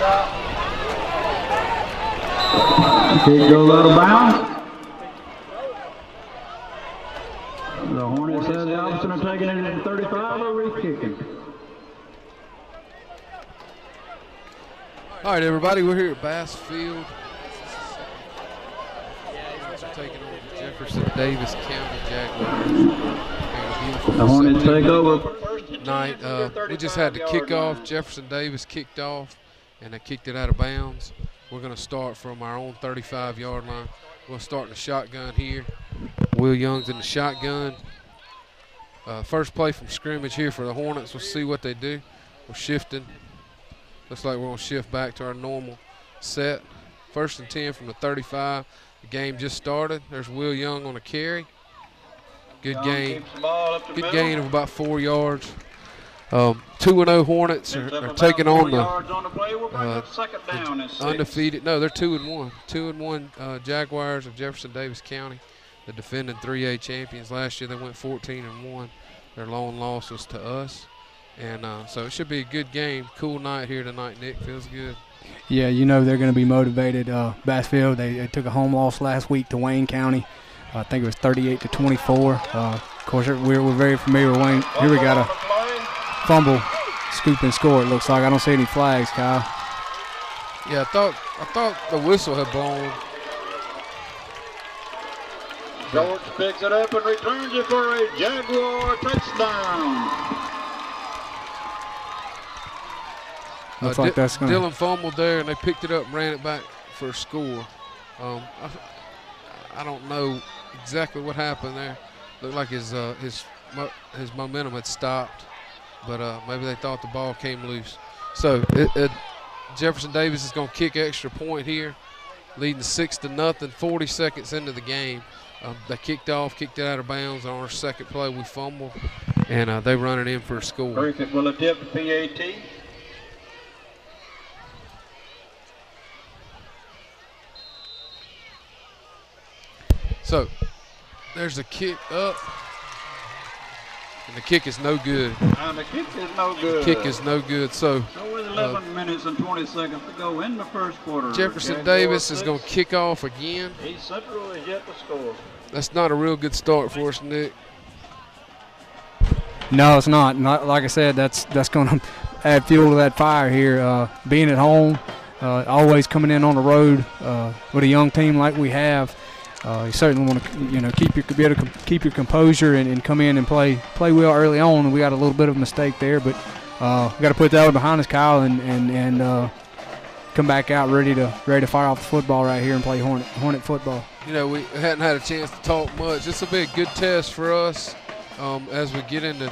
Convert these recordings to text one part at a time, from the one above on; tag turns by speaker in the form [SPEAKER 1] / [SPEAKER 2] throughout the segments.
[SPEAKER 1] Kick goes out of bounds. The Hornets have the option of taking it at 35 or re-kicking.
[SPEAKER 2] All right, everybody, we're here at Bass Field. We're taking on the Jefferson Davis County Jaguars.
[SPEAKER 1] The Hornets take over.
[SPEAKER 2] Tonight, we just had the kickoff. Jefferson Davis kicked off, and they kicked it out of bounds. We're going to start from our own 35-yard line. We'll start in the shotgun here. Will Young's in the shotgun. First play from scrimmage here for the Hornets. We'll see what they do. We're shifting. Looks like we're going to shift back to our normal set. 1st and 10 from the 35. The game just started. There's Will Young on a carry. Good gain. Good gain of about 4 yards. 2-0 Hornets are taking on the undefeated. No, they're 2-1. 2-1 Jaguars of Jefferson Davis County, the defending 3A champions. Last year they went 14-1. Their lone loss was to us. And so it should be a good game. Cool night here tonight, Nick. Feels good.
[SPEAKER 3] Yeah, you know they're going to be motivated. Bass Field, they took a home loss last week to Wayne County. I think it was 38-24. Of course, we're very familiar with Wayne. Here we got a fumble, scoop and score. It looks like. I don't see any flags, Kyle.
[SPEAKER 2] Yeah, I thought the whistle had blown.
[SPEAKER 1] George picks it up and returns it for a Jaguar touchdown.
[SPEAKER 3] Looks like that's going.
[SPEAKER 2] Dylan fumbled there, and they picked it up and ran it back for a score. I don't know exactly what happened there. Looked like his momentum had stopped, but maybe they thought the ball came loose. So Jefferson Davis is going to kick extra point here, leading 6-0. 40 seconds into the game, they kicked it out of bounds. On our second play, we fumbled, and they run it in for a score.
[SPEAKER 1] Cricket will attempt the PAT.
[SPEAKER 2] So there's a kick up, and the kick is no good.
[SPEAKER 1] And the kick is no good.
[SPEAKER 2] Kick is no good. So
[SPEAKER 1] with 11 minutes and 20 seconds to go in the first quarter,
[SPEAKER 2] Jefferson Davis is going to kick off again.
[SPEAKER 1] East Central is yet to score.
[SPEAKER 2] That's not a real good start for us, Nick.
[SPEAKER 3] No, it's not. Like I said, that's going to add fuel to that fire here. Being at home, always coming in on the road with a young team like we have. You certainly want to, be able to keep your composure and come in and play well early on. And we got a little bit of a mistake there, but we got to put that one behind us, Kyle, and come back out ready to fire off the football right here and play Hornet football.
[SPEAKER 2] You know, we hadn't had a chance to talk much. This will be a good test for us as we're getting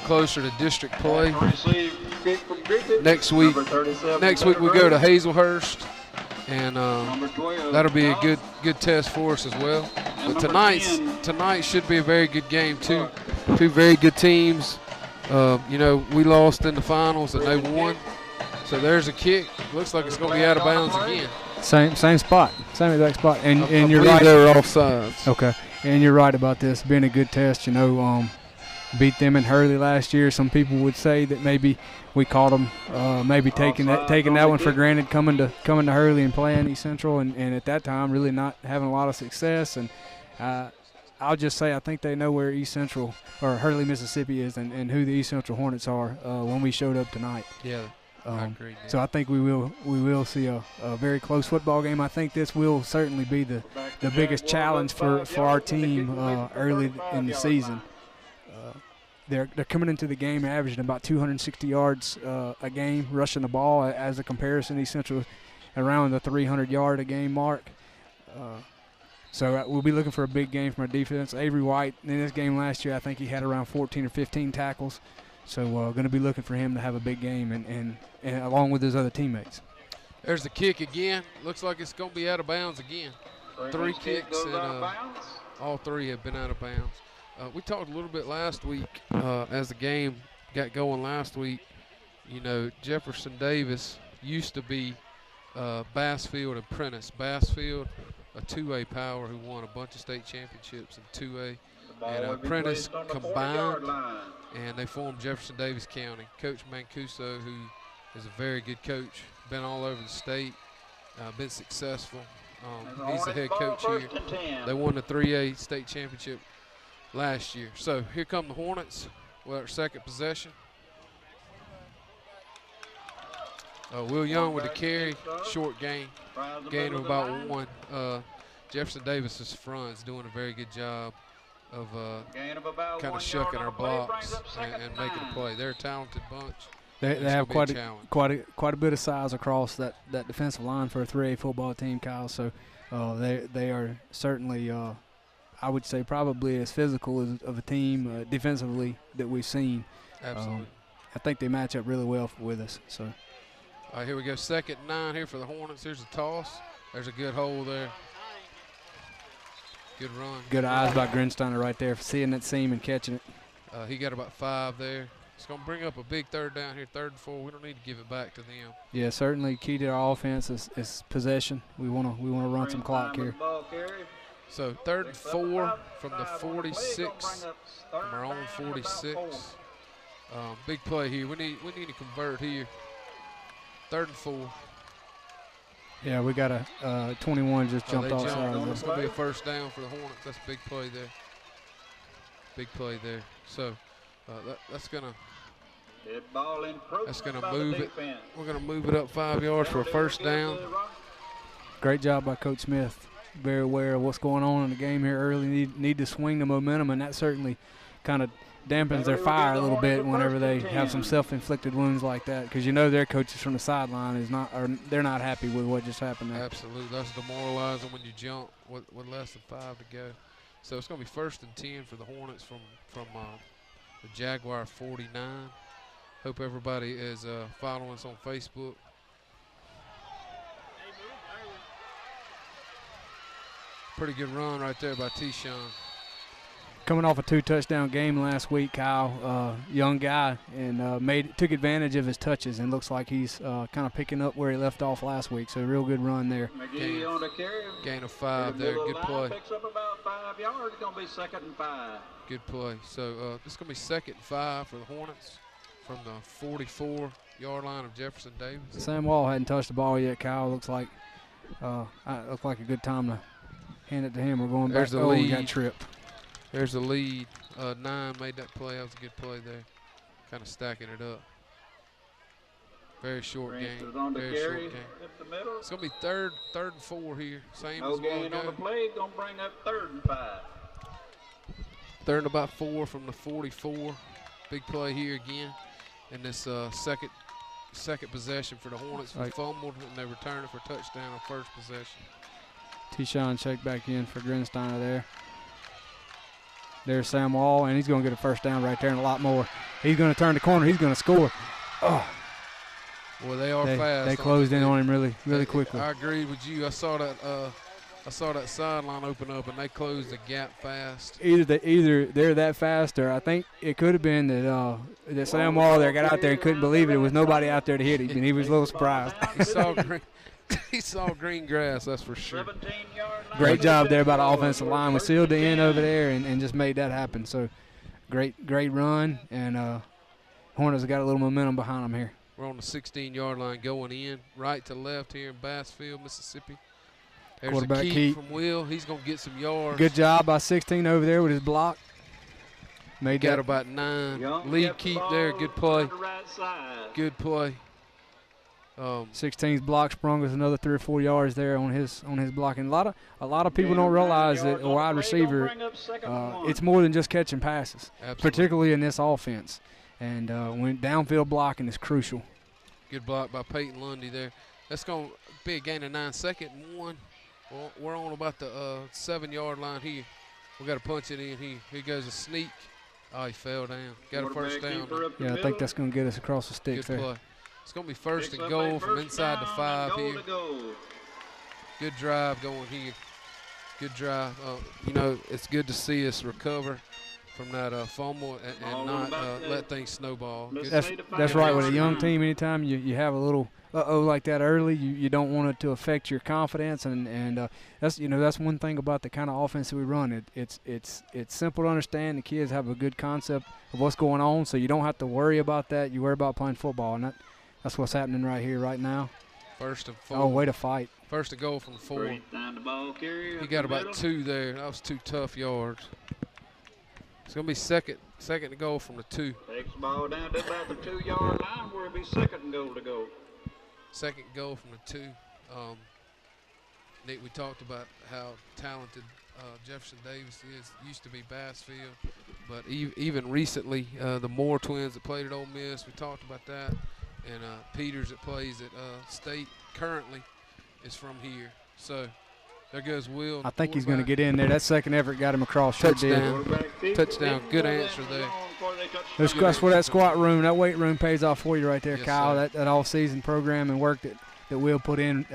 [SPEAKER 2] closer to district play. Next week we go to Hazelhurst. And that'll be a good test for us as well. But tonight should be a very good game too. Two very good teams. We lost in the finals and they won. So there's a kick. Looks like it's going to be out of bounds again.
[SPEAKER 3] Same spot, same exact spot. And you're right.
[SPEAKER 2] They were offsides.
[SPEAKER 3] Okay, and you're right about this being a good test. Beat them in Hurley last year. Some people would say that maybe we caught them maybe taking that one for granted, coming to Hurley and playing East Central, and at that time really not having a lot of success. And I'll just say I think they know where East Central or Hurley, Mississippi is, and who the East Central Hornets are when we showed up tonight.
[SPEAKER 2] Yeah, I agree.
[SPEAKER 3] So I think we will see a very close football game. I think this will certainly be the biggest challenge for our team early in the season. They're coming into the game averaging about 260 yards a game, rushing the ball. As a comparison, East Central around the 300-yard a game mark. So we'll be looking for a big game from our defense. Avery White, in this game last year, I think he had around 14 or 15 tackles. So going to be looking for him to have a big game and along with his other teammates.
[SPEAKER 2] There's the kick again. Looks like it's going to be out of bounds again. 3 kicks, and all 3 have been out of bounds. We talked a little bit last week as the game got going last week. Jefferson Davis used to be Bassfield and Prentice. Bassfield, a 2A power who won a bunch of state championships in 2A. And Prentice combined, and they formed Jefferson Davis County. Coach Mancuso, who is a very good coach. Been all over the state, been successful. He's the head coach here. They won the 3A state championship last year. So here come the Hornets with our second possession. Will Young with the carry, short gain of about 1. Jefferson Davis's front is doing a very good job of kind of shucking our blocks and making a play. They're a talented bunch.
[SPEAKER 3] They have quite a bit of size across that defensive line for a 3A football team, Kyle. So they are certainly, I would say, probably as physical of a team defensively that we've seen.
[SPEAKER 2] Absolutely.
[SPEAKER 3] I think they match up really well with us. So.
[SPEAKER 2] All right, here we go. 2nd and 9 here for the Hornets. Here's a toss. There's a good hole there. Good run.
[SPEAKER 3] Good eyes by Grinsteiner right there for seeing that seam and catching it.
[SPEAKER 2] He got about 5 there. It's going to bring up a big 3rd down here, 3rd and 4. We don't need to give it back to them.
[SPEAKER 3] Yeah, certainly key to our offense is possession. We want to run some clock here.
[SPEAKER 2] So 3rd and 4 from the 46, from our own 46. Big play here. We need to convert here. 3rd and 4.
[SPEAKER 3] Yeah, we got a 21 just jumped off side.
[SPEAKER 2] It's going to be a 1st down for the Hornets. That's a big play there. Big play there. So that's going to move it. We're going to move it up 5 yards for a 1st down.
[SPEAKER 3] Great job by Coach Smith. Very aware of what's going on in the game here early. Need to swing the momentum, and that certainly kind of dampens their fire a little bit whenever they have some self-inflicted wounds like that, because you know their coaches from the sideline they're not happy with what just happened there.
[SPEAKER 2] Absolutely, that's demoralizing when you jump with less than 5 to go. So it's going to be 1st and 10 for the Hornets from the Jaguar 49. Hope everybody is following us on Facebook. Pretty good run right there by T-Sean.
[SPEAKER 3] Coming off a 2-touchdown game last week, Kyle, young guy, and took advantage of his touches, and looks like he's kind of picking up where he left off last week. So real good run there.
[SPEAKER 2] Gain of 5 there. Good play.
[SPEAKER 1] Picks up about 5 yards. It's going to be 2nd and 5.
[SPEAKER 2] Good play. So this is going to be 2nd and 5 for the Hornets from the 44-yard line of Jefferson Davis.
[SPEAKER 3] Sam Wall hadn't touched the ball yet, Kyle. Looks like a good time to hand it to him. We're going back.
[SPEAKER 2] The lead.
[SPEAKER 3] We got tripped.
[SPEAKER 2] There's the lead. 9 made that play. That was a good play there. Kind of stacking it up. Very short game. Very short game. It's going to be third and 4 here. Same as
[SPEAKER 1] gain on the play. Going to bring up 3rd and 5.
[SPEAKER 2] 3rd and about 4 from the 44. Big play here again. And this second possession for the Hornets. We fumbled, and they return it for a touchdown on 1st possession.
[SPEAKER 3] T-Sean checked back in for Grinsteiner there. There's Sam Wall, and he's going to get a 1st down right there and a lot more. He's going to turn the corner. He's going to score. Oh.
[SPEAKER 2] Well, they are fast.
[SPEAKER 3] They closed in on him really quickly.
[SPEAKER 2] I agree with you. I saw that sideline open up, and they closed the gap fast.
[SPEAKER 3] Either they're that fast, or I think it could have been that Sam Wall there got out there and couldn't believe it. There was nobody out there to hit him, and he was a little surprised.
[SPEAKER 2] He saw green grass, that's for sure.
[SPEAKER 3] Great job there by the offensive line. We sealed the end over there and just made that happen. So great run, and Hornets have got a little momentum behind them here.
[SPEAKER 2] We're on the 16-yard line going in, right to left here in Bassfield, Mississippi. There's a keep from Will. He's going to get some yards.
[SPEAKER 3] Good job by 16 over there with his block.
[SPEAKER 2] Got about 9. Lead keep there. Good play. Good play.
[SPEAKER 3] 16's block sprung us another 3 or 4 yards there on his blocking. A lot of people don't realize that a wide receiver, it's more than just catching passes, particularly in this offense. And when downfield blocking is crucial.
[SPEAKER 2] Good block by Peyton Lundy there. That's going to be a gain of 9. 2nd and 1. Well, we're on about the 7-yard line here. We got to punch it in here. Here goes a sneak. Oh, he fell down. Got a 1st down.
[SPEAKER 3] Yeah, I think that's going to get us across the sticks there.
[SPEAKER 2] Good play. It's going to be 1st and goal from inside the 5 here. Good drive going here. Good drive. It's good to see us recover from that fumble and not let things snowball.
[SPEAKER 3] That's right. With a young team, anytime you have a little like that early, you don't want it to affect your confidence, and that's one thing about the kind of offense that we run. It's simple to understand. The kids have a good concept of what's going on, so you don't have to worry about that. You worry about playing football, and That's what's happening right here, right now.
[SPEAKER 2] First and 4.
[SPEAKER 3] Oh, way to fight.
[SPEAKER 2] First to goal from 4.
[SPEAKER 1] He
[SPEAKER 2] He got about 2 there. That was 2 tough yards. It's going to be second to goal from the 2.
[SPEAKER 1] Takes the ball down to about the 2-yard line where it'll be second and goal to go.
[SPEAKER 2] Second goal from the 2. Nick, we talked about how talented Jefferson Davis used to be Bassfield, but even recently, the Moore twins that played at Ole Miss, we talked about that, and Peters that plays at State currently is from here. So there goes Will.
[SPEAKER 3] I think he's going to get in there. That second effort got him across.
[SPEAKER 2] Touchdown. Touchdown. Good answer there.
[SPEAKER 3] That's where that squat room, that weight room pays off for you right there,
[SPEAKER 2] yes,
[SPEAKER 3] Kyle.
[SPEAKER 2] Sir.
[SPEAKER 3] That all-season program and work that Will put in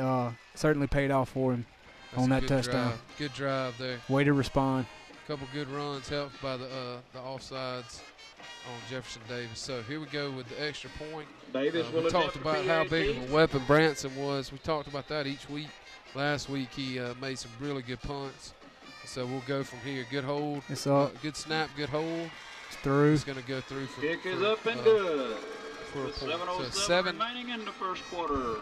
[SPEAKER 3] certainly paid off for him.
[SPEAKER 2] That's
[SPEAKER 3] on that touchdown.
[SPEAKER 2] Good drive there.
[SPEAKER 3] Way to respond.
[SPEAKER 2] A couple good runs helped by the offsides on Jefferson Davis. So here we go with the extra point. We talked about how big of a weapon Branson was. We talked about that each week. Last week he made some really good punts. So we'll go from here. Good hold.
[SPEAKER 3] It's up.
[SPEAKER 2] Good snap. Good hold.
[SPEAKER 3] It's through.
[SPEAKER 2] It's going to go through for
[SPEAKER 1] kick is up and good.
[SPEAKER 2] For a point. So
[SPEAKER 1] 7 remaining in the first quarter.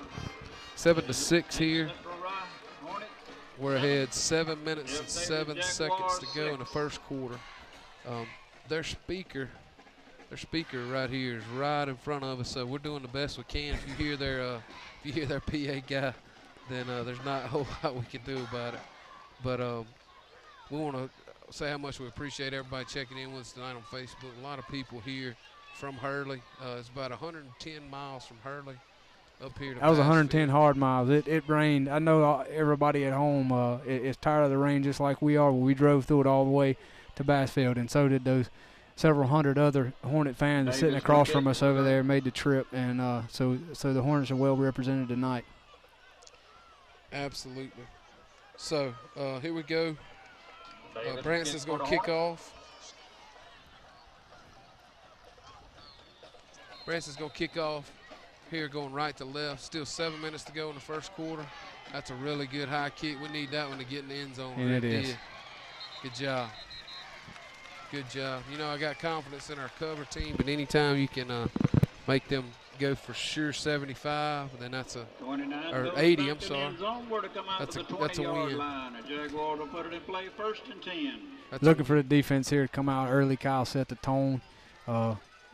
[SPEAKER 2] 7-6 here. We're ahead 7 minutes and 7 seconds to go in the first quarter. Their speaker right here is right in front of us, so we're doing the best we can. If you hear their PA guy, then there's not a whole lot we can do about it. But we want to say how much we appreciate everybody checking in with us tonight on Facebook. A lot of people here from Hurley. It's about 110 miles from Hurley up here to
[SPEAKER 3] That was 110
[SPEAKER 2] Bassfield.
[SPEAKER 3] hard miles. It rained. I know everybody at home is tired of the rain just like we are, but we drove through it all the way to Bassfield, and so did those several hundred other Hornet fans sitting across from us over there made the trip, and so the Hornets are well represented tonight.
[SPEAKER 2] Absolutely. So here we go. Branson's going to kick off. Branson's going to kick off here, going right to left. Still 7 minutes to go in the first quarter. That's a really good high kick. We need that one to get in the end zone.
[SPEAKER 3] And it is.
[SPEAKER 2] Good job. Good job. You know, I got confidence in our cover team, but anytime you can make them go for sure 75, then that's a or 80. I'm sorry. That's a win.
[SPEAKER 1] Jaguars will put it in play first and 10.
[SPEAKER 3] Looking for the defense here to come out early. Kyle set the tone.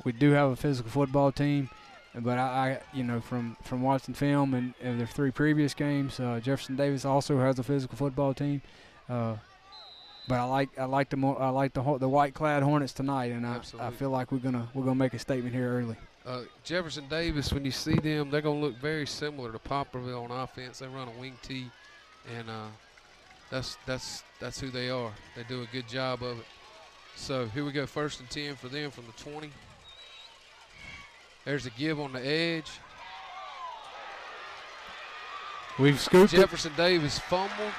[SPEAKER 3] We do have a physical football team, but I you know, from watching film and their 3 previous games, Jefferson Davis also has a physical football team. But I like the white-clad Hornets tonight, and I feel like we're gonna make a statement here early.
[SPEAKER 2] Jefferson Davis, when you see them, they're gonna look very similar to Poplarville on offense. They run a wing tee, and that's who they are. They do a good job of it. So here we go, first and 10 for them from the 20. There's a give on the edge.
[SPEAKER 3] We've scooped
[SPEAKER 2] Jefferson Davis fumbled.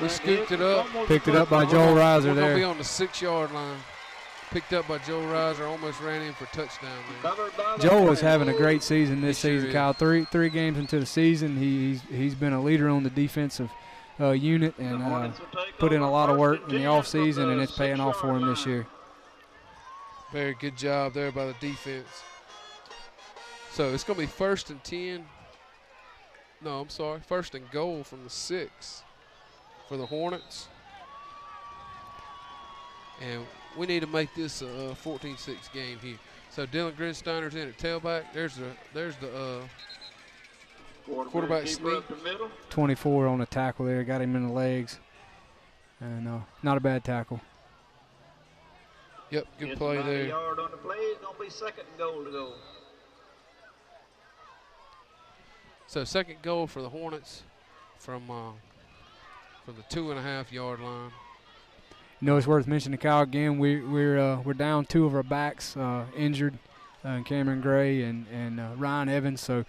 [SPEAKER 2] We scooped it up.
[SPEAKER 3] Picked it up by Joel Reiser
[SPEAKER 2] We're
[SPEAKER 3] there.
[SPEAKER 2] gonna be on the 6-yard line. Picked up by Joel Reiser, almost ran in for a touchdown there.
[SPEAKER 3] Joel is having a great season this season,
[SPEAKER 2] is.
[SPEAKER 3] Kyle. Three games into the season, he's been a leader on the defensive unit and put in a lot of work in the offseason, and it's paying off for him this year.
[SPEAKER 2] Very good job there by the defense. So it's going to be first and 10. No, I'm sorry. First and goal from the 6 for the Hornets. And we need to make this a 14-6 game here. So Dylan Grinsteiner's in at tailback. There's the quarterback sneak.
[SPEAKER 3] 24 on the tackle there. Got him in the legs. And not a bad tackle.
[SPEAKER 2] Yep, good play there.
[SPEAKER 1] Yard on the play. It's going to be second and goal to go.
[SPEAKER 2] So second goal for the Hornets from the 2.5-yard line.
[SPEAKER 3] You know, it's worth mentioning, Kyle, again, we're down 2 of our backs injured, Cameron Gray and Ryan Evans. So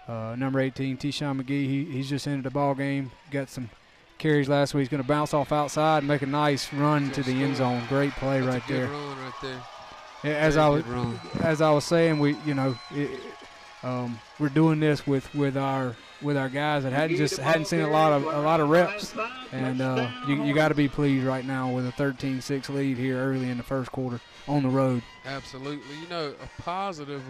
[SPEAKER 3] number 18, T-Shawn McGee, he's just entered the ball game. Got some carries last week. He's going to bounce off outside and make a nice run to the end zone. Great play right there.
[SPEAKER 2] Run right there.
[SPEAKER 3] Yeah, as I was saying, we're doing this with our guys that hadn't seen a lot of reps, and you got to be pleased right now with a 13-6 lead here early in the first quarter on the road.
[SPEAKER 2] Absolutely. You know, a positive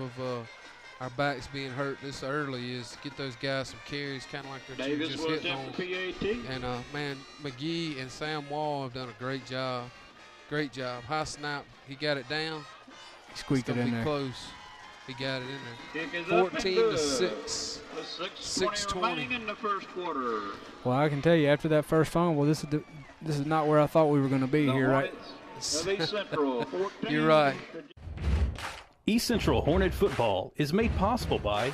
[SPEAKER 2] our backs being hurt this early is get those guys some carries, kind of like they're
[SPEAKER 1] Davis
[SPEAKER 2] just
[SPEAKER 1] will
[SPEAKER 2] hitting on.
[SPEAKER 1] attempt the PAT.
[SPEAKER 2] And, man, McGee and Sam Wall have done a great job. Great job. High snap. He got it down.
[SPEAKER 3] Squeaked it in there.
[SPEAKER 2] Close. He got it in there.
[SPEAKER 1] Kick is
[SPEAKER 2] 14-6.
[SPEAKER 1] 6:20 remaining in the first quarter.
[SPEAKER 3] Well, I can tell you after that first fumble, this is not where I thought we were going to be
[SPEAKER 1] The
[SPEAKER 3] here, right?
[SPEAKER 1] Hornets of East Central, 14.
[SPEAKER 2] You're right.
[SPEAKER 4] East Central Hornet football is made possible by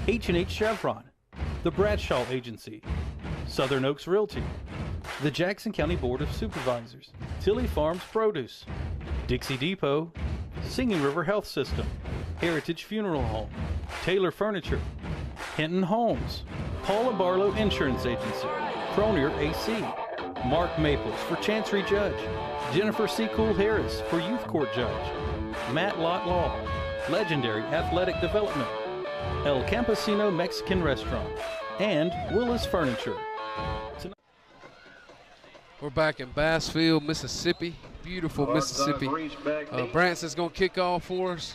[SPEAKER 4] H&H Chevron, the Bradshaw Agency, Southern Oaks Realty, the Jackson County Board of Supervisors, Tilly Farms Produce, Dixie Depot, Singing River Health System, Heritage Funeral Home, Taylor Furniture, Hinton Homes, Paula Barlow Insurance Agency, Cronier AC, Mark Maples for Chancery Judge, Jennifer C. Cool Harris for Youth Court Judge, Matt Lott Law, Legendary Athletic Development, El Campesino Mexican Restaurant, and Willis Furniture.
[SPEAKER 2] We're back in Bassfield, Mississippi. Beautiful Mississippi. Branson's going to kick off for us.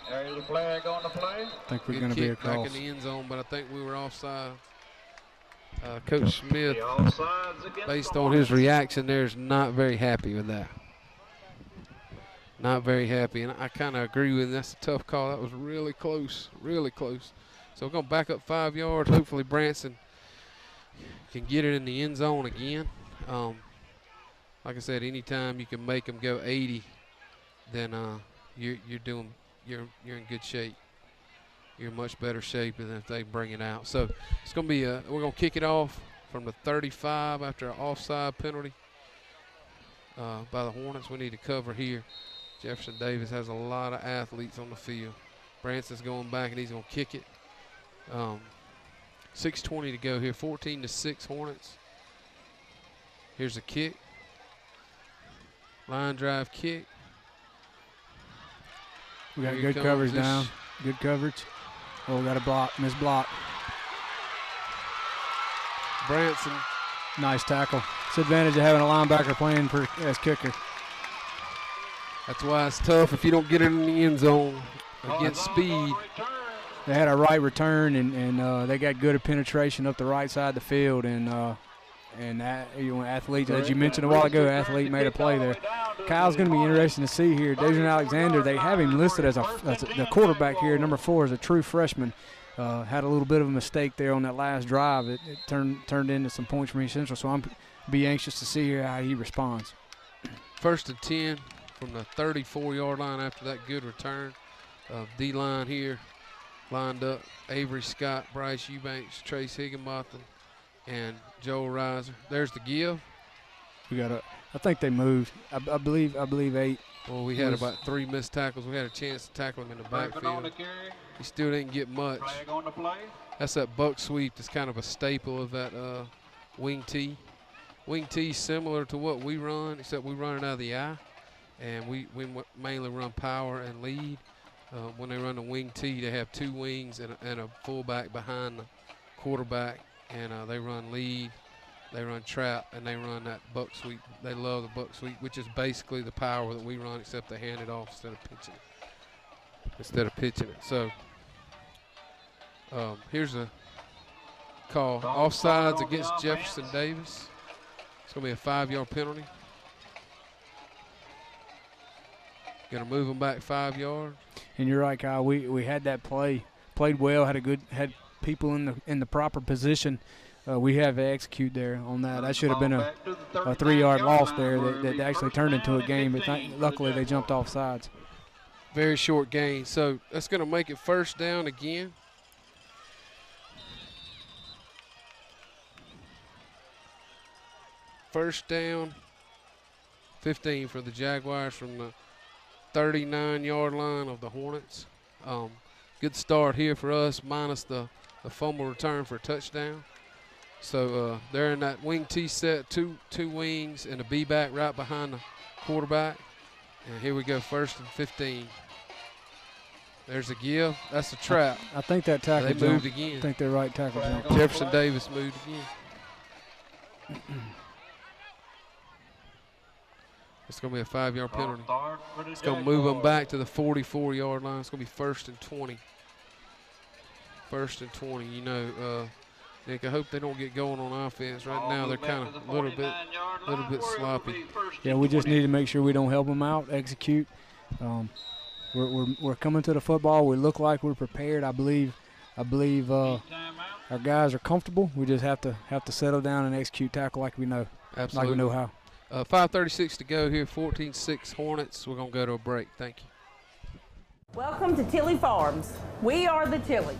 [SPEAKER 1] There's a flag on the play.
[SPEAKER 3] I think we're
[SPEAKER 2] Good
[SPEAKER 3] going to be
[SPEAKER 2] kick back
[SPEAKER 3] across.
[SPEAKER 2] in the end zone, but I think we were offside. Coach Smith,
[SPEAKER 1] The offsides against
[SPEAKER 2] based
[SPEAKER 1] the
[SPEAKER 2] on his
[SPEAKER 1] Hornets.
[SPEAKER 2] reaction there, is not very happy with that. Not very happy, and I kind of agree with him. That's a tough call. That was really close, really close. So we're going to back up 5 yards. Hopefully Branson can get it in the end zone again. Like I said, anytime you can make them go 80, then you're in good shape. You're in much better shape than if they bring it out. So it's going to be we're going to kick it off from the 35 after an offside penalty by the Hornets. We need to cover here. Jefferson Davis has a lot of athletes on the field. Branson's going back, and he's going to kick it. 6:20 to go here. 14-6 Hornets. Here's a kick. Line drive kick.
[SPEAKER 3] We got
[SPEAKER 2] Here
[SPEAKER 3] good
[SPEAKER 2] comes
[SPEAKER 3] coverage
[SPEAKER 2] this-
[SPEAKER 3] down. Good coverage. Oh, we got a block. Missed block.
[SPEAKER 2] Branson.
[SPEAKER 3] Nice tackle. It's the advantage of having a linebacker playing as kicker.
[SPEAKER 2] That's why it's tough if you don't get it in the end zone against speed.
[SPEAKER 3] They had a right return, and they got good at penetration up the right side of the field, and that, athletes, as you mentioned a while ago, athlete made a play there. Kyle's going to be interesting to see here. Dejan Alexander, they have him listed as the quarterback here. Number 4 is a true freshman. Had a little bit of a mistake there on that last drive. It turned into some points from East Central, so I'm be anxious to see here how he responds.
[SPEAKER 2] 1st and 10 from the 34-yard line after that good return. D-line here lined up. Avery Scott, Bryce Eubanks, Trace Higginbotham, and Joel Reiser. There's the give.
[SPEAKER 3] I think they moved. I believe 8.
[SPEAKER 2] Well, we had about 3 missed tackles. We had a chance to tackle him in the backfield. He still didn't get much.
[SPEAKER 1] Flag on the play.
[SPEAKER 2] That's that buck sweep. That's kind of a staple of that wing tee. Wing tee similar to what we run, except we run it out of the eye, and we mainly run power and lead. When they run the wing tee, they have 2 wings and a fullback behind the quarterback, and they run lead, they run trap, and they run that buck sweep. They love the buck sweep, which is basically the power that we run, except they hand it off instead of pitching it. So here's a call. Offsides against Jefferson Davis. It's going to be a 5-yard penalty. Going to move them back 5 yards.
[SPEAKER 3] And you're right, Kyle. We had that play, played well, had people in the proper position. We have to execute there on that. That should have been a 3-yard loss there that actually turned into a game, but luckily they jumped off sides.
[SPEAKER 2] Very short gain. So that's going to make it 1st down again. First down, 15 for the Jaguars from the 39-yard line of the Hornets. Good start here for us, minus the fumble return for a touchdown. So they're in that wing T set, two wings and a B-back right behind the quarterback. And here we go, 1st and 15. There's a give. That's a trap.
[SPEAKER 3] I think that tackle
[SPEAKER 2] They moved again.
[SPEAKER 3] I think they're right tackle jumped.
[SPEAKER 2] Jefferson Davis moved again. It's going to be a 5-yard penalty. It's going to move them back to the 44-yard line. It's going to be 1st and 20. 1st and 20. You know, Nick, I hope they don't get going on offense. Right now they're kind of a little bit sloppy.
[SPEAKER 3] Yeah, we just need to make sure we don't help them out, execute. We're coming to the football. We look like we're prepared. I believe our guys are comfortable. We just have to settle down and execute tackle like we know.
[SPEAKER 2] Absolutely.
[SPEAKER 3] Like we know how.
[SPEAKER 2] 5:36 to go here. 14-6 Hornets. We're gonna go to a break. Thank you.
[SPEAKER 5] Welcome to Tilly Farms. We are the Tillys.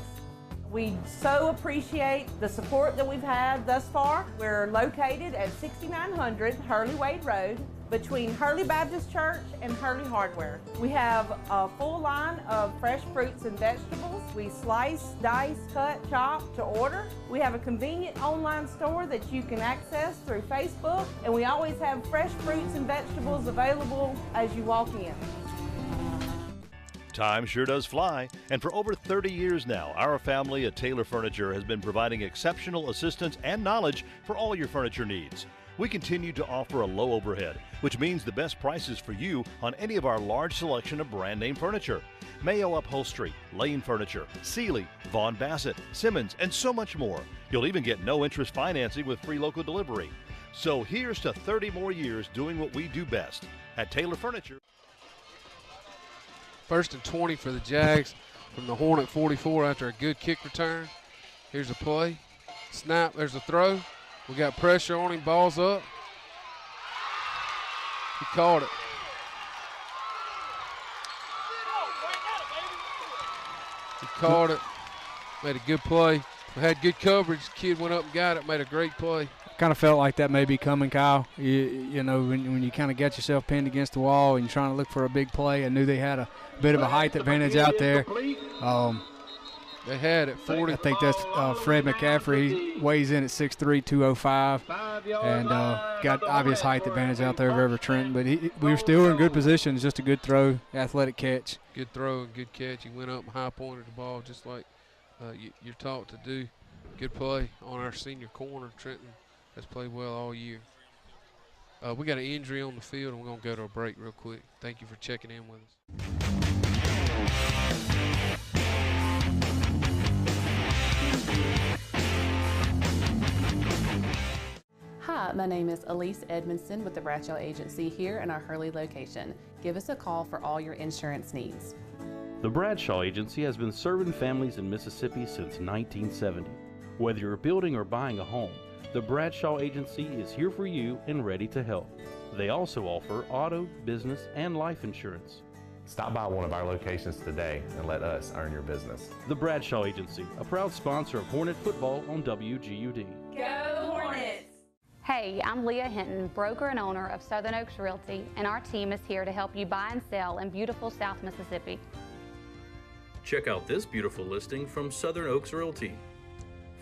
[SPEAKER 5] We so appreciate the support that we've had thus far. We're located at 6900 Hurley Wade Road between Hurley Baptist Church and Hurley Hardware. We have a full line of fresh fruits and vegetables. We slice, dice, cut, chop to order. We have a convenient online store that you can access through Facebook, and we always have fresh fruits and vegetables available as you walk in.
[SPEAKER 6] Time sure does fly, and for over 30 years now, our family at Taylor Furniture has been providing exceptional assistance and knowledge for all your furniture needs. We continue to offer a low overhead, which means the best prices for you on any of our large selection of brand name furniture. Mayo Upholstery, Lane Furniture, Sealy, Vaughn Bassett, Simmons, and so much more. You'll even get no interest financing with free local delivery. So here's to 30 more years doing what we do best at Taylor Furniture.
[SPEAKER 2] 1st and 20 for the Jags from the Hornet 44 after a good kick return. Here's a play. Snap, there's a throw. We got pressure on him, ball's up. He caught it. He caught it, made a good play. We had good coverage. Kid went up and got it, made a great play.
[SPEAKER 3] Kind of felt like that may be coming, Kyle. You know, when you kind of get yourself pinned against the wall and you're trying to look for a big play, I knew they had a bit of a height advantage out there.
[SPEAKER 2] They had it 40.
[SPEAKER 3] I think that's Fred McCaffrey. He weighs in at 6'3", 205, and got obvious height advantage out there over Trenton. But we were still in good position. It's just a good throw, athletic catch.
[SPEAKER 2] Good throw and good catch. He went up and high-pointed the ball just like you're taught to do. Good play on our senior corner. Trenton has played well all year. We got an injury on the field, and we're going to go to a break real quick. Thank you for checking in with us.
[SPEAKER 7] Hi, my name is Elise Edmondson with the Bradshaw Agency here in our Hurley location. Give us a call for all your insurance needs.
[SPEAKER 4] The Bradshaw Agency has been serving families in Mississippi since 1970. Whether you're building or buying a home, the Bradshaw Agency is here for you and ready to help. They also offer auto, business, and life insurance.
[SPEAKER 8] Stop by one of our locations today and let us earn your business.
[SPEAKER 4] The Bradshaw Agency, a proud sponsor of Hornet football on WGUD.
[SPEAKER 5] Go Hornets!
[SPEAKER 9] Hey, I'm Leah Hinton, broker and owner of Southern Oaks Realty, and our team is here to help you buy and sell in beautiful South Mississippi.
[SPEAKER 10] Check out this beautiful listing from Southern Oaks Realty.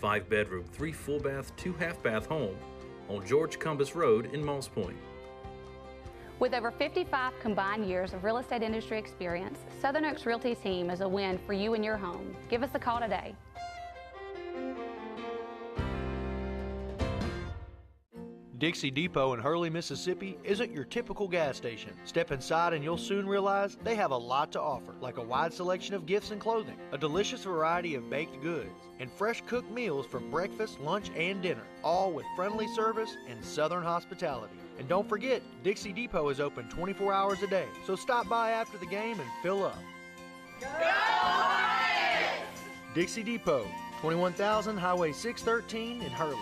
[SPEAKER 10] 5-bedroom, 3 full bath, 2 half bath home on George Cumbus Road in Moss Point.
[SPEAKER 9] With over 55 combined years of real estate industry experience, Southern Oaks Realty team is a win for you and your home. Give us a call today.
[SPEAKER 11] Dixie Depot in Hurley, Mississippi isn't your typical gas station. Step inside and you'll soon realize they have a lot to offer, like a wide selection of gifts and clothing, a delicious variety of baked goods, and fresh cooked meals for breakfast, lunch, and dinner, all with friendly service and southern hospitality. And don't forget, Dixie Depot is open 24 hours a day, so stop by after the game and fill up. Go Hornets! Dixie Depot, 21,000 Highway 613 in Hurley.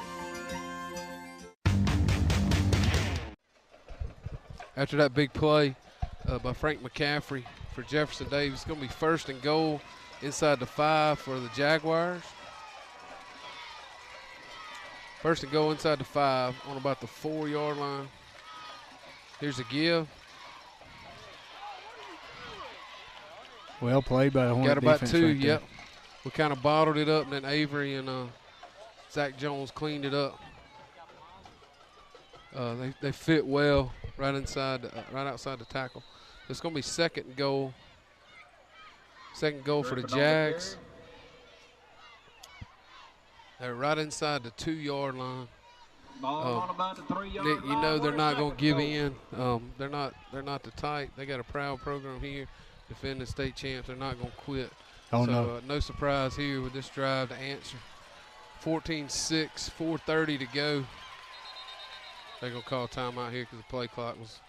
[SPEAKER 2] After that big play by Frank McCaffrey for Jefferson Davis, it's going to be 1st and goal inside the 5 for the Jaguars. 1st and goal inside the 5 on about the 4-yard line. Here's a give.
[SPEAKER 3] Well played by the Hornet
[SPEAKER 2] Got about
[SPEAKER 3] defense
[SPEAKER 2] 2,
[SPEAKER 3] right there.
[SPEAKER 2] yep. We kind of bottled it up, and then Avery and Zach Jones cleaned it up. They fit well right inside, right outside the tackle. It's going to be 2nd and goal. 2nd goal for the Jags. They're right inside the 2-yard line.
[SPEAKER 1] Ball on about the 3-yard
[SPEAKER 2] Nick, you
[SPEAKER 1] line.
[SPEAKER 2] know they're
[SPEAKER 1] Where's
[SPEAKER 2] not going to
[SPEAKER 1] second
[SPEAKER 2] give
[SPEAKER 1] goal?
[SPEAKER 2] in. They're not the type. They got a proud program here, defending state champs. They're not going to quit.
[SPEAKER 3] Oh,
[SPEAKER 2] so,
[SPEAKER 3] no.
[SPEAKER 2] No surprise here with this drive to answer. 14-6, 4:30 to go. They're going to call timeout here because the play clock was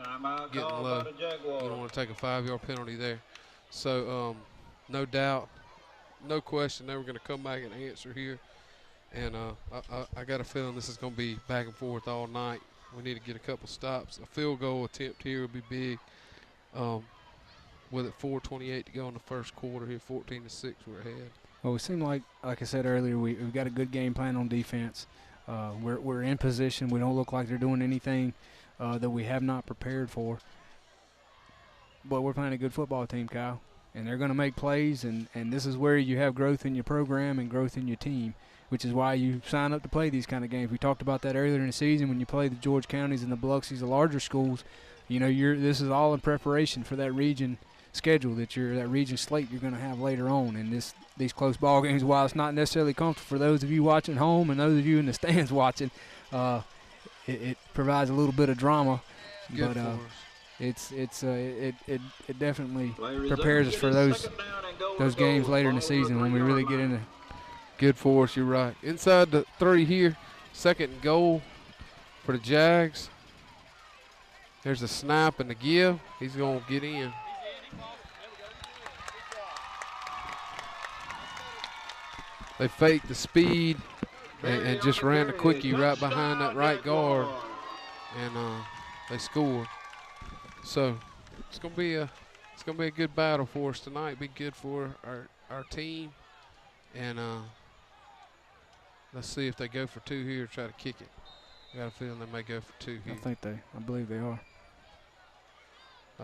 [SPEAKER 1] Timeout
[SPEAKER 2] getting
[SPEAKER 1] called
[SPEAKER 2] low.
[SPEAKER 1] by the Jaguars.
[SPEAKER 2] You don't want to take a 5-yard penalty there. So, no doubt, no question, they were going to come back and answer here. And I got a feeling this is going to be back and forth all night. We need to get a couple stops. A field goal attempt here would be big. With it 4:28 to go in the first quarter here, 14-6, we're ahead.
[SPEAKER 3] Well, it seemed like I said earlier, we've got a good game plan on defense. We're in position. We don't look like they're doing anything that we have not prepared for. But we're playing a good football team, Kyle, and they're going to make plays, and this is where you have growth in your program and growth in your team, which is why you sign up to play these kind of games. We talked about that earlier in the season when you play the George counties and the Biloxi's, the larger schools. You know, this is all in preparation for that region schedule, that region slate you're going to have later on. And these close ball games, while it's not necessarily comfortable for those of you watching home and those of you in the stands watching, it provides a little bit of drama.
[SPEAKER 2] Good
[SPEAKER 3] but
[SPEAKER 2] for us.
[SPEAKER 3] It definitely prepares us for those games later in the season when we really get into.
[SPEAKER 2] Good for us, you're right. Inside the 3 here, 2nd and goal for the Jags. There's a snap and a give. He's going to get in. They faked the speed and just ran the quickie right behind that right guard, and they scored. So it's gonna be a good battle for us tonight. Be good for our team, and let's see if they go for 2 here. Try to kick it. I got a feeling they may go for 2 here.
[SPEAKER 3] I believe they are.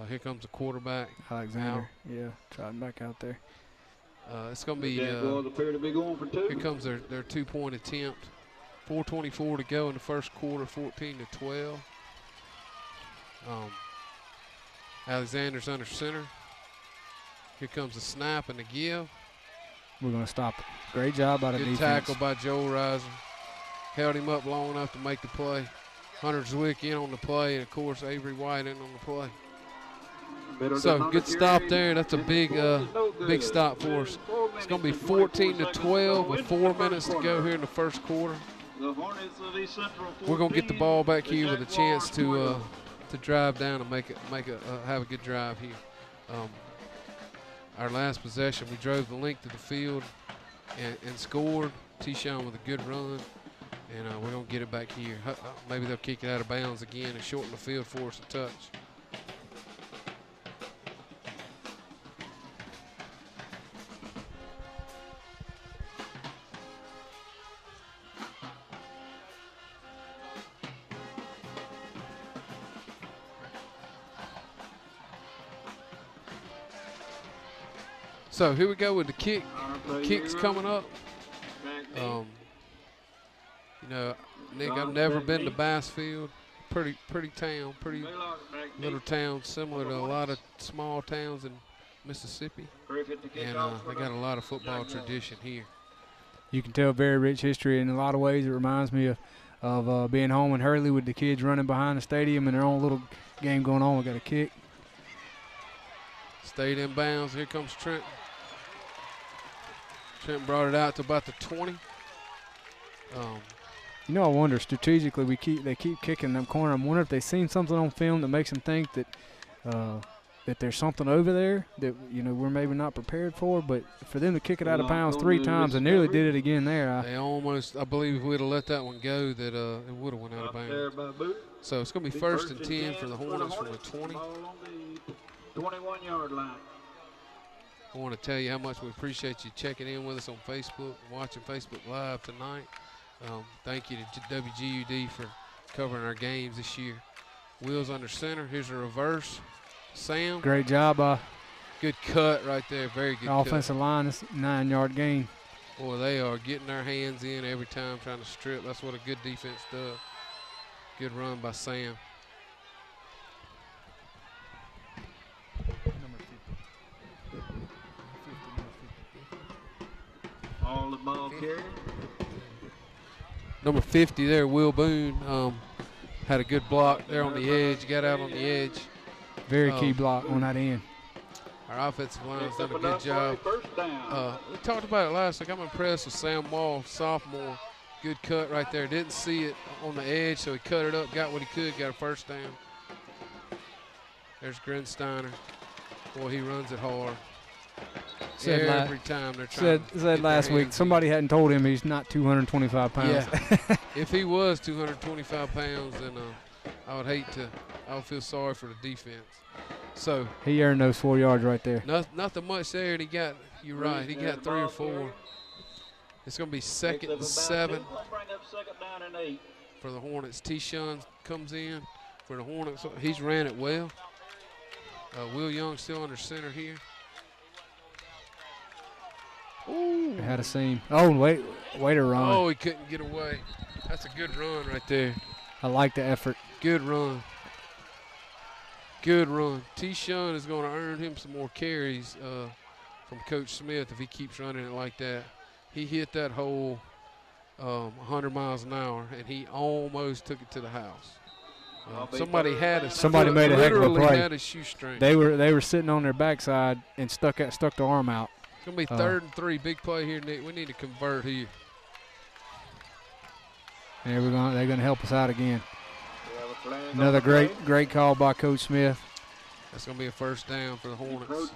[SPEAKER 2] Here comes the quarterback,
[SPEAKER 3] Alexander. Yeah, trotting back out there.
[SPEAKER 2] It's going to be,
[SPEAKER 1] Jaguars appear to be going for 2.
[SPEAKER 2] here comes their 2-point attempt. 4:24 to go in the first quarter, 14-12. Alexander's under center. Here comes the snap and the give.
[SPEAKER 3] We're going to stop it. Great job by the defense.
[SPEAKER 2] Good tackle by Joel Reiser. Held him up long enough to make the play. Hunter Zwick in on the play, and, of course, Avery White in on the play. So, good stop there. That's a big stop for us. It's going to be 14-12 with 4 minutes to go here in the first quarter. We're going to get the ball back here with a chance to drive down and have a good drive here. Our last possession, we drove the length of the field and scored. T-Shawn with a good run, and we're going to get it back here. Maybe they'll kick it out of bounds again and shorten the field for us a touch. So here we go with the kick. Kick's coming up. You know, Nick, I've never been to Bassfield. Pretty town, pretty little town, similar to a lot of small towns in Mississippi. And they got a lot of football tradition here.
[SPEAKER 3] You can tell very rich history in a lot of ways. It reminds me of being home in Hurley with the kids running behind the stadium and their own little game going on. We got a kick.
[SPEAKER 2] Stayed in bounds. Here comes Trent. Trent brought it out to about the 20.
[SPEAKER 3] You know, I wonder strategically they keep kicking them corner. I wonder if they've seen something on film that makes them think that that there's something over there that we're maybe not prepared for. But for them to kick it out of bounds 3 times and nearly did it again there.
[SPEAKER 2] I believe if we'd have let that one go, that it would have went out of bounds. So it's going to be 1st and 10 for the Hornets from the 20.
[SPEAKER 1] 21-yard line.
[SPEAKER 2] I want to tell you how much we appreciate you checking in with us on Facebook, watching Facebook Live tonight. Thank you to WGUD for covering our games this year. Wheels under center. Here's a reverse. Sam.
[SPEAKER 3] Great job.
[SPEAKER 2] Good cut right there. Very good
[SPEAKER 3] offensive line. It's 9-yard gain.
[SPEAKER 2] Boy, they are getting their hands in every time trying to strip. That's what a good defense does. Good run by Sam.
[SPEAKER 1] All the ball carried.
[SPEAKER 2] Number 50 there, Will Boone, had a good block there on the edge, got out on the edge.
[SPEAKER 3] Very key block on that end.
[SPEAKER 2] Our offensive line has done a good job. We talked about it last week. I'm impressed with Sam Wall, sophomore. Good cut right there. Didn't see it on the edge, so he cut it up, got what he could, got a first down. There's Grinsteiner. Boy, he runs it hard. Every time they're trying to
[SPEAKER 3] said last week, somebody hadn't told him he's not 225 pounds.
[SPEAKER 2] Yeah. If he was 225 pounds, then I would feel sorry for the defense. So
[SPEAKER 3] he earned those 4 yards right there.
[SPEAKER 2] Nothing much there, and you're right, he got 3 or 4. It's going to be 2nd and 7 for the Hornets. T-Shun comes in for the Hornets. He's ran it well. Will Young still under center here. Ooh.
[SPEAKER 3] Had a seam. Oh, wait a run.
[SPEAKER 2] Oh, he couldn't get away. That's a good run right there.
[SPEAKER 3] I like the effort.
[SPEAKER 2] Good run. Good run. T-Shun is going to earn him some more carries from Coach Smith if he keeps running it like that. He hit that hole 100 miles an hour, and he almost took it to the house. Somebody made a heck of a play. Had a shoestring.
[SPEAKER 3] They were sitting on their backside and stuck the arm out.
[SPEAKER 2] It's going to be 3rd and 3. Big play here, Nick. We need to convert here.
[SPEAKER 3] There we're going. They're going to help us out again. Another great call by Coach Smith.
[SPEAKER 2] That's going to be a first down for the Hornets.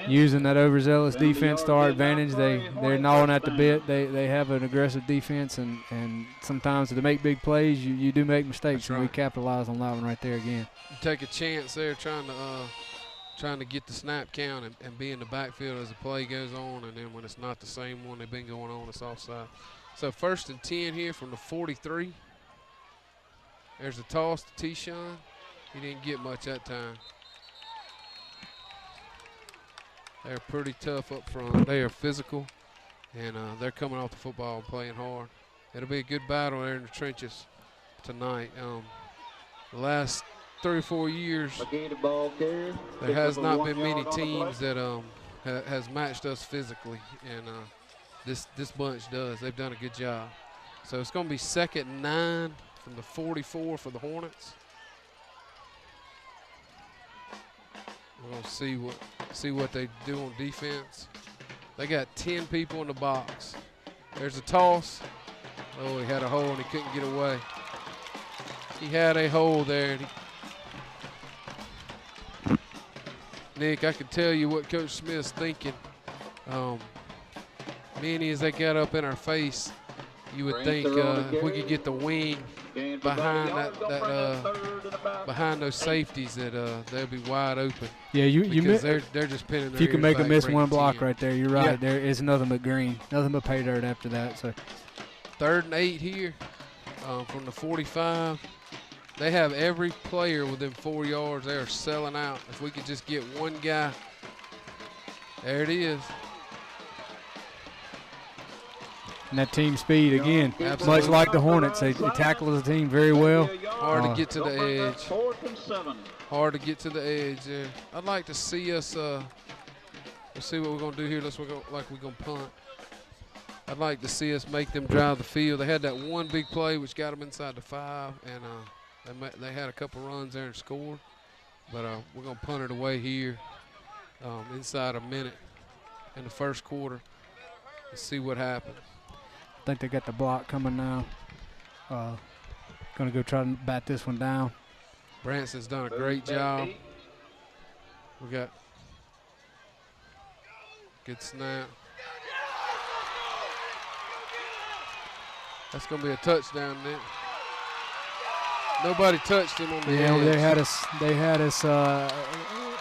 [SPEAKER 3] Using that overzealous defense to our advantage. They're gnawing at the bit. They have an aggressive defense, and sometimes to make big plays, you do make mistakes, and we capitalize on that one right there again.
[SPEAKER 2] You take a chance there trying to get the snap count and be in the backfield as the play goes on, and then when it's not the same one they've been going on, it's offside. So 1st and 10 here from the 43. There's the toss to T-Shun. He didn't get much that time. They're pretty tough up front. They are physical, and they're coming off the football and playing hard. It'll be a good battle there in the trenches tonight. The last 3 or 4 years, there has not been many teams that has matched us physically, and this bunch does. They've done a good job. So it's going to be 2nd and 9 from the 44 for the Hornets. We're going to see what they do on defense. They got 10 people in the box. There's a toss. Oh, he had a hole and he couldn't get away. He had a hole there. Nick, I can tell you what Coach Smith's thinking. Many as they got up in our face, you would think if we could get the wing behind behind those safeties, that they'll be wide open.
[SPEAKER 3] Yeah,
[SPEAKER 2] they're just pinning their
[SPEAKER 3] if you can make them miss one block
[SPEAKER 2] 10.
[SPEAKER 3] right there, you're right. Yeah. There is nothing but green, nothing but pay dirt after that. So
[SPEAKER 2] 3rd and 8 here from the 45. They have every player within 4 yards. They are selling out. If we could just get one guy. There it is.
[SPEAKER 3] And that team speed again, much like the Hornets, they tackle the team very well.
[SPEAKER 2] Hard to get to the edge. Hard to get to the edge there. I'd like to see us. Let's see what we're gonna do here. We're gonna punt. I'd like to see us make them drive the field. They had that one big play which got them inside the 5, and they had a couple runs there and scored. But we're gonna punt it away here inside a minute in the 1st quarter. Let's see what happens.
[SPEAKER 3] I think they got the block coming now. Going to go try to bat this one down.
[SPEAKER 2] Branson's done a great job. We got good snap. That's going to be a touchdown, Nick. Nobody touched him on the edge.
[SPEAKER 3] They had us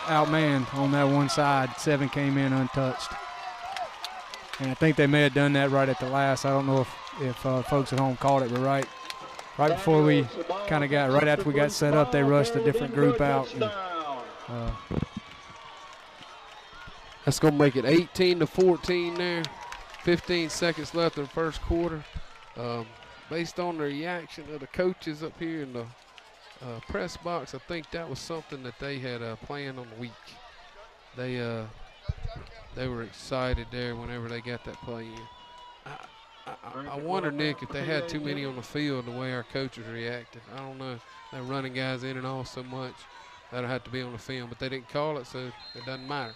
[SPEAKER 3] outmanned on that one side. 7 came in untouched. And I think they may have done that right at the last. I don't know if folks at home caught it, but right before we kind of got, right after we got set up, they rushed a different group out. And,
[SPEAKER 2] that's going to make it 18-14 there. 15 seconds left in the 1st quarter. Based on the reaction of the coaches up here in the press box, I think that was something that they had planned on the week. They were excited there whenever they got that play in. I wonder, Nick, if they had too many on the field, the way our coaches reacted. I don't know. They're running guys in and off so much that'll have to be on the film, but they didn't call it, so it doesn't matter.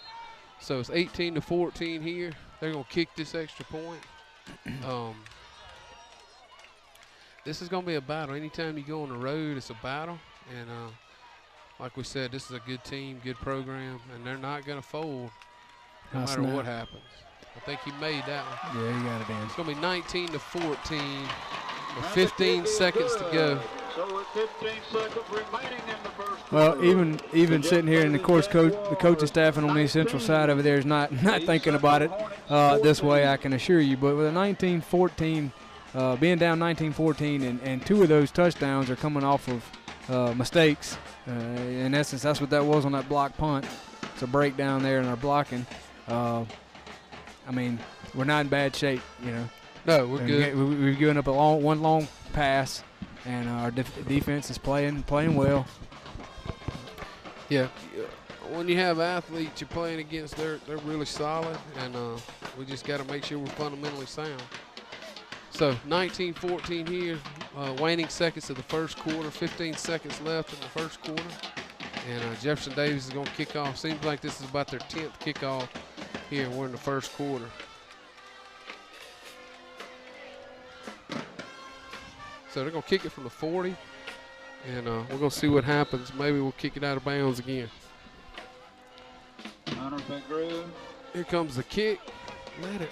[SPEAKER 2] So it's 18-14 here. They're going to kick this extra point. This is going to be a battle. Anytime you go on the road, it's a battle. And like we said, this is a good team, good program, and they're not going to fold no matter what happens. I think he made that one.
[SPEAKER 3] Yeah, he got it in.
[SPEAKER 2] It's going to be 19-14 with 15 seconds to go.
[SPEAKER 1] So with 15 seconds remaining in the first
[SPEAKER 3] Well,
[SPEAKER 1] quarter,
[SPEAKER 3] even sitting here, and of course, the coaching staff and on the East Central side over there is not thinking about it this way, I can assure you. But with a 19-14, being down 19-14, and 2 of those touchdowns are coming off of mistakes. In essence, that's what that was on that block punt. It's a breakdown there in our blocking. I mean, we're not in bad shape, you know.
[SPEAKER 2] No, we're good.
[SPEAKER 3] We've given up one long pass, and our defense is playing well.
[SPEAKER 2] Yeah, when you have athletes you're playing against, they're really solid, and we just got to make sure we're fundamentally sound. So 19-14 here, waning seconds of the first quarter, 15 seconds left in the first quarter, and Jefferson Davis is going to kick off. Seems like this is about their 10th kickoff here. We're in the first quarter. So they're going to kick it from the 40, and we're going to see what happens. Maybe we'll kick it out of bounds again. Here comes the kick. Let it.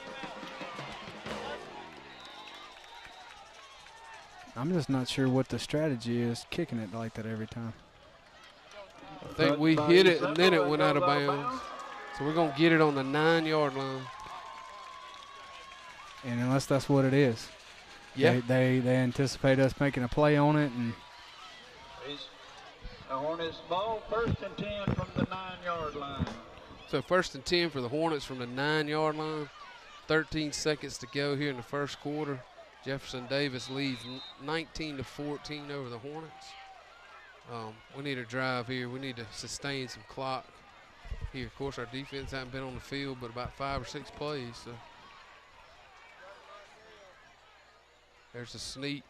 [SPEAKER 3] I'm just not sure what the strategy is, kicking it like that every time.
[SPEAKER 2] I think we hit it, and then it went out of bounds. So we're going to get it on the 9-yard line.
[SPEAKER 3] And unless that's what it is.
[SPEAKER 2] Yeah.
[SPEAKER 3] They anticipate us making a play on it. And
[SPEAKER 1] the Hornets ball, 1st and 10 from the 9-yard line.
[SPEAKER 2] So 1st and 10 for the Hornets from the 9-yard line. 13 seconds to go here in the first quarter. Jefferson Davis leads 19-14 over the Hornets. We need a drive here. We need to sustain some clock here. Of course, our defense hasn't been on the field but about 5 or 6 plays. So there's a sneak.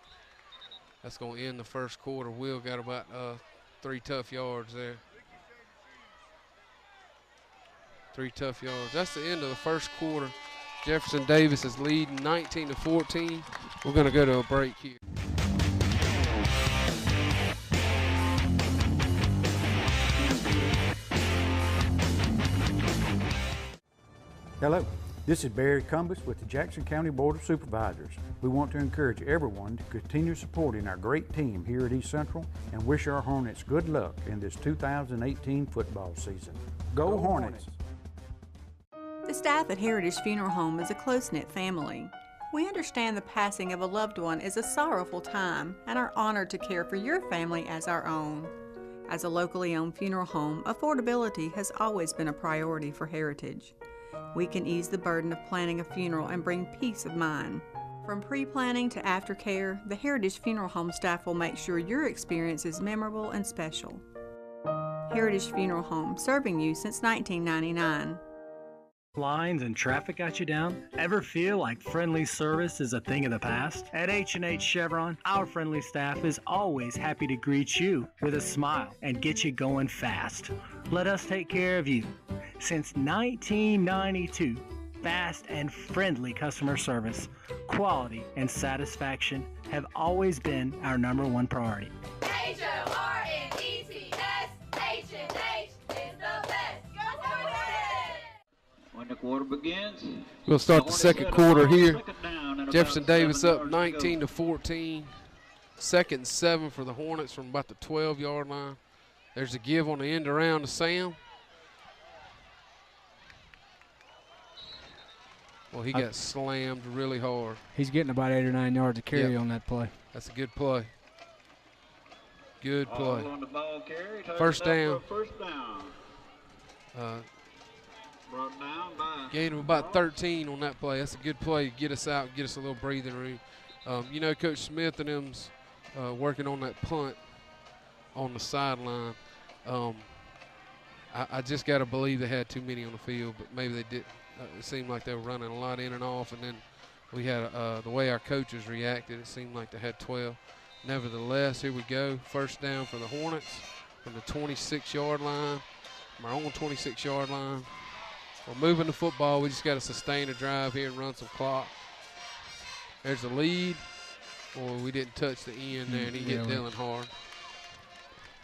[SPEAKER 2] That's going to end the first quarter. Will got about 3 tough yards there. 3 tough yards. That's the end of the first quarter. Jefferson Davis is leading 19-14. We're going to go to a break here.
[SPEAKER 12] Hello, this is Barry Cumbus with the Jackson County Board of Supervisors. We want to encourage everyone to continue supporting our great team here at East Central and wish our Hornets good luck in this 2018 football season. Go Hornets!
[SPEAKER 13] The staff at Heritage Funeral Home is a close-knit family. We understand the passing of a loved one is a sorrowful time and are honored to care for your family as our own. As a locally owned funeral home, affordability has always been a priority for Heritage. We can ease the burden of planning a funeral and bring peace of mind. From pre-planning to aftercare, the Heritage Funeral Home staff will make sure your experience is memorable and special. Heritage Funeral Home, serving you since 1999.
[SPEAKER 14] Lines and traffic got you down? Ever feel like friendly service is a thing of the past? At H&H Chevron, our friendly staff is always happy to greet you with a smile and get you going fast. Let us take care of you. Since 1992, fast and friendly customer service, quality, and satisfaction have always been our #1 priority.
[SPEAKER 15] H-O-R-N-E-T-S, H&H is the best.
[SPEAKER 1] When the quarter begins,
[SPEAKER 2] we'll start the second quarter here. Jefferson Davis up 19-14. 2nd and 7 for the Hornets from about the 12-yard line. There's a give on the end around to Sam. Well, he got slammed really hard.
[SPEAKER 3] He's getting about 8 or 9 yards of carry on that play.
[SPEAKER 2] That's a good play. Good play.
[SPEAKER 1] On the ball carry,
[SPEAKER 2] first down.
[SPEAKER 1] First down. Brought down by.
[SPEAKER 2] Gained him about 13 on that play. That's a good play to get us out, get us a little breathing room. You know, Coach Smith and them's working on that punt on the sideline. I just got to believe they had too many on the field, but maybe they didn't. It seemed like they were running a lot in and off and then we had the way our coaches reacted, it seemed like they had 12. Nevertheless, here we go. First down for the Hornets from the 26-yard line, from our own 26-yard line. We're moving the football. We just got to sustain a drive here and run some clock. There's the lead. Boy, we didn't touch the end there, and he hit Dylan hard.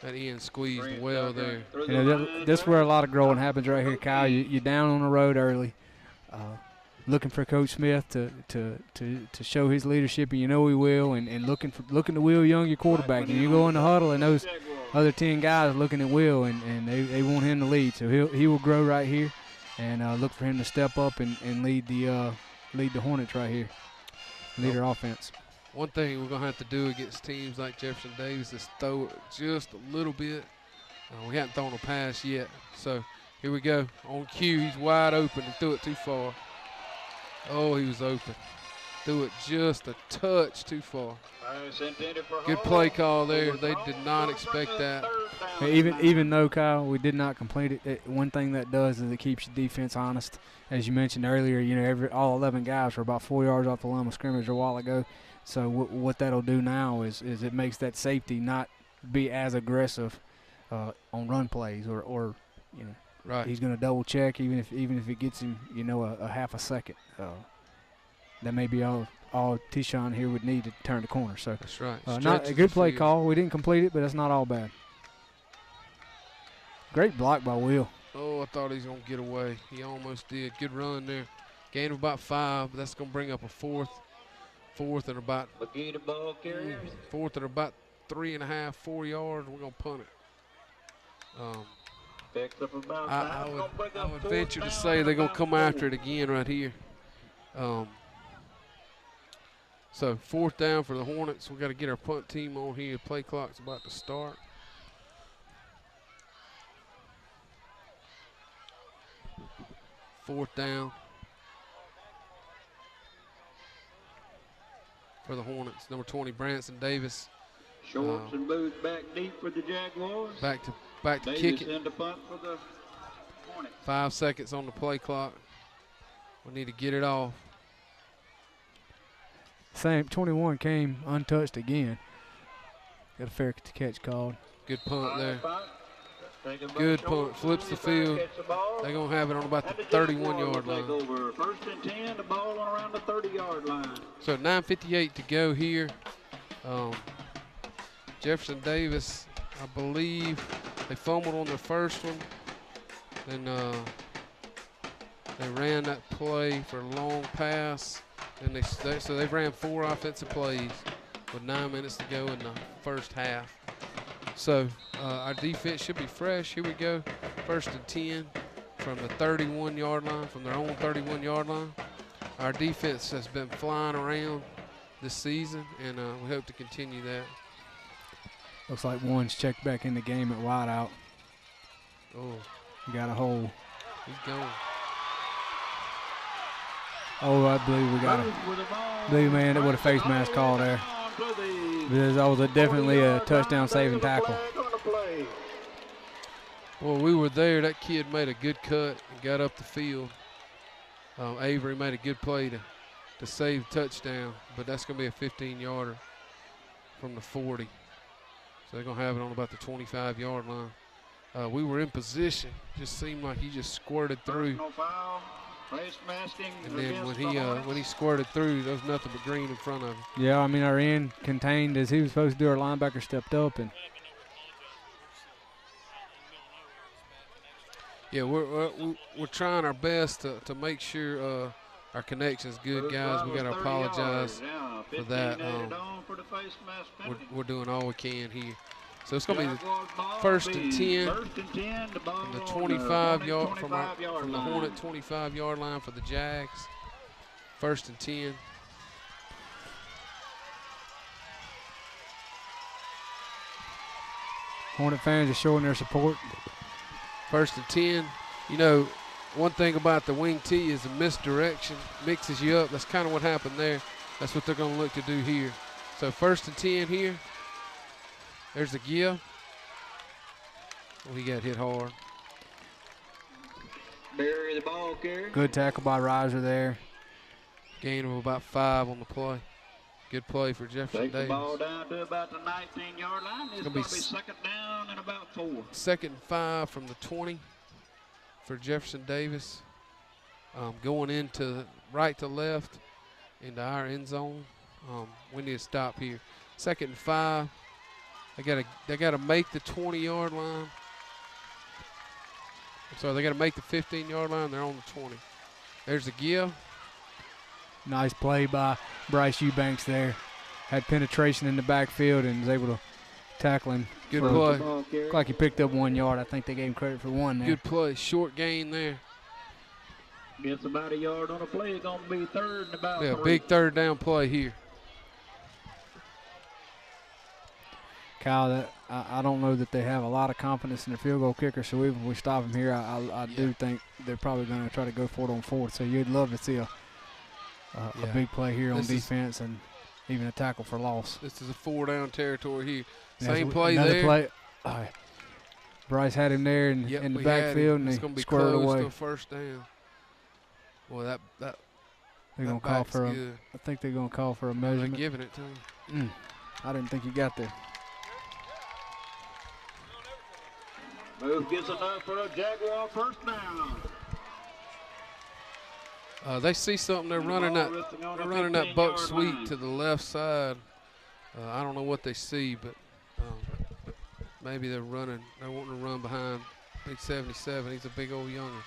[SPEAKER 2] That end squeezed well there.
[SPEAKER 3] You know, this is where a lot of growing happens right here, Kyle. You're down on the road early, looking for Coach Smith to show his leadership, and you know he will, and looking to Will Young, your quarterback. And you go in the huddle, and those other 10 guys looking at Will, and they want him to lead. So he will grow right here, and look for him to step up and lead the Hornets right here, lead our offense.
[SPEAKER 2] One thing we're going to have to do against teams like Jefferson Davis is throw it just a little bit. We haven't thrown a pass yet. So here we go. On cue, he's wide open and threw it too far. Oh, he was open. Threw it just a touch too far. Good play call there. They did not expect that.
[SPEAKER 3] Even though, Kyle, we did not complete it, one thing that does is it keeps your defense honest. As you mentioned earlier, you know, all 11 guys were about 4 yards off the line of scrimmage a while ago. So what that'll do now is it makes that safety not be as aggressive on run plays, or you know,
[SPEAKER 2] right.
[SPEAKER 3] He's going to double check even if it gets him, you know, a half a second. That may be all Tishon here would need to turn the corner. So
[SPEAKER 2] that's right.
[SPEAKER 3] Not a good play call. We didn't complete it, but that's not all bad. Great block by Will.
[SPEAKER 2] Oh, I thought he was going to get away. He almost did. Good run there. Gain of about 5, but that's going to bring up a fourth and about 3.5, 4 yards. We're going to punt it. I would venture to say they're going to come after it again right here. So 4th down for the Hornets. We've got to get our punt team on here. Play clock's about to start. Fourth down for the Hornets. Number 20, Branson Davis.
[SPEAKER 1] Shorts and moves back deep for the Jaguars.
[SPEAKER 2] Back to kick it.
[SPEAKER 1] In the punt for the Hornets.
[SPEAKER 2] 5 seconds on the play clock. We need to get it off.
[SPEAKER 3] Same 21 came untouched again. Got a fair catch called.
[SPEAKER 2] Good punt there. Good punt. Flips the field. They're going to have it on about the 31-yard line.
[SPEAKER 1] 1st and 10, the ball around the 30-yard line.
[SPEAKER 2] So 9:58 to go here. Jefferson Davis, I believe, they fumbled on their first one. Then they ran that play for a long pass. And so they've ran 4 offensive plays with 9 minutes to go in the first half. So our defense should be fresh. Here we go. 1st and 10 from the 31-yard line, from their own 31-yard line. Our defense has been flying around this season, and we hope to continue that.
[SPEAKER 3] Looks like one's checked back in the game at wideout.
[SPEAKER 2] Oh.
[SPEAKER 3] You got a hole.
[SPEAKER 2] He's going.
[SPEAKER 3] Oh, I believe we got man, that would a face mask call there. That was definitely a touchdown saving tackle.
[SPEAKER 2] Well, we were there. That kid made a good cut and got up the field. Avery made a good play to save touchdown, but that's going to be a 15-yarder from the 40. So they're going to have it on about the 25-yard line. We were in position. Just seemed like he just squirted through. And then when he squirted through, there was nothing but green in front of him.
[SPEAKER 3] Yeah, I mean, our end contained as he was supposed to do. Our linebacker stepped up. And
[SPEAKER 2] yeah, we're trying our best to make sure our connection's good, guys. We got to apologize for that. We're doing all we can here. So it's going to be the 1st and 10 from the 25-yard from the Hornet 25-yard line for the Jags. 1st and 10.
[SPEAKER 3] Hornet fans are showing their support.
[SPEAKER 2] 1st and 10. You know, one thing about the wing T is the misdirection mixes you up. That's kind of what happened there. That's what they're going to look to do here. So 1st and 10 here. There's the give. Oh, he got hit hard.
[SPEAKER 1] Bury the ball carrier.
[SPEAKER 3] Good tackle by Riser there.
[SPEAKER 2] Gain of about 5 on the play. Good play for Jefferson
[SPEAKER 1] Take the
[SPEAKER 2] Davis.
[SPEAKER 1] ball down to about the 19-yard line. It's going to be second down and about 4.
[SPEAKER 2] Second and 5 from the 20 for Jefferson Davis. Going into right to left into our end zone. We need to stop here. Second and 5. They gotta make the 20-yard line. So they got to make the 15-yard line. They're on the 20. There's a give.
[SPEAKER 3] Nice play by Bryce Eubanks there. Had penetration in the backfield and was able to tackle him.
[SPEAKER 2] Good play.
[SPEAKER 3] Looked like he picked up 1 yard. I think they gave him credit for 1 there.
[SPEAKER 2] Good play. Short gain there.
[SPEAKER 1] Gets about a yard on the play. It's going to be third and about 3.
[SPEAKER 2] Big third down play here.
[SPEAKER 3] Kyle, I don't know that they have a lot of confidence in the field goal kicker, so even if we stop him here, I do think they're probably going to try to go for it on 4th. So you'd love to see a big play here on defense and even a tackle for loss.
[SPEAKER 2] This is a 4-down territory here.
[SPEAKER 3] There's
[SPEAKER 2] Same play
[SPEAKER 3] another
[SPEAKER 2] there.
[SPEAKER 3] Play. Bryce had him there in the backfield, and
[SPEAKER 2] it's
[SPEAKER 3] he
[SPEAKER 2] going to be
[SPEAKER 3] squirted
[SPEAKER 2] close
[SPEAKER 3] away.
[SPEAKER 2] to a first down. Boy, that
[SPEAKER 3] they're going to call for
[SPEAKER 2] good.
[SPEAKER 3] I think they're going to call for a measurement.
[SPEAKER 2] They're giving it to him.
[SPEAKER 3] I didn't think he got there.
[SPEAKER 1] Move gets enough for a Jaguar first down.
[SPEAKER 2] They see something. They're running that buck sweep to the left side. I don't know what they see, but maybe they're running. They're wanting to run behind big 77. He's a big old youngin.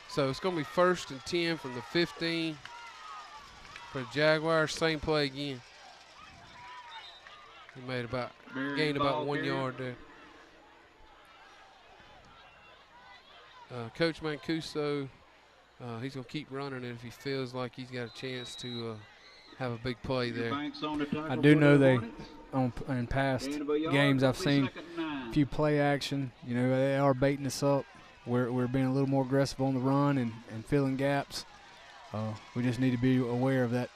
[SPEAKER 2] So it's going to be 1st and 10 from the 15 for the Jaguars. Same play again. He gained about 1 yard there. Coach Mancuso, he's going to keep running it if he feels like he's got a chance to have a big play there.
[SPEAKER 3] I do know in past games I've seen a few play action. You know, they are baiting us up. We're being a little more aggressive on the run and filling gaps. We just need to be aware of that.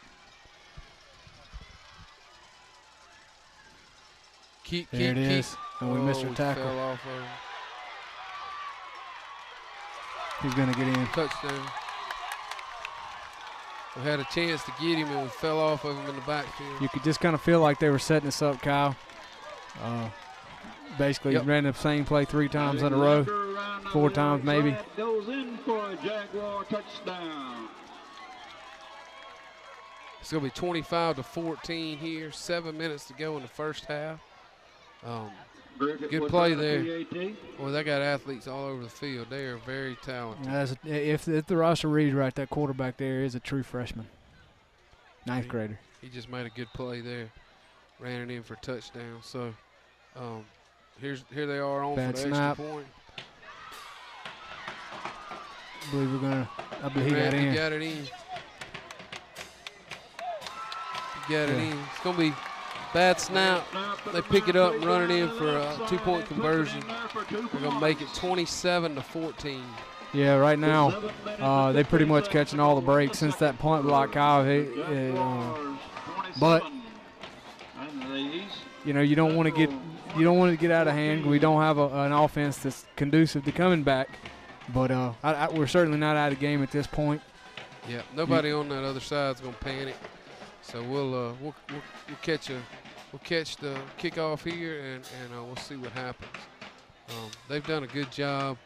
[SPEAKER 3] There it is. And we missed our tackle.
[SPEAKER 2] Fell off of him.
[SPEAKER 3] He's going to get in.
[SPEAKER 2] Touchdown. We had a chance to get him, and we fell off of him in the backfield.
[SPEAKER 3] You could just kind of feel like they were setting us up, Kyle. Basically, ran the same play 3 times in a row, 4 times maybe.
[SPEAKER 1] Goes in for a Jaguar touchdown.
[SPEAKER 2] It's going to be 25-14 here. 7 minutes to go in the first half. Good play there. Boy, they got athletes all over the field. They are very talented.
[SPEAKER 3] If the roster reads right, that quarterback there is a true freshman. 9th grader.
[SPEAKER 2] He just made a good play there. Ran it in for a touchdown. So here they are on
[SPEAKER 3] Bad
[SPEAKER 2] for the
[SPEAKER 3] snap.
[SPEAKER 2] extra point.
[SPEAKER 3] I believe he got in.
[SPEAKER 2] He got it in. He got it in. It's going to be bad snap. They pick it up and run it in for a 2-point conversion. They're going to make it 27-14.
[SPEAKER 3] Yeah, right now they pretty much catching all the breaks since that punt block, Kyle. But you know, you don't want to get out of hand. We don't have an offense that's conducive to coming back. But we're certainly not out of the game at this point.
[SPEAKER 2] Yeah, nobody on that other side is going to panic. So we'll catch the kickoff here, and we'll see what happens. They've done a good job.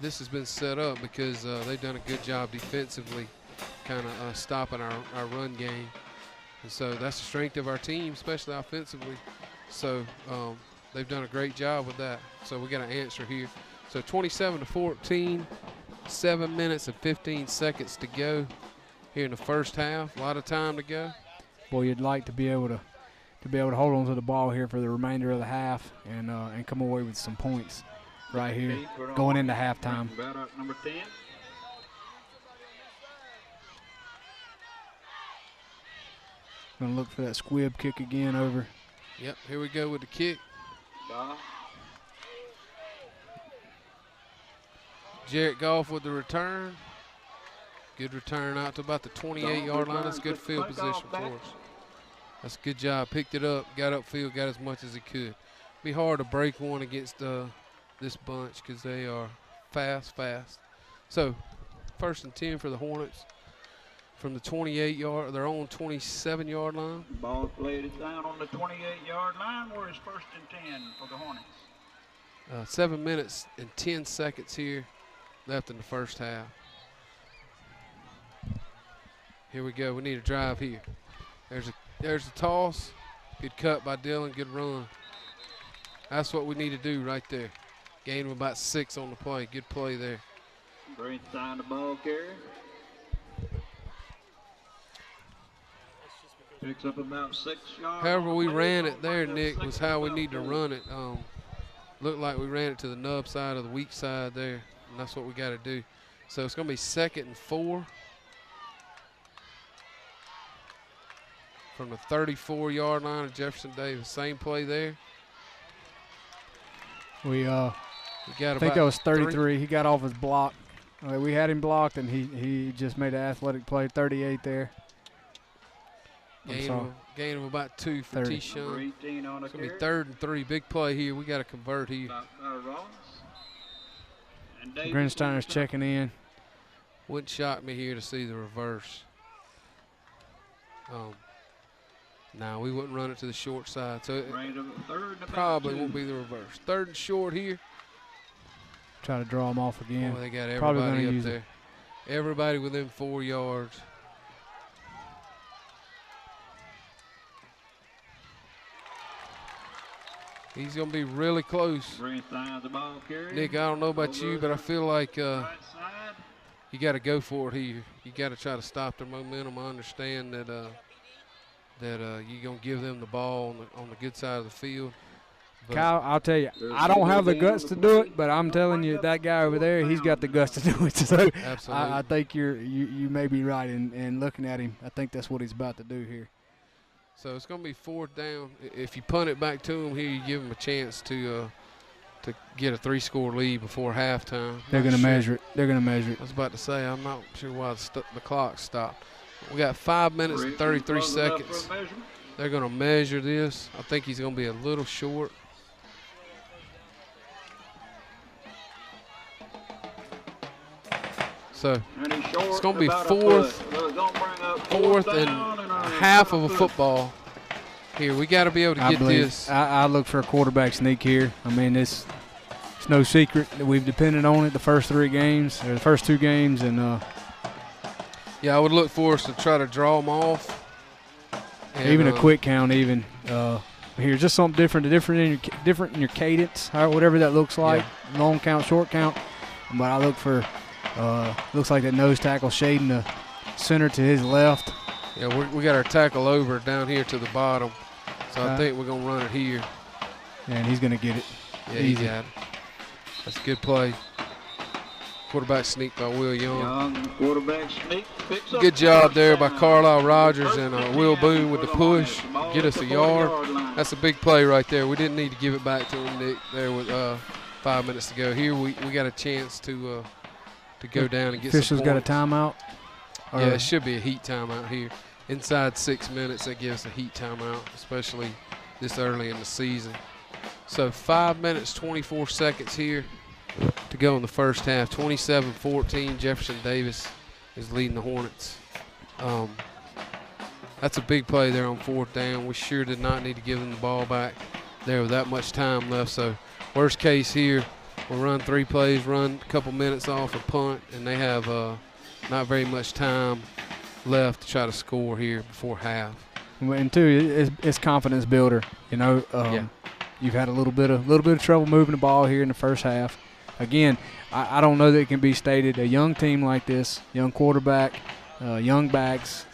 [SPEAKER 2] This has been set up because they've done a good job defensively, kind of stopping our run game. And so that's the strength of our team, especially offensively. So they've done a great job with that. So we got an answer here. So 27-14, 7 minutes and 15 seconds to go here in the first half. A lot of time to go.
[SPEAKER 3] Boy, you'd like to be able to hold on to the ball here for the remainder of the half and come away with some points right here going into halftime.
[SPEAKER 1] Number 10.
[SPEAKER 3] Going to look for that squib kick again over.
[SPEAKER 2] Yep, here we go with the kick. Jarrett Goff with the return. Good return out to about the 28-yard line. That's good field position for us. That's a good job. Picked it up, got upfield, got as much as he could. Be hard to break one against this bunch because they are fast. So 1st and 10 for the Hornets. from the 28-yard, their own 27-yard line.
[SPEAKER 1] Ball played it down on the 28-yard line where it's 1st and 10 for the Hornets.
[SPEAKER 2] 7 minutes and 10 seconds here left in the first half. Here we go. We need a drive here. There's a toss. Good cut by Dylan. Good run. That's what we need to do right there. Gain of about 6 on the play. Good play there.
[SPEAKER 1] Green's on the ball carrier. Picks up about 6 yards.
[SPEAKER 2] However we ran it there, Nick, was how we need to run it. Looked like we ran it to the nub side or the weak side there, and that's what we got to do. So it's going to be 2nd and 4. From the 34-yard line of Jefferson Davis. Same play there.
[SPEAKER 3] I think that was 33. He got off his block. We had him blocked, and he just made an athletic play. 38 there.
[SPEAKER 2] Gain of about 2 for T-Shun. It's going to be 3rd and 3. Big play here. We got to convert here.
[SPEAKER 3] Grinsteiner's checking in.
[SPEAKER 2] Wouldn't shock me here to see the reverse. No, we wouldn't run it to the short side, so it probably won't be the reverse. 3rd and short here.
[SPEAKER 3] Try to draw them off again.
[SPEAKER 2] They got everybody up there. Everybody within 4 yards. He's going to be really close. Nick, I don't know about you, but I feel like you got to go for it here. You got to try to stop their momentum. I understand that you're going to give them the ball on the good side of the field. But
[SPEAKER 3] Kyle, I'll tell you, I don't have the guts to do it, but I'm telling you, that guy over there, he's got the guts to do it. So
[SPEAKER 2] absolutely.
[SPEAKER 3] I think you may be right in looking at him. I think that's what he's about to do here.
[SPEAKER 2] So it's going to be 4th down. If you punt it back to him here, you give him a chance to get a 3-score lead before halftime.
[SPEAKER 3] They're going to measure it. They're going to measure it.
[SPEAKER 2] I was about to say, I'm not sure why the clock stopped. We got 5 minutes and 33 seconds. They're going to measure this. I think he's going to be a little short. So it's going to be 4th and half of a football. Here, we got to be able to get this.
[SPEAKER 3] I look for a quarterback sneak here. I mean, it's no secret that we've depended on it the first 3 games, or the first 2 games, and
[SPEAKER 2] yeah, I would look for us to try to draw them off. And,
[SPEAKER 3] even a quick count, even here, just something different in your cadence, whatever that looks like. Yeah. Long count, short count. But I look for looks like that nose tackle shading the center to his left.
[SPEAKER 2] Yeah, we got our tackle over down here to the bottom, so I think we're gonna run it here.
[SPEAKER 3] Yeah, and he's gonna get it.
[SPEAKER 2] Yeah, he got it. That's a good play. Quarterback sneak by Will Young.
[SPEAKER 1] Quarterback sneak.
[SPEAKER 2] Good job there by Carlisle Rogers and Will Boone with the push. Get us a yard. That's a big play right there. We didn't need to give it back to him, Nick, there with 5 minutes to go. Here we got a chance to go down and get some points.
[SPEAKER 3] Officials got a timeout?
[SPEAKER 2] Yeah, it should be a heat timeout here. Inside 6 minutes, that gives a heat timeout, especially this early in the season. So 5 minutes, 24 seconds here to go in the first half. 27-14, Jefferson Davis is leading the Hornets. That's a big play there on 4th down. We sure did not need to give them the ball back there with that much time left. So worst case here, we'll run 3 plays, run a couple minutes off a punt, and they have not very much time left to try to score here before half.
[SPEAKER 3] And two, it's confidence builder. You know, you've had a little bit of trouble moving the ball here in the first half. Again, I don't know that it can be stated. A young team like this, young quarterback, young backs.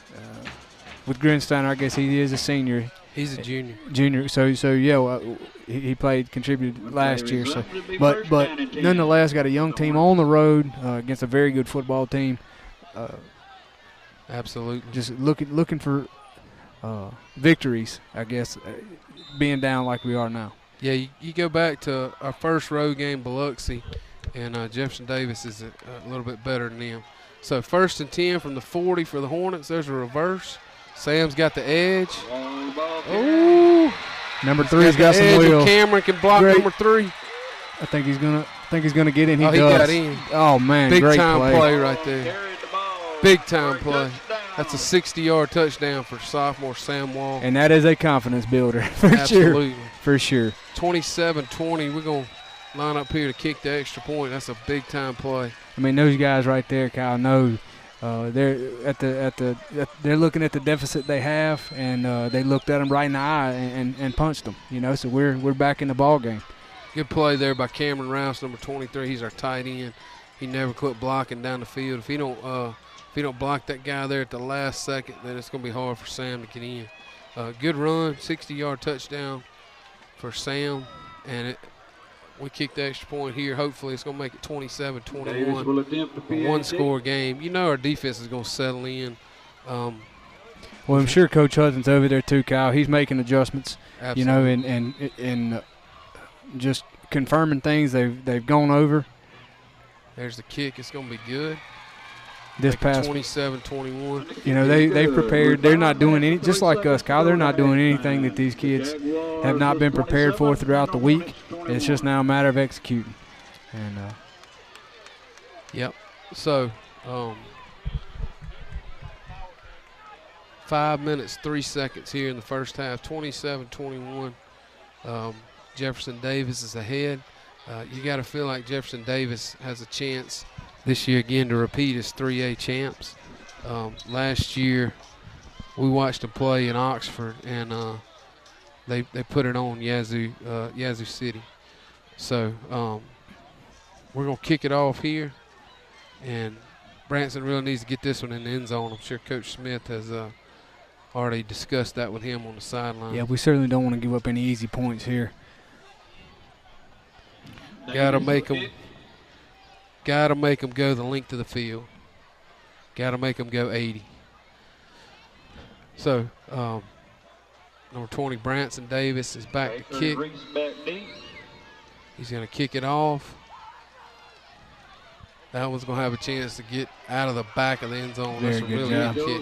[SPEAKER 3] With Grinsteiner, I guess he is a senior.
[SPEAKER 2] He's a junior.
[SPEAKER 3] Junior. So yeah, well, he contributed last year. So, but nonetheless, got a young team on the road against a very good football team.
[SPEAKER 2] Absolutely.
[SPEAKER 3] Just looking for victories, I guess, being down like we are now.
[SPEAKER 2] Yeah, you go back to our first road game, Biloxi, and Jefferson Davis is a little bit better than them. So 1st and 10 from the 40 for the Hornets. There's a reverse. Sam's got the edge.
[SPEAKER 3] Oh, number 3's got some wheel.
[SPEAKER 2] Cameron can block number 3.
[SPEAKER 3] I think he's gonna get in. He
[SPEAKER 2] got in.
[SPEAKER 3] Oh man,
[SPEAKER 2] big
[SPEAKER 3] great
[SPEAKER 2] time play right there. Big time play. That's a 60-yard touchdown for sophomore Sam Wall.
[SPEAKER 3] And that is a confidence builder for
[SPEAKER 2] Absolutely.
[SPEAKER 3] sure. For sure.
[SPEAKER 2] 27-20. We're going to line up here to kick the extra point. That's a big-time play.
[SPEAKER 3] I mean, those guys right there, Kyle, know they're they're looking at the deficit they have, and they looked at them right in the eye and punched them. You know, so we're back in the ball game.
[SPEAKER 2] Good play there by Cameron Rouse, number 23. He's our tight end. He never quit blocking down the field. If he don't block that guy there at the last second, then it's going to be hard for Sam to get in. Good run, 60-yard touchdown for Sam, and we kick the extra point here. Hopefully it's going to make it 27-21, a one-score game. You know our defense is going to settle in.
[SPEAKER 3] Well, I'm sure Coach Hudson's over there too, Kyle. He's making adjustments,
[SPEAKER 2] Absolutely.
[SPEAKER 3] you know, and just confirming things they've gone over.
[SPEAKER 2] There's the kick. It's going to be good.
[SPEAKER 3] This past
[SPEAKER 2] 27-21.
[SPEAKER 3] You know, they've prepared. They're not doing any, just like us, Kyle. They're not doing anything that these kids have not been prepared for throughout the week. It's just now a matter of executing. And
[SPEAKER 2] yep. So 5 minutes 3 seconds here in the first half. 27-21. Jefferson Davis is ahead. You got to feel like Jefferson Davis has a chance this year again to repeat as 3A champs. Last year we watched them play in Oxford, and they put it on Yazoo City. So we're going to kick it off here, and Branson really needs to get this one in the end zone. I'm sure Coach Smith has already discussed that with him on the sideline.
[SPEAKER 3] yeah, we certainly don't want to give up any easy points here.
[SPEAKER 2] Got to make them go the length of the field. Got to make them go 80. So, number 20, Branson Davis is back to kick. He's going to kick it off. That one's going to have a chance to get out of the back of the end zone. That's a really good kick.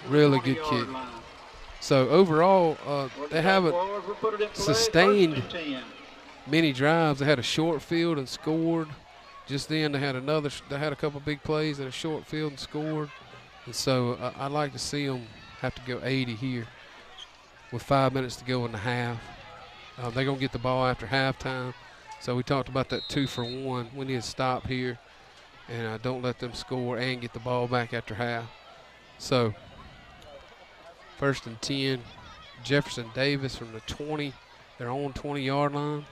[SPEAKER 2] Really good kick. So, overall, they haven't sustained many drives. They had a short field and scored. Just then they had a couple big plays in a short field and scored. And so I'd like to see them have to go 80 here with 5 minutes to go in the half. They're going to get the ball after halftime. So we talked about that 2-for-1. We need to stop here and don't let them score and get the ball back after half. So 1st and 10, Jefferson Davis from the 20, their own 20-yard line.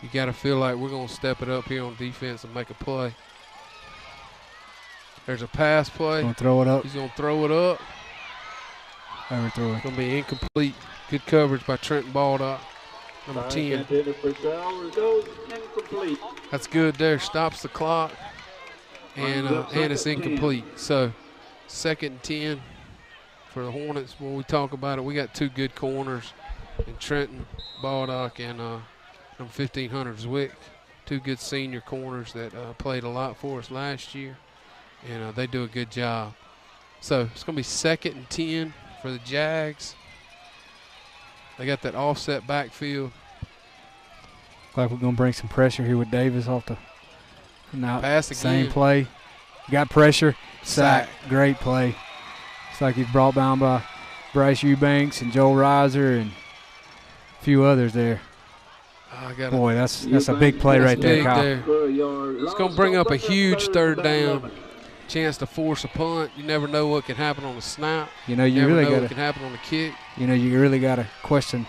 [SPEAKER 2] You got to feel like we're going to step it up here on defense and make a play. There's a pass play.
[SPEAKER 3] Going to throw it up.
[SPEAKER 2] He's going to throw it up.
[SPEAKER 3] Overthrow it.
[SPEAKER 2] It's going to be incomplete. Good coverage by Trenton Baldock, number 10. That's good there. Stops the clock. And it's incomplete. So 2nd and 10 for the Hornets. When we talk about it, we got two good corners in Trenton Baldock and number 15, Hunter Zwick, two good senior corners that played a lot for us last year, and they do a good job. So it's going to be 2nd and 10 for the Jags. They got that offset backfield.
[SPEAKER 3] Like we're going to bring some pressure here with Davis off the
[SPEAKER 2] pass again.
[SPEAKER 3] Same play. Got pressure. Sack. Great play. It's like he's brought down by Bryce Eubanks and Joel Reiser and a few others there. Boy, that's a big play right there, Kyle.
[SPEAKER 2] It's going to bring up a huge 3rd down. Chance to force a punt. You never know what can happen on the snap.
[SPEAKER 3] You know, you really got
[SPEAKER 2] what can happen on the kick.
[SPEAKER 3] You know, you really got to question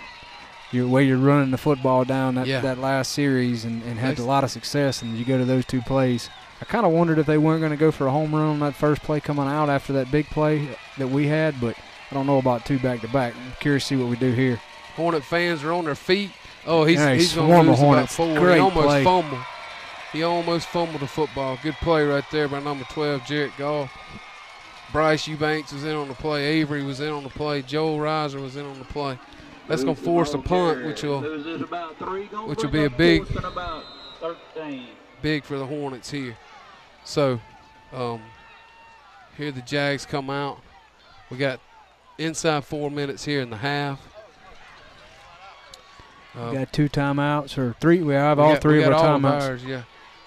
[SPEAKER 3] your way you're running the football down that last series and had a lot of success, and you go to those two plays. I kind of wondered if they weren't going to go for a home run on that first play coming out after that big play that we had, but I don't know about two back-to-back. I'm curious to see what we do here.
[SPEAKER 2] Hornet fans are on their feet. Oh, he's going to lose about 4.
[SPEAKER 3] Great play.
[SPEAKER 2] He almost fumbled the football. Good play right there by number 12, Jarrett Goff. Bryce Eubanks was in on the play. Avery was in on the play. Joel Reiser was in on the play. That's going to force a punt, which will be a big for the Hornets here. So here the Jags come out. We got inside 4 minutes here in the half.
[SPEAKER 3] We got 2 timeouts or 3. We have all 3 of our timeouts.
[SPEAKER 2] Yeah.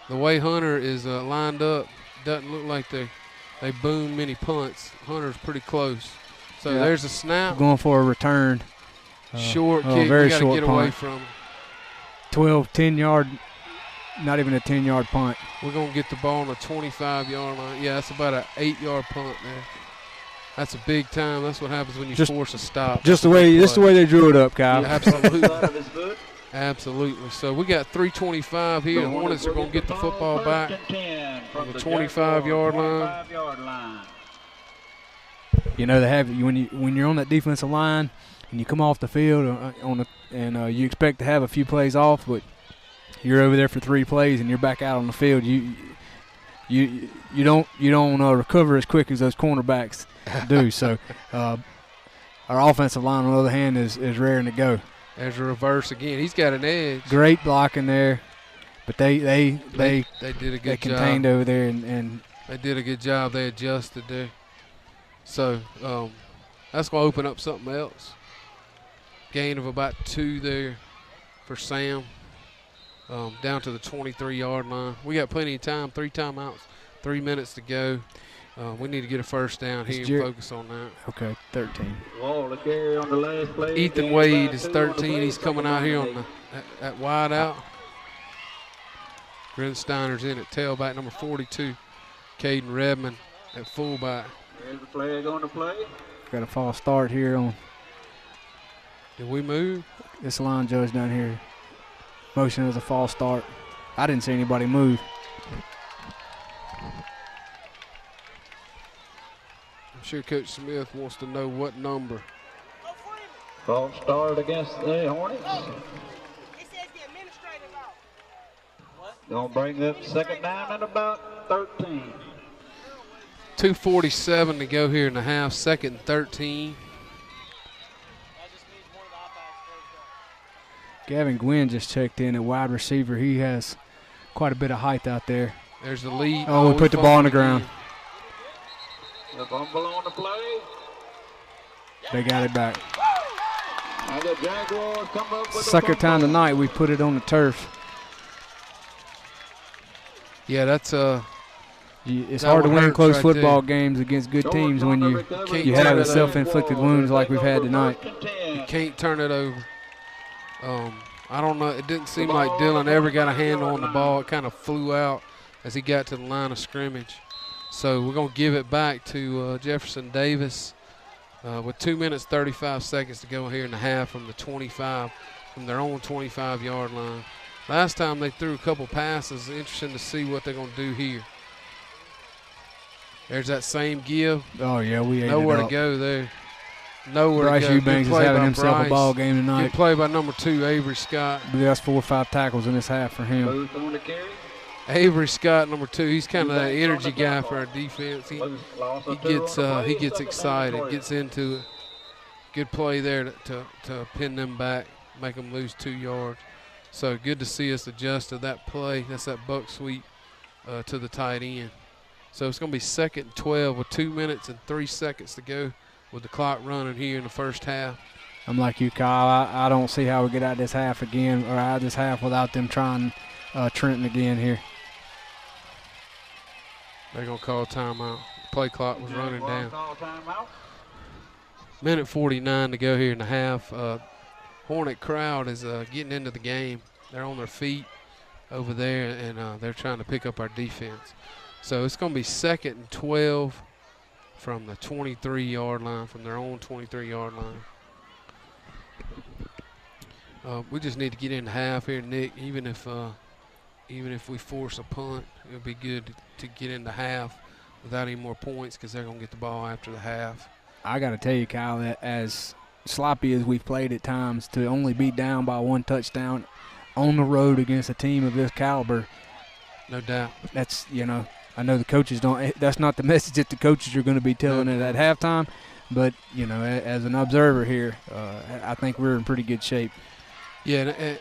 [SPEAKER 2] the way Hunter is lined up, doesn't look like they boom many punts. Hunter's pretty close. So there's a snap.
[SPEAKER 3] Going for a return.
[SPEAKER 2] Short kick.
[SPEAKER 3] Very
[SPEAKER 2] We got to
[SPEAKER 3] short
[SPEAKER 2] get
[SPEAKER 3] punt.
[SPEAKER 2] away from him.
[SPEAKER 3] 10-yard, not even a 10-yard punt.
[SPEAKER 2] We're going to get the ball on the 25-yard line. Yeah, that's about an 8-yard punt there. That's a big time. That's what happens when you force a stop.
[SPEAKER 3] Just the way they drew it up, Kyle.
[SPEAKER 2] Yeah, absolutely. Absolutely. So we got 3:25 here. The Hornets are going to get the football back on the 25-yard line.
[SPEAKER 3] You know, they have when you're on that defensive line and you come off the field and you expect to have a few plays off, but you're over there for 3 plays and you're back out on the field. You don't recover as quick as those cornerbacks do. So our offensive line, on the other hand, is raring to go.
[SPEAKER 2] There's a reverse again. He's got an edge.
[SPEAKER 3] Great blocking there, but they
[SPEAKER 2] did a good
[SPEAKER 3] they contained
[SPEAKER 2] job
[SPEAKER 3] over there and
[SPEAKER 2] they did a good job. They adjusted there. So that's going to open up something else. Gain of about 2 there for Sam. Down to the 23-yard line. We got plenty of time. 3 timeouts. 3 minutes to go. We need to get a first down here and focus on that.
[SPEAKER 3] Okay, 13.
[SPEAKER 1] Wall to carry on the last play.
[SPEAKER 2] Ethan Wade is 13. He's coming out here on at wide out. Grinsteiner's in at tailback, number 42. Caden Redmond at fullback.
[SPEAKER 1] There's the flag on the play.
[SPEAKER 3] Got a false start here on.
[SPEAKER 2] Did we move?
[SPEAKER 3] This line judge down here motion as a false start. I didn't see anybody move.
[SPEAKER 2] I'm sure Coach Smith wants to know what number.
[SPEAKER 1] False start against the Hornets. Gonna bring up second down at about 13.
[SPEAKER 2] 2:47 to go here in the half. Second and 13.
[SPEAKER 3] Gavin Gwynn just checked in at wide receiver. He has quite a bit of height out there.
[SPEAKER 2] There's the lead.
[SPEAKER 3] Oh, we put the ball on the ground.
[SPEAKER 1] The fumble on the play.
[SPEAKER 3] They got it back.
[SPEAKER 1] And the Jaguars come up with
[SPEAKER 3] Second time tonight we put it on the turf.
[SPEAKER 2] Yeah, that's
[SPEAKER 3] it's hard to win close football games against good teams when you have the self-inflicted wounds like we've had tonight.
[SPEAKER 2] You can't turn it over. I don't know. It didn't seem like Dylan ever got a handle on the ball. It kind of flew out as he got to the line of scrimmage. So we're going to give it back to Jefferson Davis with 2 minutes, 35 seconds to go here in the half from the 25, from their own 25-yard line. Last time they threw a couple passes. Interesting to see what they're going to do here. There's that same give.
[SPEAKER 3] Oh, yeah, we ate
[SPEAKER 2] nowhere
[SPEAKER 3] it up.
[SPEAKER 2] to go there. Nowhere
[SPEAKER 3] Bryce
[SPEAKER 2] to go.
[SPEAKER 3] Eubanks is having himself a ball game tonight.
[SPEAKER 2] Good play by number 2, Avery Scott.
[SPEAKER 3] I believe that's 4 or 5 tackles in this half for him.
[SPEAKER 2] Avery Scott, number 2, he's kind of that energy guy for our defense. He gets excited, gets into it. Good play there to pin them back, make them lose 2 yards. So good to see us adjust to that play. That's that buck sweep to the tight end. So it's going to be 2nd and 12 with 2 minutes and 3 seconds to go with the clock running here in the first half.
[SPEAKER 3] I'm like you, Kyle. I don't see how we get out this half again, or out this half without them trying Trenton again here.
[SPEAKER 2] They're going to call timeout. Play clock was running down. Minute 49 to go here in the half. Hornet crowd is getting into the game. They're on their feet over there, and they're trying to pick up our defense. So it's going to be 2nd and 12 from the 23-yard line, from their own 23-yard line. We just need to get in the half here, Nick. Even if we force a punt, it would be good to get in the half without any more points because they're going to get the ball after the half.
[SPEAKER 3] I got to tell you, Kyle, that as sloppy as we've played at times, to only be down by 1 touchdown on the road against a team of this caliber,
[SPEAKER 2] no doubt.
[SPEAKER 3] That's, I know the coaches don't. That's not the message that the coaches are going to be telling it at halftime. But as an observer here, I think we're in pretty good shape.
[SPEAKER 2] Yeah,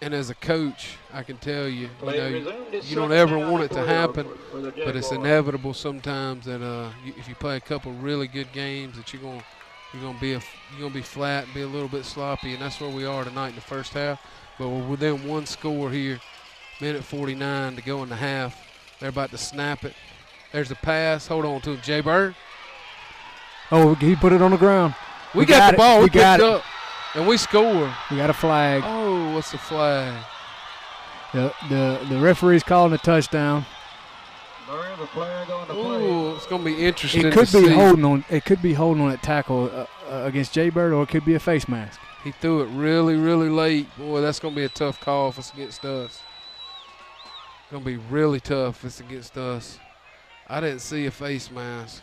[SPEAKER 2] and as a coach, I can tell you, you don't ever want it to happen, but it's inevitable sometimes that if you play a couple really good games, that you're gonna be flat and be a little bit sloppy, and that's where we are tonight in the first half. But we're within 1 score here. Minute 49 to go in the half. They're about to snap it. There's a pass. Hold on to him, Jay Bird.
[SPEAKER 3] Oh, he put it on the ground.
[SPEAKER 2] We got the ball. We
[SPEAKER 3] got
[SPEAKER 2] picked
[SPEAKER 3] it.
[SPEAKER 2] up, and we score.
[SPEAKER 3] We got a flag.
[SPEAKER 2] Oh, what's the flag?
[SPEAKER 3] The referee's calling a touchdown.
[SPEAKER 1] There is a flag on the play.
[SPEAKER 2] Ooh, it's going to be interesting.
[SPEAKER 3] It could
[SPEAKER 2] to
[SPEAKER 3] be
[SPEAKER 2] see.
[SPEAKER 3] holding on. It could be holding on at tackle against Jay Bird, or it could be a face mask.
[SPEAKER 2] He threw it really, really late. Boy, that's going to be a tough call if it's against us. Going to be really tough if it's against us. I didn't see a face mask.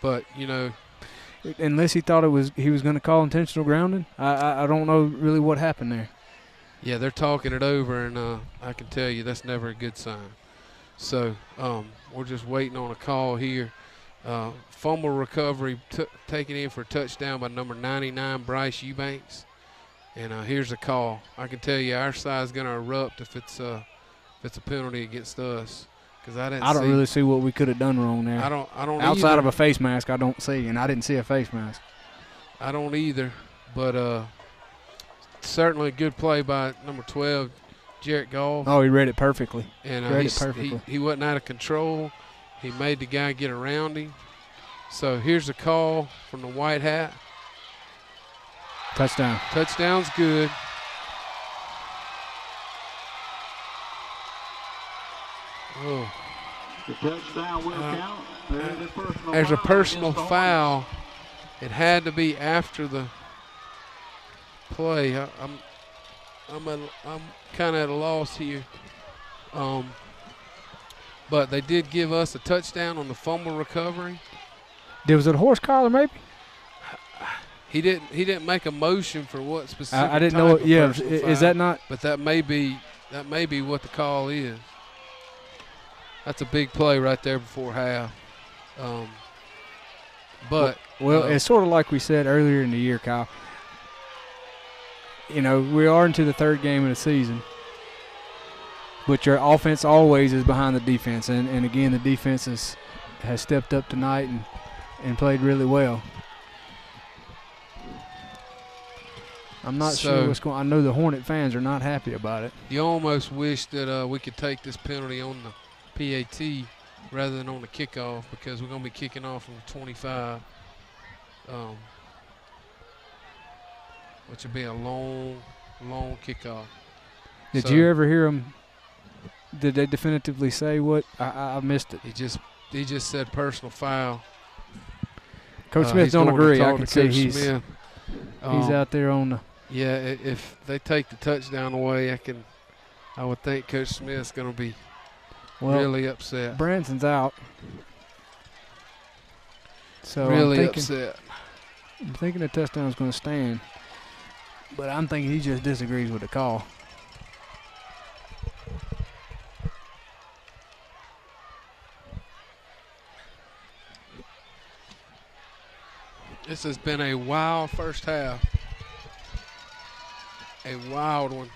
[SPEAKER 2] But, you know.
[SPEAKER 3] Unless he thought he was going to call intentional grounding. I don't know really what happened there.
[SPEAKER 2] Yeah, they're talking it over, and I can tell you that's never a good sign. So we're just waiting on a call here. Fumble recovery taken in for a touchdown by number 99, Bryce Eubanks. And here's a call. I can tell you our side is going to erupt if it's a penalty against us. Because I don't
[SPEAKER 3] really see what we could have done wrong there.
[SPEAKER 2] I don't
[SPEAKER 3] outside
[SPEAKER 2] either.
[SPEAKER 3] of a face mask, I don't see, and I didn't see a face mask.
[SPEAKER 2] I don't either, but certainly a good play by number 12, Jarrett Gall.
[SPEAKER 3] Oh, he read it perfectly.
[SPEAKER 2] And he wasn't out of control. He made the guy get around him. So here's a call from the white hat.
[SPEAKER 3] Touchdown.
[SPEAKER 2] Touchdown's good. Oh.
[SPEAKER 1] The touchdown will count.
[SPEAKER 2] There's a personal foul. It had to be after the play. I'm kind of at a loss here. But they did give us a touchdown on the fumble recovery.
[SPEAKER 3] Was it a horse collar maybe?
[SPEAKER 2] He didn't make a motion for what specific.
[SPEAKER 3] I didn't know. Yeah, is that not?
[SPEAKER 2] But that may be what the call is. That's a big play right there before half.
[SPEAKER 3] It's sort of like we said earlier in the year, Kyle. You know, we are into the third game of the season, but your offense always is behind the defense, and again, the defense has stepped up tonight and played really well. I'm not sure what's going on. I know the Hornet fans are not happy about it.
[SPEAKER 2] You almost wish that we could take this penalty on the PAT rather than on the kickoff, because we're going to be kicking off from the 25, which would be a long kickoff.
[SPEAKER 3] Did you ever hear them? Did they definitively say what? I missed it.
[SPEAKER 2] He just said personal foul.
[SPEAKER 3] Coach Smith don't agree. I can see he's out there on the.
[SPEAKER 2] Yeah, if they take the touchdown away, I would think Coach Smith's going to be really upset.
[SPEAKER 3] Branson's out. So
[SPEAKER 2] really upset.
[SPEAKER 3] I'm thinking the touchdown's going to stand, but I'm thinking he just disagrees with the call.
[SPEAKER 2] This has been a wild first half. A wild one.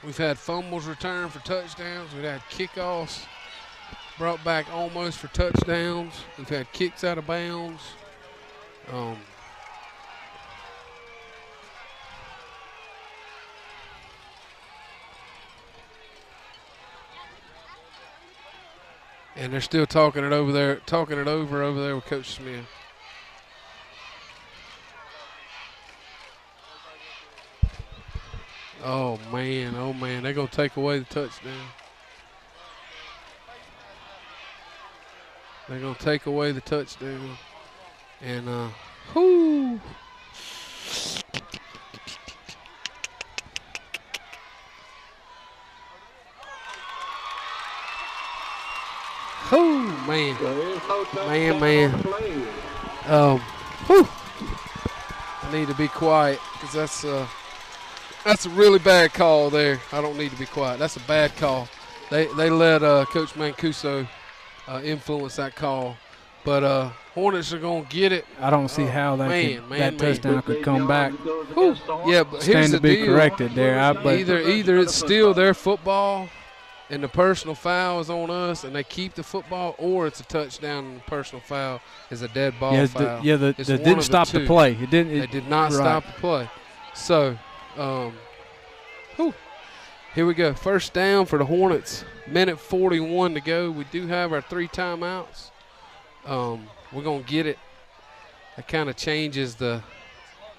[SPEAKER 2] We've had fumbles returned for touchdowns. We've had kickoffs brought back almost for touchdowns. We've had kicks out of bounds. And they're still talking it over there with Coach Smith. Oh, man, they're going to take away the touchdown. They're going to take away the touchdown. And, whoo. Whoo, man. Whoo. I need to be quiet because that's a really bad call there. I don't need to be quiet. That's a bad call. They let Coach Mancuso influence that call. But Hornets are going to get it.
[SPEAKER 3] I don't see how that touchdown could come back.
[SPEAKER 2] Whew. Yeah, but here's the deal.
[SPEAKER 3] Corrected there.
[SPEAKER 2] Either it's still their football and the personal foul is on us and they keep the football, or it's a touchdown and the personal foul is a dead ball foul.
[SPEAKER 3] It didn't stop the play. It
[SPEAKER 2] did not stop the play. So, Here we go. First down for the Hornets. Minute 41 to go. We do have our 3 timeouts. We're going to get it. That kind of changes the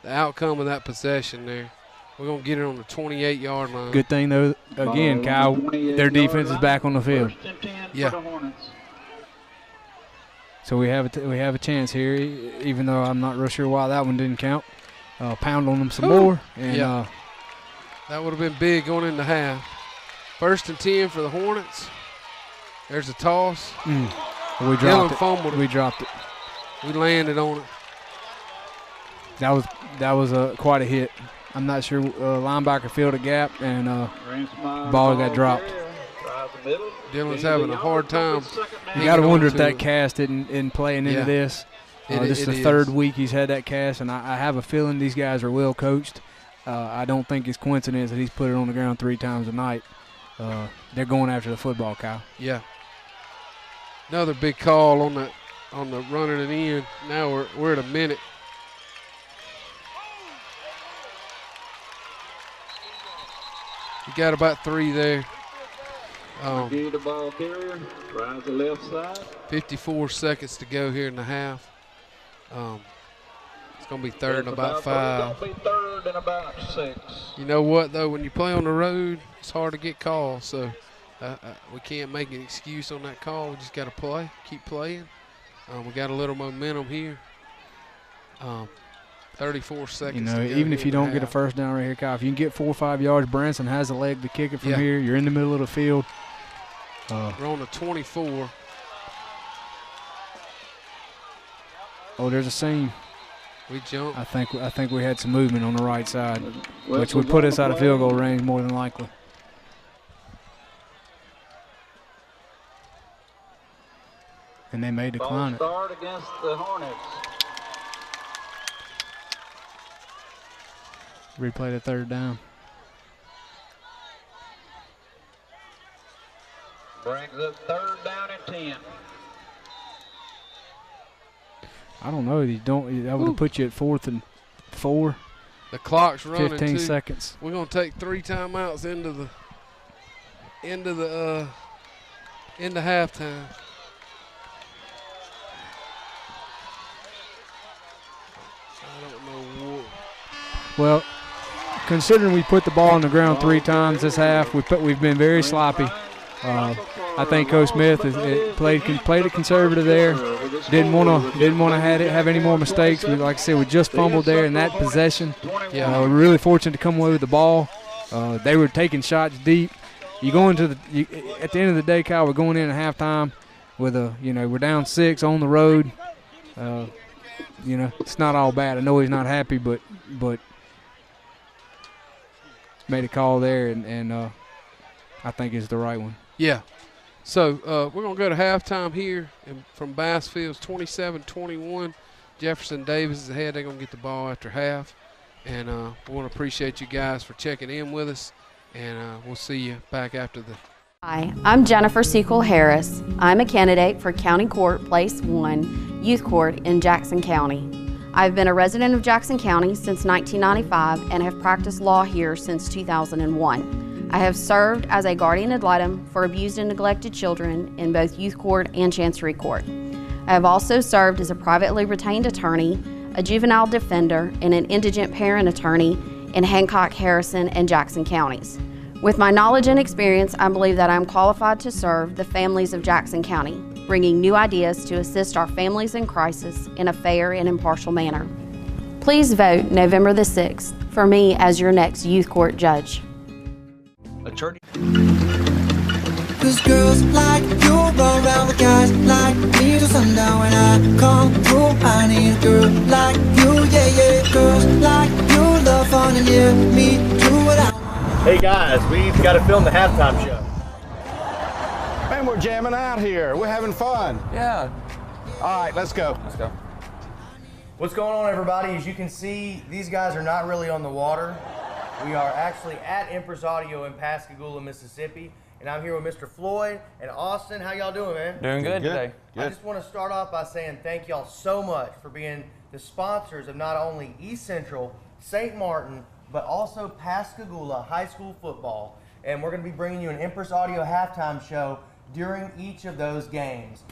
[SPEAKER 2] outcome of that possession there. We're going to get it on the 28-yard line.
[SPEAKER 3] Good thing, though, again, Kyle, their defense is back on the field.
[SPEAKER 2] Yeah.
[SPEAKER 3] So we have a chance here, even though I'm not real sure why that one didn't count. Pound on them some more. And,
[SPEAKER 2] yeah. That would have been big going into half. 1st and 10 for the Hornets. There's a toss.
[SPEAKER 3] We dropped it.
[SPEAKER 2] Fumbled it.
[SPEAKER 3] We dropped it.
[SPEAKER 2] We landed on it.
[SPEAKER 3] That was quite a hit. I'm not sure. Linebacker filled a gap, and ball got dropped.
[SPEAKER 2] Dylan's having a hard time.
[SPEAKER 3] You got to wonder if that cast isn't playing into this. This is the 3rd week he's had that cast, and I have a feeling these guys are well coached. I don't think it's coincidence that he's put it on the ground 3 times a night. They're going after the football, Kyle.
[SPEAKER 2] Yeah. Another big call on the running it in. Now we're at a minute. You got about 3 there.
[SPEAKER 1] The ball carrier, drives the left side.
[SPEAKER 2] 54 seconds to go here in the half. It's going to be 3rd and about 5.
[SPEAKER 1] It's going to be 3rd and about 6.
[SPEAKER 2] You know what, though? When you play on the road, it's hard to get calls. So we can't make an excuse on that call. We just got to play, keep playing. We got a little momentum here. 34 seconds to go.
[SPEAKER 3] Even if you don't get a first down right here, Kyle, if you can get 4 or 5 yards, Branson has a leg to kick it from here. You're in the middle of the field.
[SPEAKER 2] We're on the 24.
[SPEAKER 3] Oh, there's a seam.
[SPEAKER 2] We jumped.
[SPEAKER 3] I think we had some movement on the right side, which would put us out of field goal range more than likely. And they may decline it.
[SPEAKER 1] Start against the Hornets.
[SPEAKER 3] Replay the 3rd down.
[SPEAKER 1] Brings up 3rd down and 10.
[SPEAKER 3] I don't know. That would have put you at 4th and 4.
[SPEAKER 2] The clock's running.
[SPEAKER 3] 15 seconds.
[SPEAKER 2] We're gonna take 3 timeouts into halftime. I don't know what.
[SPEAKER 3] Well, considering we put the ball on the ground 3 times this half, we've been very sloppy. I think Coach Smith played it conservative there. Didn't want to have any more mistakes. Like I said, we just fumbled there in that possession. We're really fortunate to come away with the ball. They were taking shots deep. At the end of the day, Kyle, we're going in at halftime with we're down 6 on the road. It's not all bad. I know he's not happy, but made a call there, and I think it's the right one.
[SPEAKER 2] Yeah. So we're going to go to halftime here from Bass Fields, 27-21. Jefferson Davis is ahead. They're going to get the ball after half. And we want to appreciate you guys for checking in with us. And we'll see you back after the.
[SPEAKER 16] Hi, I'm Jennifer Sequel Harris. I'm a candidate for County Court Place 1 Youth Court in Jackson County. I've been a resident of Jackson County since 1995 and have practiced law here since 2001. I have served as a guardian ad litem for abused and neglected children in both youth court and chancery court. I have also served as a privately retained attorney, a juvenile defender, and an indigent parent attorney in Hancock, Harrison, and Jackson counties. With my knowledge and experience, I believe that I am qualified to serve the families of Jackson County, bringing new ideas to assist our families in crisis in a fair and impartial manner. Please vote November the 6th for me as your next youth court judge.
[SPEAKER 11] Attorney.
[SPEAKER 17] Cause girls like you run around with guys like me till sundown. When I come through, I need a girl like you, yeah, yeah. Girls like you love fun and yeah, me do what I want.
[SPEAKER 18] Hey guys, we've got to film the halftime show.
[SPEAKER 19] Man, we're jamming out here. We're having fun.
[SPEAKER 18] Yeah.
[SPEAKER 19] All right, let's go.
[SPEAKER 18] Let's go. What's going on, everybody? As you can see, these guys are not really on the water. We are actually at Empress Audio in Pascagoula, Mississippi, and I'm here with Mr. Floyd and Austin. How y'all doing, man?
[SPEAKER 19] Doing good today.
[SPEAKER 18] I just want to start off by saying thank y'all so much for being the sponsors of not only East Central, St. Martin, but also Pascagoula High School football. and we're going to be bringing you an Empress Audio halftime show during each of those games.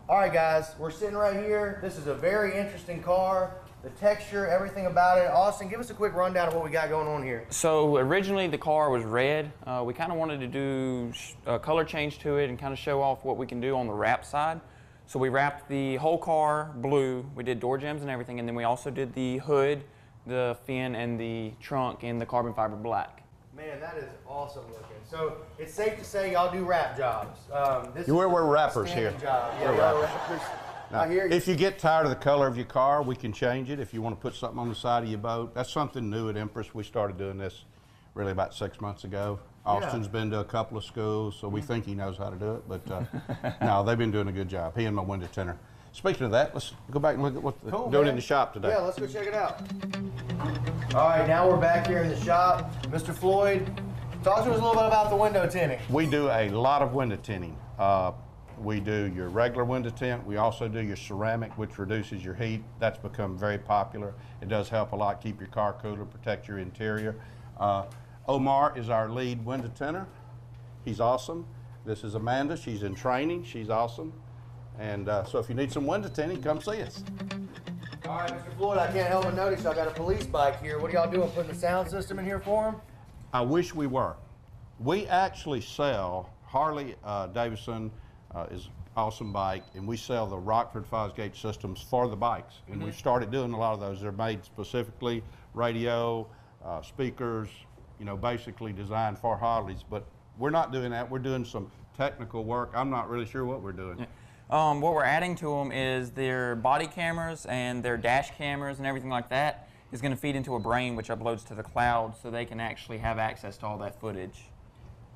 [SPEAKER 18] All right, guys, we're sitting right here. This is a very interesting car. The texture, everything about it. Austin, give us a quick rundown of what we got going on here.
[SPEAKER 20] So originally the car was red. We kind of wanted to do a color change to it and kind of show off what we can do on the wrap side. So we wrapped the whole car blue. We did door jambs and everything, and then we also did the hood, the fin, and the trunk in the carbon fiber black.
[SPEAKER 18] Man, that is awesome looking. So it's safe to say y'all do wrap jobs.
[SPEAKER 21] We're wrappers here.
[SPEAKER 18] Job. Yeah,
[SPEAKER 21] we're
[SPEAKER 18] y'all
[SPEAKER 21] wrappers. Now,
[SPEAKER 18] I hear you.
[SPEAKER 21] if you get tired of the color of your car, we can change it. If you want to put something on the side of your boat, that's something new at Empress. We started doing this really about 6 months ago. Austin's been to a couple of schools, so we think he knows how to do it. But no, they've been doing a good job. He and my window tinter. Speaking of that, let's go back and look at what they're doing in the shop today.
[SPEAKER 18] Yeah, let's go check it out. All right, now we're back here in the shop. Mr. Floyd, talk to us a little bit about the window tinting.
[SPEAKER 21] We do a lot of window tinting. We do your regular window tint. We also do your ceramic, which reduces your heat. That's become very popular. It does help a lot, keep your car cooler, protect your interior. Omar is our lead window tinter. He's awesome. This is Amanda. She's in training. She's awesome. And so if you need some window tinting, come see us.
[SPEAKER 18] All right, Mr. Floyd, I can't help but notice y'all got a police bike here. What are y'all doing, putting the sound system in here for him?
[SPEAKER 21] I wish we were. We actually sell Harley Davidson is awesome bike, and we sell the Rockford Fosgate systems for the bikes. And we've started doing a lot of those. They're made specifically radio, speakers, you know, basically designed for Harleys. But we're not doing that. We're doing some technical work. I'm not really sure what we're doing.
[SPEAKER 20] Yeah. What we're adding to them is their body cameras and their dash cameras and everything like that is going to feed into a brain which uploads to the cloud so they can actually have access to all that footage.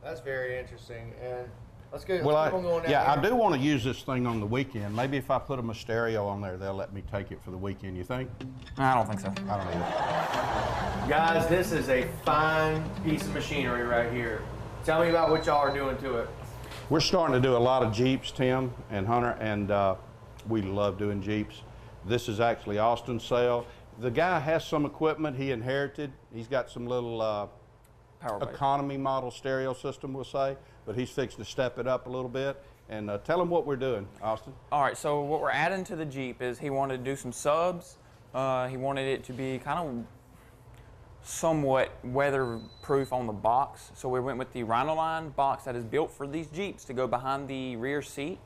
[SPEAKER 18] That's very interesting. And let's go.
[SPEAKER 21] Well,
[SPEAKER 18] let's keep on going down
[SPEAKER 21] I
[SPEAKER 18] here.
[SPEAKER 21] do want to use this thing on the weekend. Maybe if I put a stereo on there, they'll let me take it for the weekend. You think?
[SPEAKER 20] I don't think so.
[SPEAKER 21] I don't either.
[SPEAKER 18] Guys, this is a fine piece of machinery right here. Tell me about what y'all are doing to it.
[SPEAKER 21] We're starting to do a lot of Jeeps, Tim and Hunter, and we love doing Jeeps. This is actually Austin's sale. The guy has some equipment he inherited. He's got some little economy model stereo system, we'll say, but he's fixing to step it up a little bit. And tell him what we're doing, Austin.
[SPEAKER 20] All right, so what we're adding to the Jeep is he wanted to do some subs. He wanted it to be kind of somewhat weatherproof on the box. So we went with the Rhino-Line box that is built for these Jeeps to go behind the rear seat.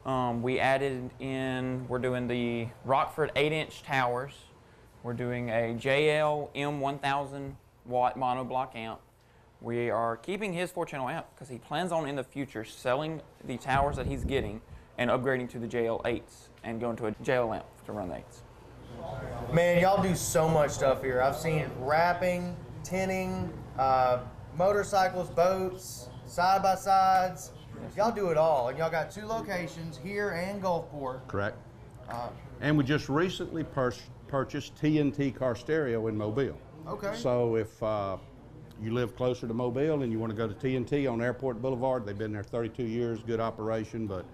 [SPEAKER 20] We added in, we're doing the Rockford 8-inch towers. We're doing a JL M1000 watt monoblock amp. We are keeping his 4-channel amp because he plans on in the future selling the towers that he's getting and upgrading to the JL8s and going to a JL amp to run the 8s.
[SPEAKER 18] Man, y'all do so much stuff here. I've seen wrapping, tinning, motorcycles, boats, side-by-sides. Y'all do it all. And y'all got 2 locations here and Gulfport.
[SPEAKER 21] Correct. And we just recently purchased TNT car stereo in Mobile.
[SPEAKER 18] Okay.
[SPEAKER 21] So if you live closer to Mobile and you want to go to TNT on Airport Boulevard, they've been there 32 years, good operation, but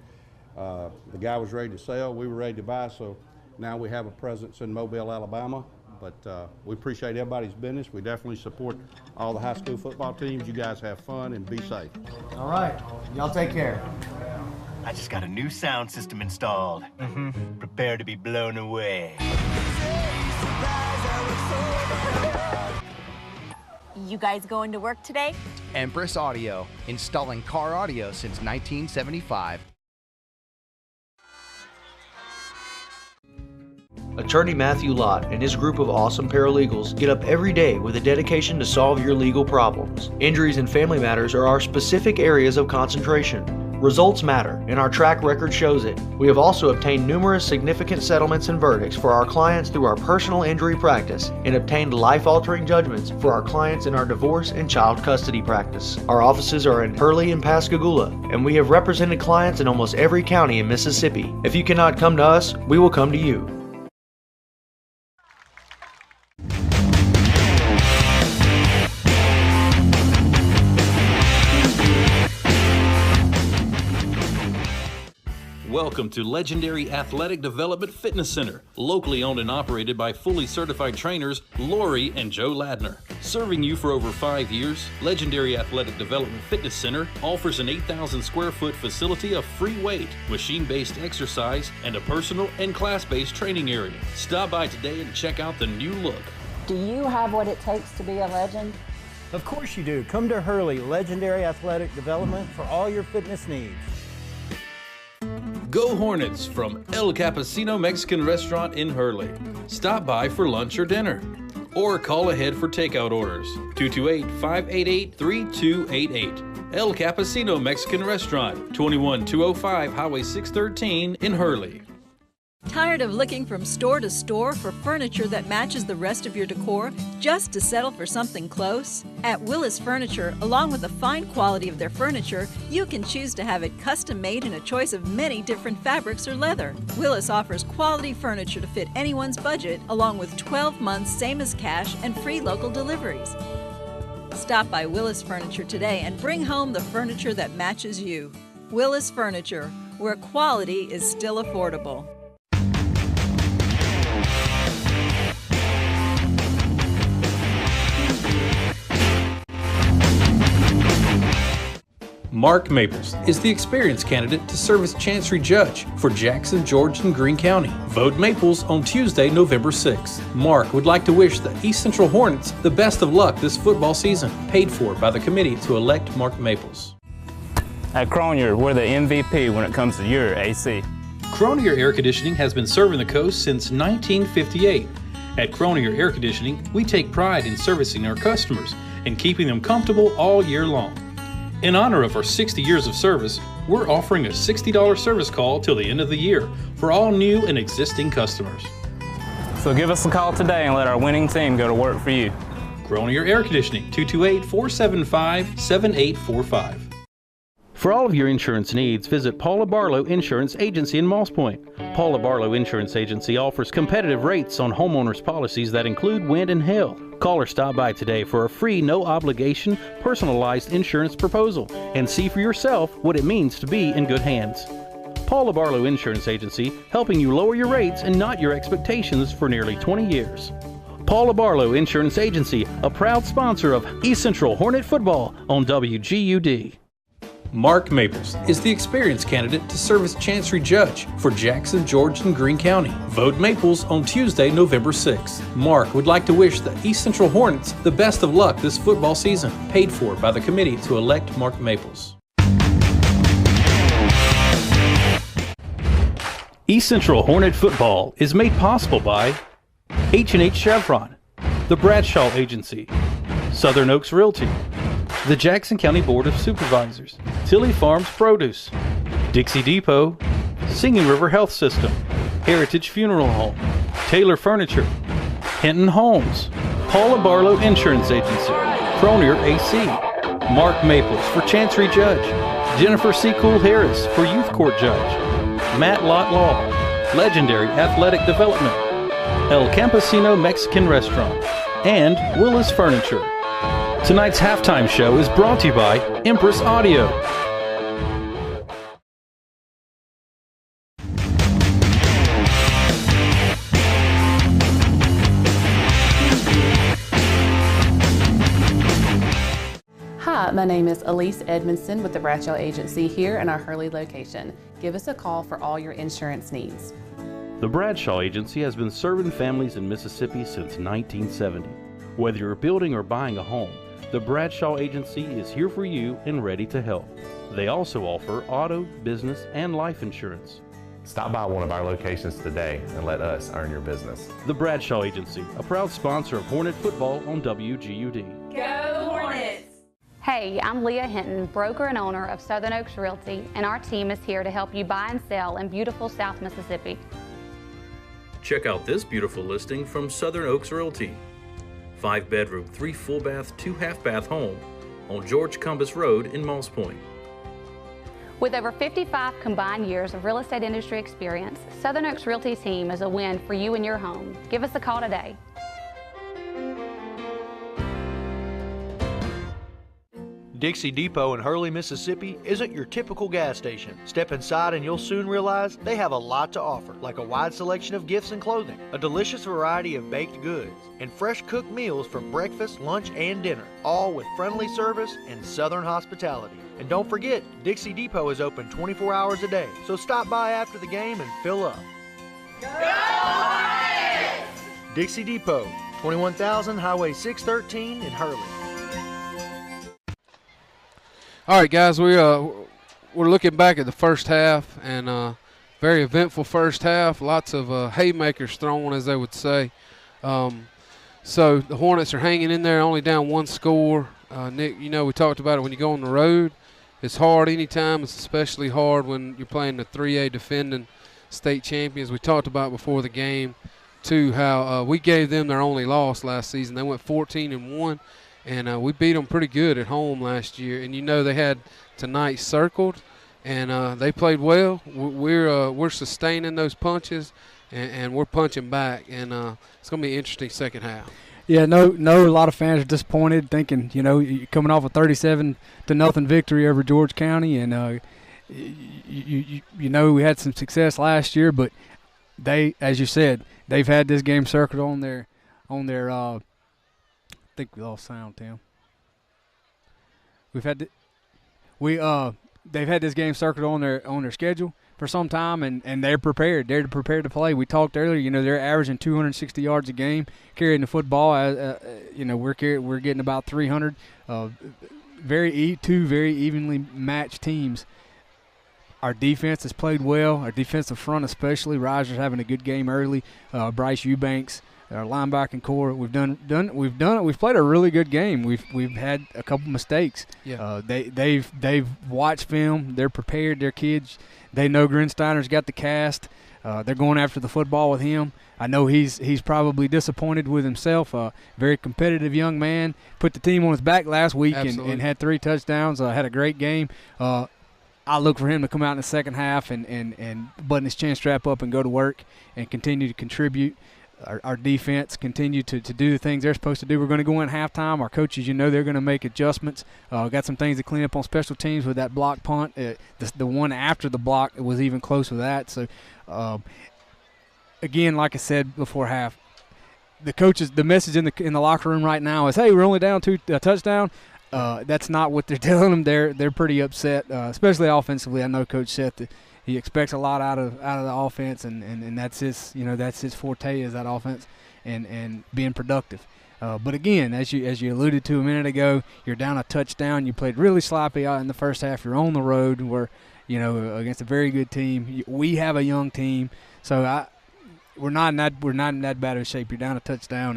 [SPEAKER 21] the guy was ready to sell, we were ready to buy, so now we have a presence in Mobile, Alabama. But we appreciate everybody's business. We definitely support all the high school football teams. You guys have fun and be safe.
[SPEAKER 18] All right. Y'all take care.
[SPEAKER 22] I just got a new sound system installed. Prepare to be blown away.
[SPEAKER 23] You guys going to work today?
[SPEAKER 24] Empress Audio, installing car audio since 1975.
[SPEAKER 11] Attorney Matthew Lott and his group of awesome paralegals get up every day with a dedication to solve your legal problems. Injuries and family matters are our specific areas of concentration. Results matter, and our track record shows it. We have also obtained numerous significant settlements and verdicts for our clients through our personal injury practice and obtained life-altering judgments for our clients in our divorce and child custody practice. Our offices are in Hurley and Pascagoula, and we have represented clients in almost every county in Mississippi. If you cannot come to us, we will come to you.
[SPEAKER 10] Welcome to Legendary Athletic Development Fitness Center, locally owned and operated by fully certified trainers Lori and Joe Ladner. Serving you for over 5 years, Legendary Athletic Development Fitness Center offers an 8,000 square foot facility of free weight, machine-based exercise, and a personal and class-based training area. Stop by today and check out the new look.
[SPEAKER 4] Do you have what it takes to be a legend?
[SPEAKER 6] Of course you do. Come to Hurley Legendary Athletic Development for all your fitness needs.
[SPEAKER 10] Go Hornets from El Campesino Mexican Restaurant in Hurley. Stop by for lunch or dinner, or call ahead for takeout orders. 228-588-3288. El Campesino Mexican Restaurant, 21205 Highway 613 in Hurley.
[SPEAKER 7] Tired of looking from store to store for furniture that matches the rest of your decor just to settle for something close? At Willis Furniture, along with the fine quality of their furniture, you can choose to have it custom made in a choice of many different fabrics or leather. Willis offers quality furniture to fit anyone's budget, along with 12 months same as cash and free local deliveries. Stop by Willis Furniture today and bring home the furniture that matches you. Willis Furniture, where quality is still affordable.
[SPEAKER 10] Mark Maples is the experienced candidate to serve as Chancery Judge for Jackson, George, and Greene County. Vote Maples on Tuesday, November 6th. Mark would like to wish the East Central Hornets the best of luck this football season. Paid for by the committee to elect Mark Maples.
[SPEAKER 8] At Cronier, we're the MVP when it comes to your AC.
[SPEAKER 10] Cronier Air Conditioning has been serving the coast since 1958. At Cronier Air Conditioning, we take pride in servicing our customers and keeping them comfortable all year long. In honor of our 60 years of service, we're offering a $60 service call till the end of the year for all new and existing customers.
[SPEAKER 8] So give us a call today and let our winning team go to work for you.
[SPEAKER 10] Cronier Air Conditioning, 228-475-7845. For all of your insurance needs, visit Paula Barlow Insurance Agency in Moss Point. Paula Barlow Insurance Agency offers competitive rates on homeowners policies that include wind and hail. Call or stop by today for a free, no-obligation, personalized insurance proposal and see for yourself what it means to be in good hands. Paula Barlow Insurance Agency, helping you lower your rates and not your expectations for nearly 20 years. Paula Barlow Insurance Agency, a proud sponsor of East Central Hornet football on WGUD. Mark Maples is the experienced candidate to serve as Chancery Judge for Jackson, George, and Greene County. Vote Maples on Tuesday, November 6th. Mark would like to wish the East Central Hornets the best of luck this football season. Paid for by the committee to elect Mark Maples. East Central Hornet football is made possible by H&H Chevron, the Bradshaw Agency, Southern Oaks Realty, the Jackson County Board of Supervisors, Tilly Farms Produce, Dixie Depot, Singing River Health System, Heritage Funeral Home, Taylor Furniture, Hinton Homes, Paula Barlow Insurance Agency, Cronier AC, Mark Maples for Chancery Judge, Jennifer C. Cool Harris for Youth Court Judge, Matt Lott Law, Legendary Athletic Development, El Campesino Mexican Restaurant, and Willis Furniture. Tonight's halftime show is brought to you by Empress Audio.
[SPEAKER 25] Hi, my name is Elise Edmondson with the Bradshaw Agency here in our Hurley location. Give us a call for all your insurance needs.
[SPEAKER 10] The Bradshaw Agency has been serving families in Mississippi since 1970. Whether you're building or buying a home, the Bradshaw Agency is here for you and ready to help. They also offer auto, business, and life insurance.
[SPEAKER 26] Stop by one of our locations today and let us earn your business.
[SPEAKER 10] The Bradshaw Agency, a proud sponsor of Hornet football on WGUD.
[SPEAKER 9] Go Hornets! Hey, I'm Leah Hinton, broker and owner of Southern Oaks Realty, and our team is here to help you buy and sell in beautiful South Mississippi.
[SPEAKER 10] Check out this beautiful listing from Southern Oaks Realty. 5-bedroom, 3 full bath, 2 half bath home on George Cumbus Road in Moss Point.
[SPEAKER 9] With over 55 combined years of real estate industry experience, Southern Oaks Realty team is a win for you and your home. Give us a call
[SPEAKER 11] Dixie Depot in Hurley, Mississippi isn't your typical gas station. Step inside and you'll soon realize they have a lot to offer, like a wide selection of gifts and clothing, a delicious variety of baked goods, and fresh cooked meals for breakfast, lunch, and dinner, all with friendly service and southern hospitality. And don't forget, Dixie Depot is open 24 hours a day, so stop by after the game and fill up. Go Hornets! Dixie Depot, 21,000 Highway 613 in Hurley.
[SPEAKER 2] All right, guys, we're looking back at the first half, and very eventful first half. Lots of haymakers thrown, as they would say. So the Hornets are hanging in there, only down one score. Nick, you know, we talked about it when you go on the road. It's hard anytime. It's especially hard when you're playing the 3A defending state champions. We talked about before the game, too, how we gave them their only loss last season. They went 14-1. And we beat them pretty good at home last year. And, you know, they had tonight circled, and they played well. We're sustaining those punches, and we're punching back. And it's going to be an interesting second half.
[SPEAKER 3] Yeah, no, a lot of fans are disappointed, thinking, you know, you're coming off a 37-0 victory over George County. And, you know, we had some success last year, but they, as you said, they've had this game circled on their I think we lost sound, Tim. They've had this game circled on their schedule for some time, and they're prepared. They're prepared to play. We talked earlier. You know, they're averaging 260 yards a game carrying the football. You know, we're getting about 300. Two very evenly matched teams. Our defense has played well. Our defensive front, especially, Riser's having a good game early. Bryce Eubanks. Our linebacking core, we've done it. We've played a really good game. We've had a couple mistakes.
[SPEAKER 2] Yeah.
[SPEAKER 3] They've watched film. They're prepared. Their kids. They know Grinsteiner's got the cast. They're going after the football with him. I know he's probably disappointed with himself. Very competitive young man. Put the team on his back last week and had 3 touchdowns. Had a great game. I look for him to come out in the second half and button his chin strap up and go to work and continue to contribute. Our defense continue to do the things they're supposed to do. We're going to go in at halftime. Our coaches, you know, they're going to make adjustments. Got some things to clean up on special teams with that block punt. The one after the block was even close with that. So, again, like I said before half, the coaches, the message in the locker room right now is, hey, we're only down 2 touchdown. That's not what they're telling them. They're pretty upset, especially offensively. I know Coach Seth, he expects a lot out of the offense, and that's his forte is that offense and being productive. But again, as you alluded to a minute ago, you're down a touchdown. You played really sloppy out in the first half. You're on the road where, you know, against a very good team. We have a young team, so we're not in that bad of shape. You're down a touchdown,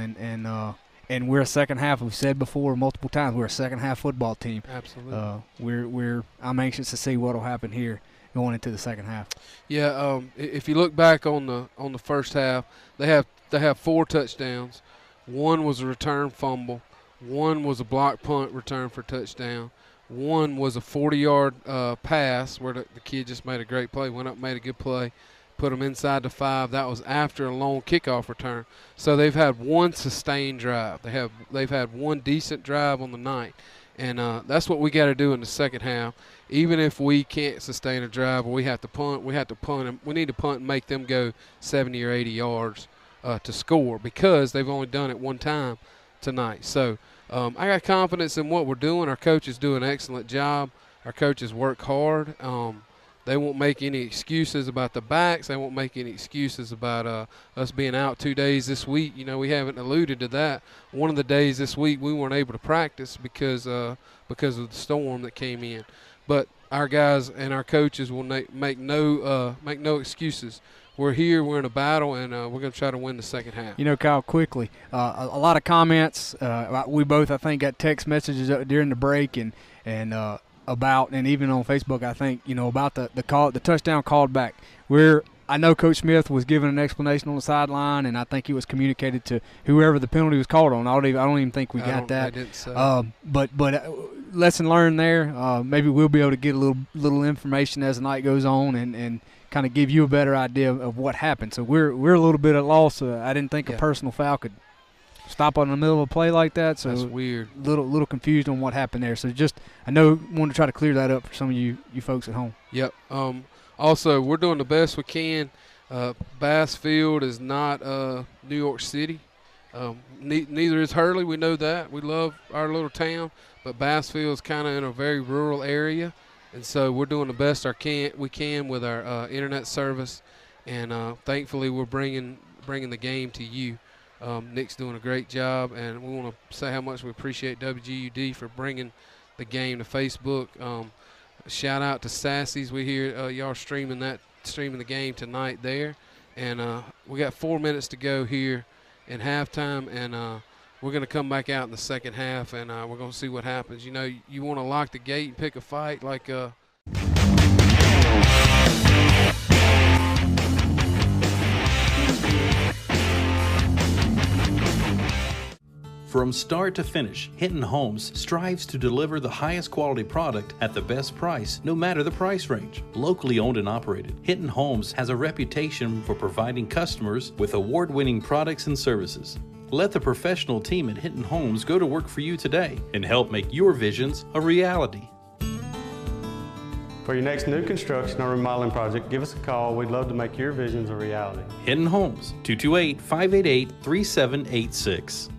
[SPEAKER 3] and we're a second half. We've said before multiple times, we're a second half football team.
[SPEAKER 2] Absolutely.
[SPEAKER 3] I'm anxious to see what will happen here going into the second half.
[SPEAKER 2] Yeah, if you look back on the first half, they have 4 touchdowns. 1 was a return fumble. 1 was a block punt return for touchdown. 1 was a 40-yard pass where the kid just made a great play, went up, made a good play, put them inside the 5. That was after a long kickoff return. So they've had 1 sustained drive. They've had 1 decent drive on the night. And that's what we got to do in the second half. Even if we can't sustain a drive or we have to punt, and we need to punt and make them go 70 or 80 yards to score, because they've only done it 1 time tonight. So I got confidence in what we're doing. Our coaches do an excellent job. Our coaches work hard. They won't make any excuses about the backs. They won't make any excuses about us being out 2 days this week. You know, we haven't alluded to that. One of the days this week we weren't able to practice because of the storm that came in. But our guys and our coaches will make no excuses. We're here, we're in a battle, and we're going to try to win the second half.
[SPEAKER 3] You know, Kyle, quickly, a lot of comments. We both, I think, got text messages during the break and about, and even on Facebook, I think, you know, about the touchdown called back. I know Coach Smith was given an explanation on the sideline, and I think he was communicated to whoever the penalty was called on. I don't even think we got that.
[SPEAKER 2] I didn't say.
[SPEAKER 3] But lesson learned there. Maybe we'll be able to get a little information as the night goes on and kind of give you a better idea of what happened. So we're a little bit at loss. I didn't think a personal foul could stop on the middle of a play like that. So
[SPEAKER 2] that's weird.
[SPEAKER 3] Little confused on what happened there. So I know wanted to try to clear that up for some of you folks at home.
[SPEAKER 2] Yep. Also, we're doing the best we can. Bass Field is not New York City. Neither is Hurley. We know that. We love our little town, but Bass Field is kind of in a very rural area, and so we're doing the best we can with our internet service, and thankfully we're bringing the game to you. Nick's doing a great job, and we want to say how much we appreciate WGUD for bringing the game to Facebook. Shout out to Sassy's. We hear y'all streaming the game tonight there, and we got 4 minutes to go here in halftime, and we're going to come back out in the second half, and we're going to see what happens. You know, you want to lock the gate and pick a fight like
[SPEAKER 10] From start to finish, Hinton Homes strives to deliver the highest quality product at the best price, no matter the price range. Locally owned and operated, Hinton Homes has a reputation for providing customers with award-winning products and services. Let the professional team at Hinton Homes go to work for you today and help make your visions a reality.
[SPEAKER 1] For your next new construction or remodeling project, give us a call. We'd love to make your visions a reality.
[SPEAKER 10] Hinton Homes, 228-588-3786.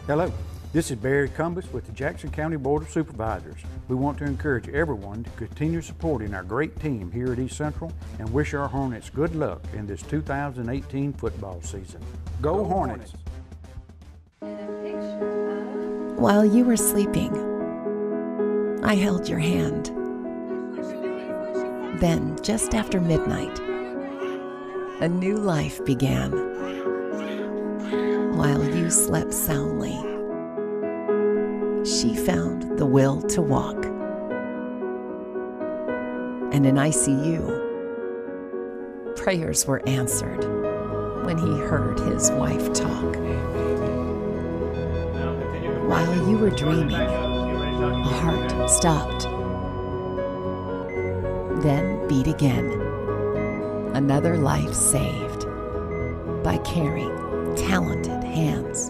[SPEAKER 5] Hello, this is Barry Cumbus with the Jackson County Board of Supervisors. We want to encourage everyone to continue supporting our great team here at East Central and wish our Hornets good luck in this 2018 football season. Go Hornets!
[SPEAKER 12] While you were sleeping, I held your hand. Then, just after midnight, a new life began. While you slept soundly, she found the will to walk. And in ICU, prayers were answered when he heard his wife talk. While you were dreaming, a heart stopped, then beat again. Another life saved by caring, talented hands.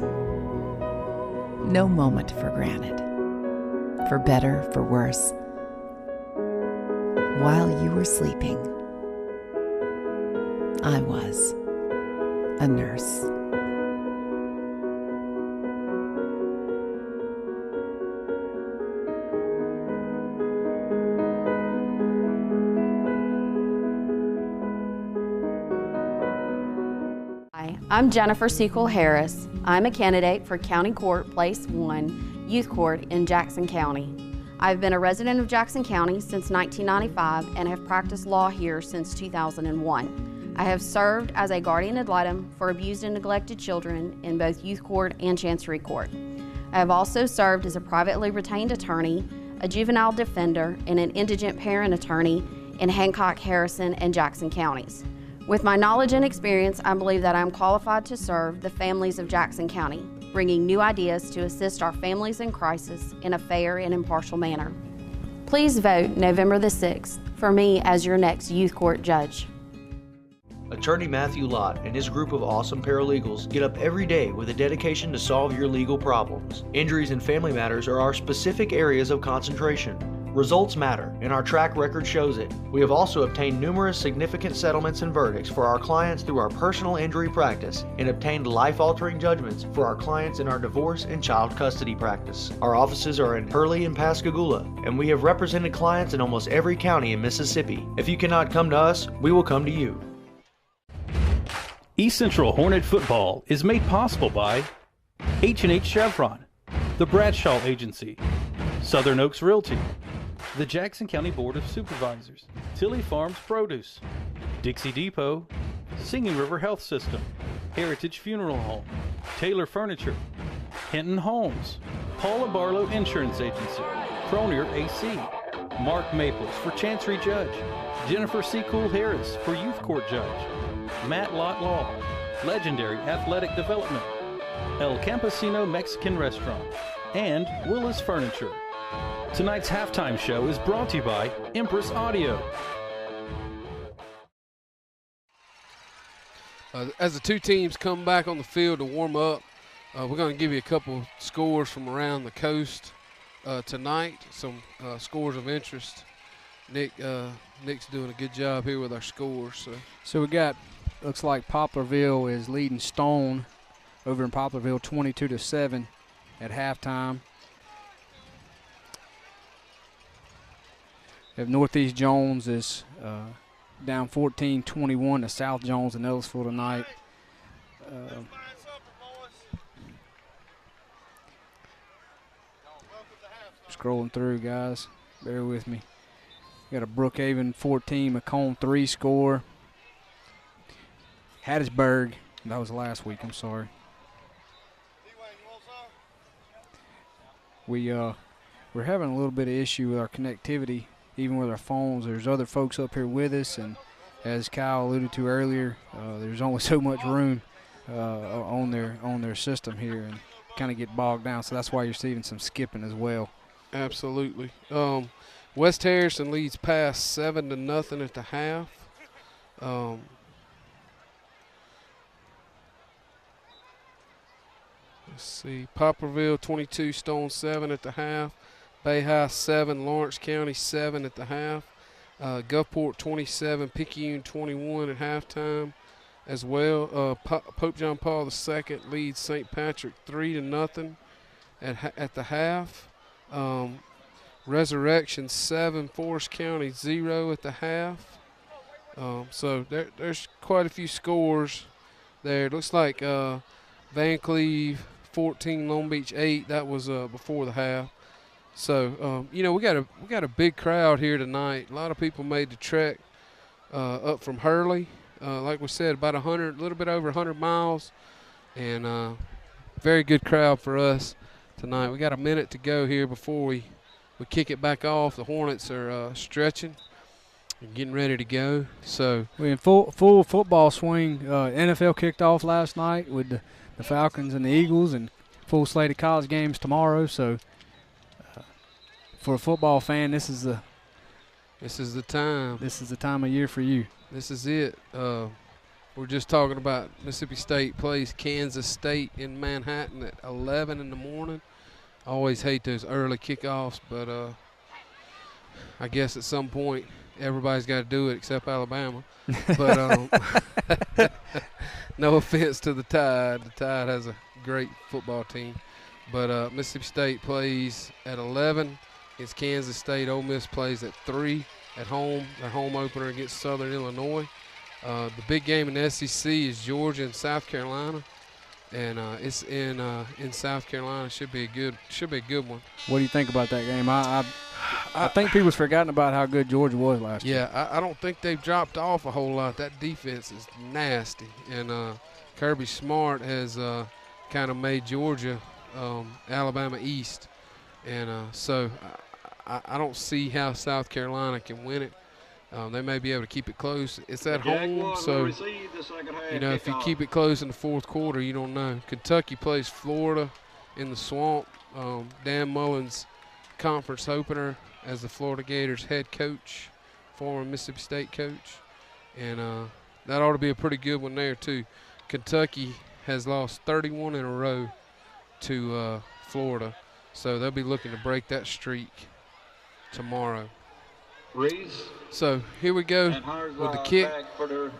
[SPEAKER 12] No moment for granted, for better, for worse. While you were sleeping, I was a nurse.
[SPEAKER 16] I'm Jennifer Sequel Harris. I'm a candidate for County Court Place 1 Youth Court in Jackson County. I've been a resident of Jackson County since 1995 and have practiced law here since 2001. I have served as a guardian ad litem for abused and neglected children in both youth court and chancery court. I have also served as a privately retained attorney, a juvenile defender, and an indigent parent attorney in Hancock, Harrison, and Jackson counties. With my knowledge and experience, I believe that I am qualified to serve the families of Jackson County, bringing new ideas to assist our families in crisis in a fair and impartial manner. Please vote November the 6th for me as your next youth court judge.
[SPEAKER 11] Attorney Matthew Lott and his group of awesome paralegals get up every day with a dedication to solve your legal problems. Injuries and family matters are our specific areas of concentration. Results matter, and our track record shows it. We have also obtained numerous significant settlements and verdicts for our clients through our personal injury practice and obtained life-altering judgments for our clients in our divorce and child custody practice. Our offices are in Hurley and Pascagoula, and we have represented clients in almost every county in Mississippi. If you cannot come to us, we will come to you.
[SPEAKER 10] East Central Hornet football is made possible by H&H Chevron, the Bradshaw Agency, Southern Oaks Realty, the Jackson County Board of Supervisors, Tilly Farms Produce, Dixie Depot, Singing River Health System, Heritage Funeral Home, Taylor Furniture, Hinton Homes, Paula Barlow Insurance Agency, Cronier AC, Mark Maples for Chancery Judge, Jennifer Sequel Harris for Youth Court Judge, Matt Lott Law, Legendary Athletic Development, El Campesino Mexican Restaurant, and Willis Furniture. Tonight's halftime show is brought to you by Empress Audio.
[SPEAKER 2] As the two teams come back on the field to warm up, We're going to give you a couple scores from around the coast tonight, some scores of interest. Nick's doing a good job here with our scores.
[SPEAKER 3] So we got, looks like Poplarville is leading Stone over in Poplarville 22-7 at halftime. If Northeast Jones is down 14-21 to South Jones in Ellisville tonight. Scrolling through, guys. Bear with me. Got a Brookhaven 14, Macomb 3 score. Hattiesburg, that was last week, I'm sorry. We're having a little bit of issue with our connectivity, even with our phones. There's other folks up here with us, and as Kyle alluded to earlier, there's only so much room on their system here, and kind of get bogged down. So that's why you're seeing some skipping as well.
[SPEAKER 2] Absolutely. West Harrison leads past 7-0 at the half. Let's see. Poplarville 22, Stone 7 at the half. Bay High 7, Lawrence County 7 at the half. Gulfport 27, Picayune 21 at halftime as well. Pope John Paul II leads St. Patrick 3-0 at the half. Resurrection 7, Forest County 0 at the half. So there's quite a few scores there. It looks like Van Cleve 14, Long Beach 8. That was before the half. So we got a big crowd here tonight. A lot of people made the trek up from Hurley. Like we said, about a little bit over 100 miles, and very good crowd for us tonight. We got a minute to go here before we kick it back off. The Hornets are stretching and getting ready to go. So
[SPEAKER 3] we're in full football swing. NFL kicked off last night with the Falcons and the Eagles, and full slate of college games tomorrow. So for a football fan, this is the time. This is the time of year for you.
[SPEAKER 2] This is it. We're just talking about Mississippi State plays Kansas State in Manhattan at 11 in the morning. I always hate those early kickoffs, but I guess at some point everybody's got to do it except Alabama. But no offense to the Tide. The Tide has a great football team. But Mississippi State plays at 11 against Kansas State. Ole Miss plays at 3 at home. Their home opener against Southern Illinois. The big game in the SEC is Georgia and South Carolina. And it's in South Carolina. Should be a good one.
[SPEAKER 3] What do you think about that game? I think people's forgotten about how good Georgia was last year.
[SPEAKER 2] Yeah, I don't think they've dropped off a whole lot. That defense is nasty, and Kirby Smart has kind of made Georgia Alabama East, and so I don't see how South Carolina can win it. They may be able to keep it close. It's at home, so if you keep it close in the fourth quarter, you don't know. Kentucky plays Florida in the Swamp. Dan Mullen's conference opener as the Florida Gators head coach, former Mississippi State coach, and that ought to be a pretty good one there too. Kentucky has lost 31 in a row to Florida, so they'll be looking to break that streak tomorrow. So here we go with the kick.
[SPEAKER 13] For the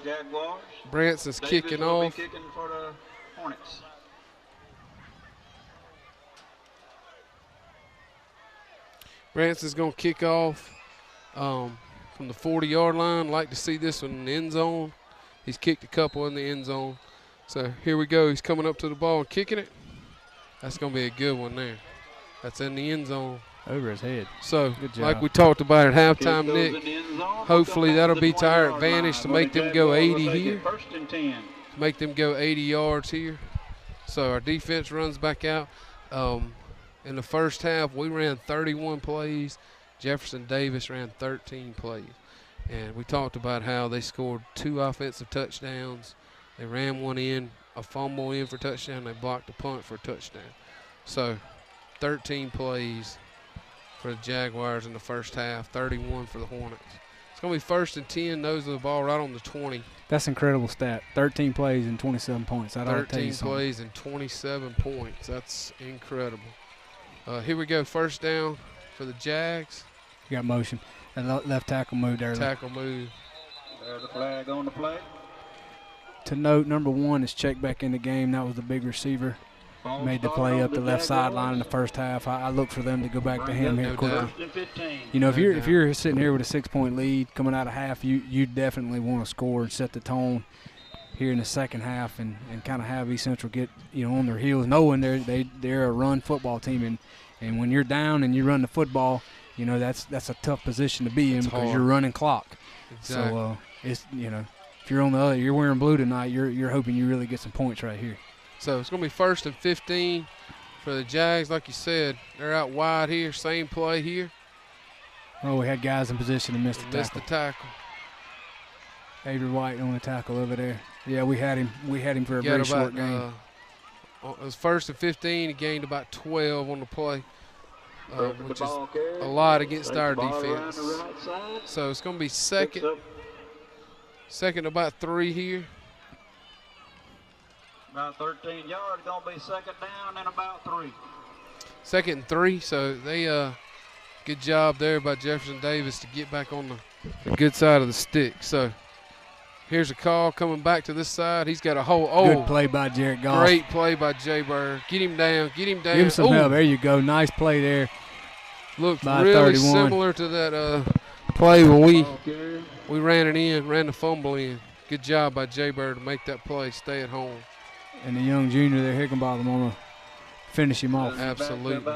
[SPEAKER 13] Jaguars.
[SPEAKER 2] Branson's kicking off.
[SPEAKER 13] Kicking for the Hornets.
[SPEAKER 2] Branson's going to kick off from the 40-yard line. Like to see this one in the end zone. He's kicked a couple in the end zone. So here we go. He's coming up to the ball and kicking it. That's going to be a good one there. That's in the end zone.
[SPEAKER 3] Over his head.
[SPEAKER 2] So, like we talked about at halftime, Nick, hopefully that'll be to our advantage to make them go 80 here. Make them go 80 yards here. So our defense runs back out. In the first half, we ran 31 plays. Jefferson Davis ran 13 plays. And we talked about how they scored 2 offensive touchdowns. They ran one in, a fumble in for touchdown. They blocked a punt for a touchdown. So 13 plays for the Jaguars in the first half, 31 for the Hornets. It's going to be 1st and 10, nose of the ball right on the 20.
[SPEAKER 3] That's an incredible stat. 13 plays and 27 points. That ought to tell you
[SPEAKER 2] 13
[SPEAKER 3] something.
[SPEAKER 2] plays and 27 points. That's incredible. Here we go, 1st down for the Jags.
[SPEAKER 3] You got motion. That left tackle moved early.
[SPEAKER 2] Tackle move.
[SPEAKER 13] There's the flag on the play.
[SPEAKER 3] To note, number 1 is checked back in the game. That was the big receiver. Made the play up the left sideline in the first half. I look for them to go back to him here quickly. You know, if you're sitting here with a 6-point lead coming out of half, you definitely want to score and set the tone here in the second half and kind of have East Central get on their heels, knowing they're a run football team, and when you're down and you run the football, that's a tough position to be in because you're running clock.
[SPEAKER 2] Exactly.
[SPEAKER 3] So it's if you're on the other, you're wearing blue tonight, you're hoping you really get some points right here.
[SPEAKER 2] So it's going to be 1st and 15 for the Jags. Like you said, they're out wide here. Same play here.
[SPEAKER 3] Oh, we had guys in position to miss the tackle.
[SPEAKER 2] Missed the tackle.
[SPEAKER 3] Avery White on the tackle over there. Yeah, we had him for a very short game.
[SPEAKER 2] It was 1st and 15. He gained about 12 on the play, which is a lot against our defense. So it's going to be second about 3 here.
[SPEAKER 13] About 13 yards, going to be 2nd down and about 3.
[SPEAKER 2] 2nd and 3, so they good job there by Jefferson Davis to get back on the good side of the stick. So here's a call coming back to this side. He's got a hole. Oh,
[SPEAKER 3] good play by Jared Goff.
[SPEAKER 2] Great play by Jay Bird. Get him down. Give
[SPEAKER 3] him some help. There you go. Nice play there.
[SPEAKER 2] Looked really similar to that play when we ran it in, ran the fumble in. Good job by Jay Bird to make that play, stay at home.
[SPEAKER 3] And the young junior there, Higginbotham, want to finish him off.
[SPEAKER 2] Absolutely.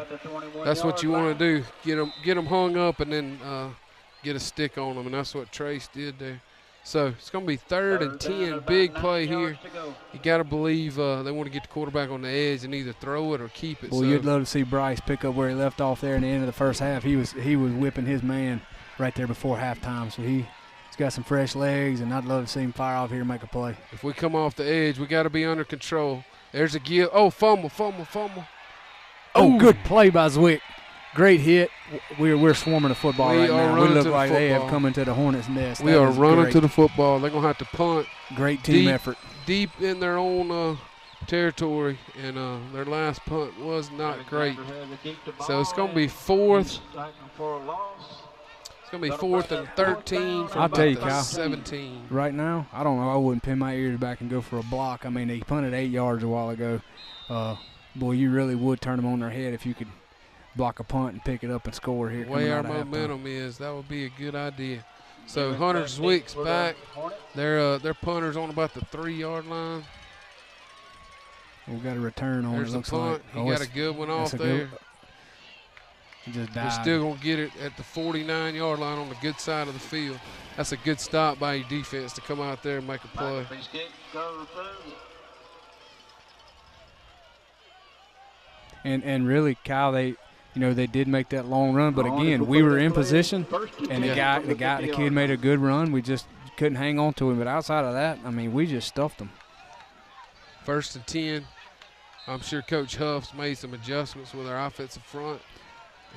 [SPEAKER 2] That's what you want to do. Get them hung up and then get a stick on them, and that's what Trace did there. So it's going to be 3rd and 10, big play here. You got to believe they want to get the quarterback on the edge and either throw it or keep it.
[SPEAKER 3] Well, you'd love to see Bryce pick up where he left off there in the end of the first half. He was whipping his man right there before halftime, so he's got some fresh legs, and I'd love to see him fire off here and make a play.
[SPEAKER 2] If we come off the edge, we got to be under control. There's a gill. Oh, fumble.
[SPEAKER 3] Oh, good play by Zwick. Great hit. We're swarming the football right now. We look like they have come into the Hornets' nest.
[SPEAKER 2] We are running to the football. They're going to have to punt.
[SPEAKER 3] Great team effort.
[SPEAKER 2] Deep in their own territory, and their last punt was not great. So it's going to be 4th. It's going to be 4th and 13 from about 17.
[SPEAKER 3] Right now, I don't know. I wouldn't pin my ears back and go for a block. I mean, they punted 8 yards a while ago. Boy, you really would turn them on their head if you could block a punt and pick it up and score here.
[SPEAKER 2] The way our momentum is, that would be a good idea. So Hunter Zwick's back. Their punter's on about the 3-yard line.
[SPEAKER 3] We've got a return on it.
[SPEAKER 2] There's the punt. He got a good one off there.
[SPEAKER 3] He just died.
[SPEAKER 2] We're still going to get it at the 49-yard line on the good side of the field. That's a good stop by your defense to come out there and make a play.
[SPEAKER 3] And really, Kyle, they did make that long run, but again, we were in position, and the kid made a good run. We just couldn't hang on to him. But outside of that, I mean, we just stuffed them.
[SPEAKER 2] 1st and 10. I'm sure Coach Huff's made some adjustments with our offensive front.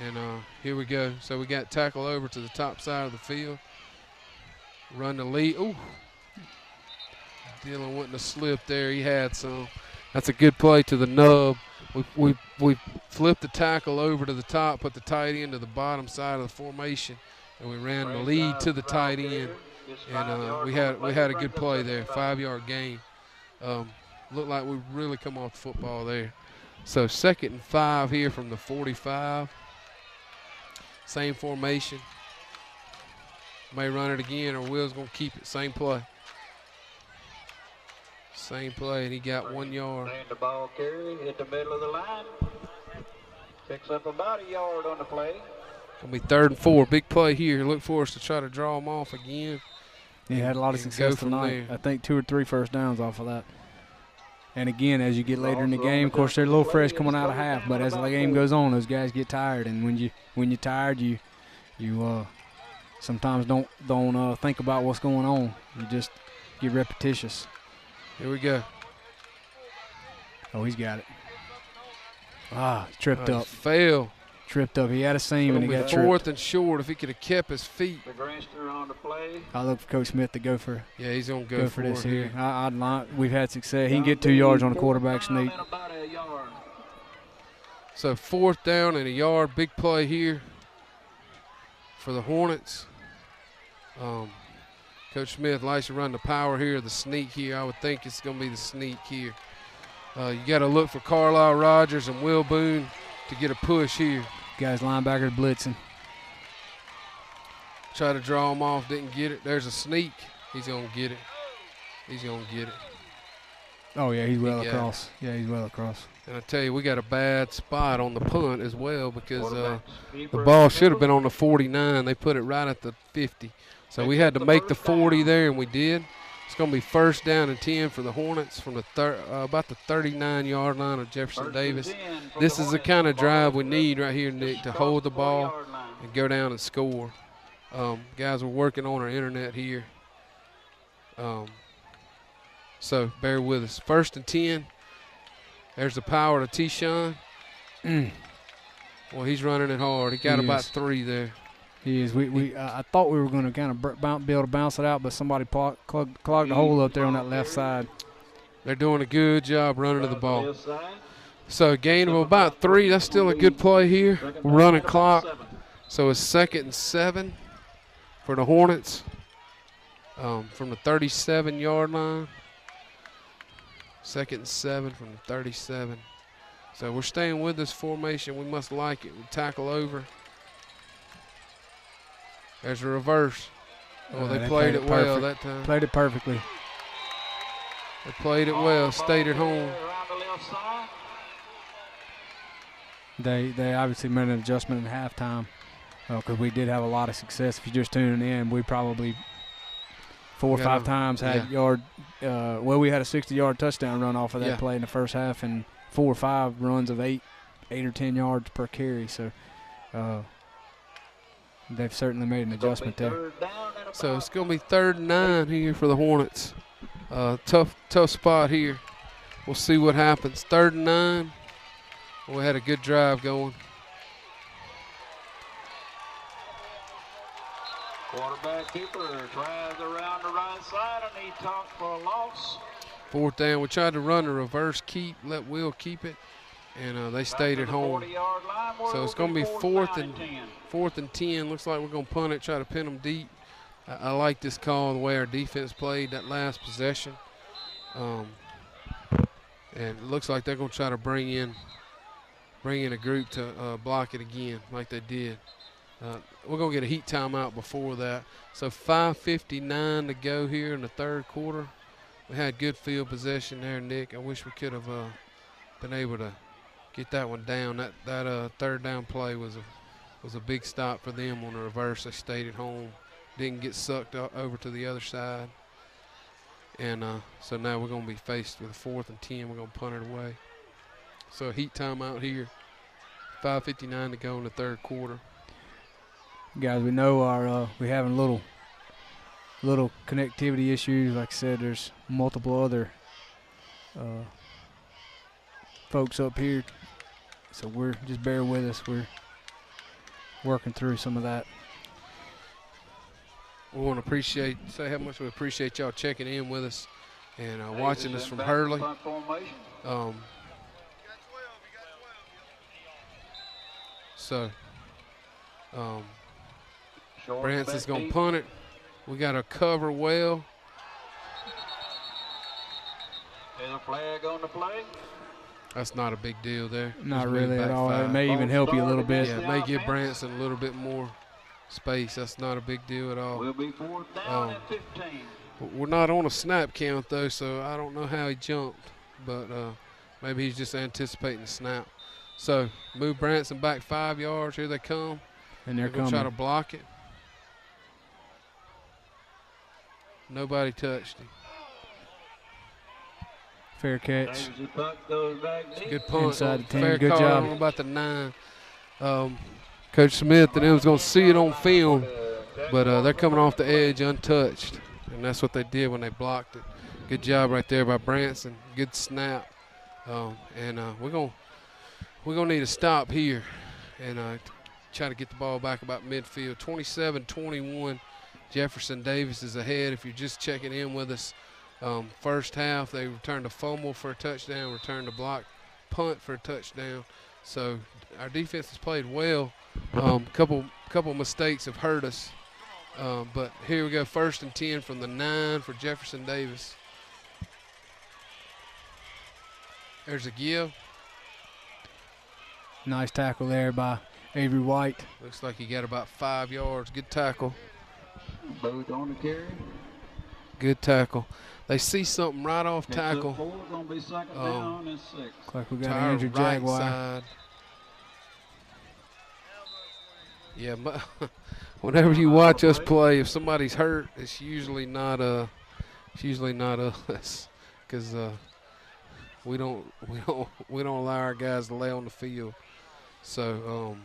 [SPEAKER 2] And here we go. So we got tackle over to the top side of the field. Run the lead. Ooh. Dylan wouldn't have slipped there. He had some. That's a good play to the nub. We flipped the tackle over to the top, put the tight end to the bottom side of the formation, and we ran the lead to the tight end. And we had a good play there, 5-yard gain. Looked like we really come off the football there. So 2nd and 5 here from the 45. Same formation. May run it again, or Will's going to keep it. Same play. Same play, and he got 1 yard.
[SPEAKER 13] And the ball carry hit the middle of the line. Picks up about a yard on the play.
[SPEAKER 2] Going to be 3rd and 4. Big play here. Look for us to try to draw them off again.
[SPEAKER 3] He had a lot of success tonight. I think 2 or 3 first downs off of that. And again, as you get later in the game, of course, they're a little fresh coming out of half, but as the game goes on, those guys get tired. And when you're tired, you sometimes don't think about what's going on. You just get repetitious.
[SPEAKER 2] Here we go.
[SPEAKER 3] Oh, he's got it. Tripped up.
[SPEAKER 2] Fail.
[SPEAKER 3] tripped up. He had a seam and he got
[SPEAKER 2] fourth
[SPEAKER 3] tripped.
[SPEAKER 2] and short. If he could have kept his feet.
[SPEAKER 13] The Greenster on the play.
[SPEAKER 3] I look for Coach Smith to go for.
[SPEAKER 2] Yeah, he's gonna go
[SPEAKER 3] for this
[SPEAKER 2] it
[SPEAKER 3] here. I'd like. We've had success. He can get 2 yards on the quarterback sneak.
[SPEAKER 2] So 4th down and a yard. Big play here for the Hornets. Coach Smith likes to run the power here, the sneak here. I would think it's going to be the sneak here. You got to look for Carlisle Rogers and Will Boone to get a push here.
[SPEAKER 3] Guys, linebackers blitzing.
[SPEAKER 2] Try to draw him off, didn't get it. There's a sneak. He's going to get it. He's going to get it.
[SPEAKER 3] Oh, yeah, he's well across. Yeah, he's well across.
[SPEAKER 2] And I tell you, we got a bad spot on the punt as well because the ball should have been on the 49. They put it right at the 50. So we had to make the 40 there, and we did. It's going to be 1st down and 10 for the Hornets from the about the 39-yard line of Jefferson Davis. This is the kind of drive we need right here, Nick, to hold the ball and go down and score. Guys, we're working on our internet here. So bear with us. 1st and 10. There's the power to T-Shon. Well, he's running it hard. He got about 3 there.
[SPEAKER 3] He is. I thought we were going to kind of be able to bounce it out, but somebody clogged the hole up there on that left side.
[SPEAKER 2] They're doing a good job running to the ball. So gain of about 3. That's still a good play here. Running clock. So it's 2nd and 7 for the Hornets from the 37-yard line. 2nd and 7 from the 37. So we're staying with this formation. We must like it. We tackle over. There's a reverse. Oh, they played it well that time.
[SPEAKER 3] Played it perfectly.
[SPEAKER 2] They played it well, stayed at home.
[SPEAKER 3] They obviously made an adjustment in halftime because we did have a lot of success. If you're just tuning in, we probably 4 or 5 times had yard. Well, we had a 60-yard touchdown run off of that play in the first half, and 4 or 5 runs of 8 or 10 yards per carry. So they've certainly made an adjustment there.
[SPEAKER 2] So it's going to be 3rd and 9 here for the Hornets. Tough spot here. We'll see what happens. 3rd and 9. We had a good drive going.
[SPEAKER 13] Quarterback keeper drives around the right side, and he talked for a loss.
[SPEAKER 2] 4th down. We tried to run a reverse keep, let Will keep it, and they stayed at home. So it's going to be 4th and 10. Looks like we're going to punt it, try to pin them deep. I like this call, the way our defense played that last possession. And it looks like they're going to try to bring in a group to block it again like they did. We're going to get a heat timeout before that. So 5:59 to go here in the 3rd quarter. We had good field possession there, Nick. I wish we could have been able to get that one down. That 3rd down play was a big stop for them on the reverse. They stayed at home, didn't get sucked over to the other side. And so now we're going to be faced with a 4th and 10. We're going to punt it away. So heat timeout here. 5:59 to go in the 3rd quarter.
[SPEAKER 3] Guys, we know we're having little connectivity issues. Like I said, there's multiple other folks up here, so we're just bear with us. We're working through some of that.
[SPEAKER 2] We want to say how much we appreciate y'all checking in with us and watching us from Hurley. Branson's going to punt it. We got to cover well.
[SPEAKER 13] There's a flag on the play.
[SPEAKER 2] That's not a big deal there.
[SPEAKER 3] Not really at all. It may even help you a little bit.
[SPEAKER 2] Yeah, it may give Branson a little bit more space. That's not a big deal at all.
[SPEAKER 13] We'll be 4th down and 15.
[SPEAKER 2] We're not on a snap count, though, so I don't know how he jumped. But maybe he's just anticipating the snap. So move Branson back 5 yards. Here they come.
[SPEAKER 3] And they're coming.
[SPEAKER 2] Try to block it. Nobody touched him.
[SPEAKER 3] Fair catch.
[SPEAKER 2] Good punt.
[SPEAKER 3] Inside the 10.
[SPEAKER 2] Fair
[SPEAKER 3] Good
[SPEAKER 2] call
[SPEAKER 3] job.
[SPEAKER 2] on about the 9. Coach Smith and them was going to see it on film, but they're coming off the edge untouched, and that's what they did when they blocked it. Good job right there by Branson. Good snap, and we're gonna need a stop here and try to get the ball back about midfield. 27-21, Jefferson Davis is ahead. If you're just checking in with us, first half they returned a fumble for a touchdown, returned a block punt for a touchdown. So our defense has played well. Couple mistakes have hurt us. But here we go, 1st and 10 from the 9 for Jefferson Davis. There's a give.
[SPEAKER 3] Nice tackle there by Avery White.
[SPEAKER 2] Looks like he got about 5 yards. Good tackle.
[SPEAKER 13] Both on the carry.
[SPEAKER 2] Good tackle. They see something right off tackle.
[SPEAKER 13] Gonna be 2nd down and 6.
[SPEAKER 3] Looks like we got
[SPEAKER 2] to
[SPEAKER 3] an
[SPEAKER 2] our
[SPEAKER 3] injured
[SPEAKER 2] right
[SPEAKER 3] Jaguar.
[SPEAKER 2] side. Yeah, whenever you watch us play, if somebody's hurt, it's usually not us, because we don't allow our guys to lay on the field. So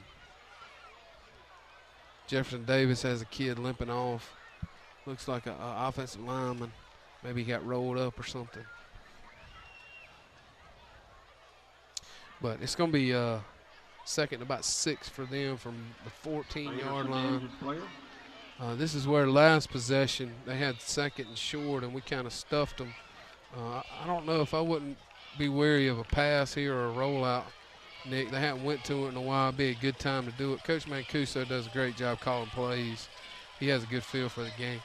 [SPEAKER 2] Jefferson Davis has a kid limping off. Looks like an offensive lineman. Maybe he got rolled up or something. But it's going to be 2nd and about 6 for them from the 14-yard line. This is where last possession they had 2nd and short, and we kind of stuffed them. I don't know if I wouldn't be wary of a pass here or a rollout, Nick. They haven't went to it in a while. It'd be a good time to do it. Coach Mancuso does a great job calling plays. He has a good feel for the game.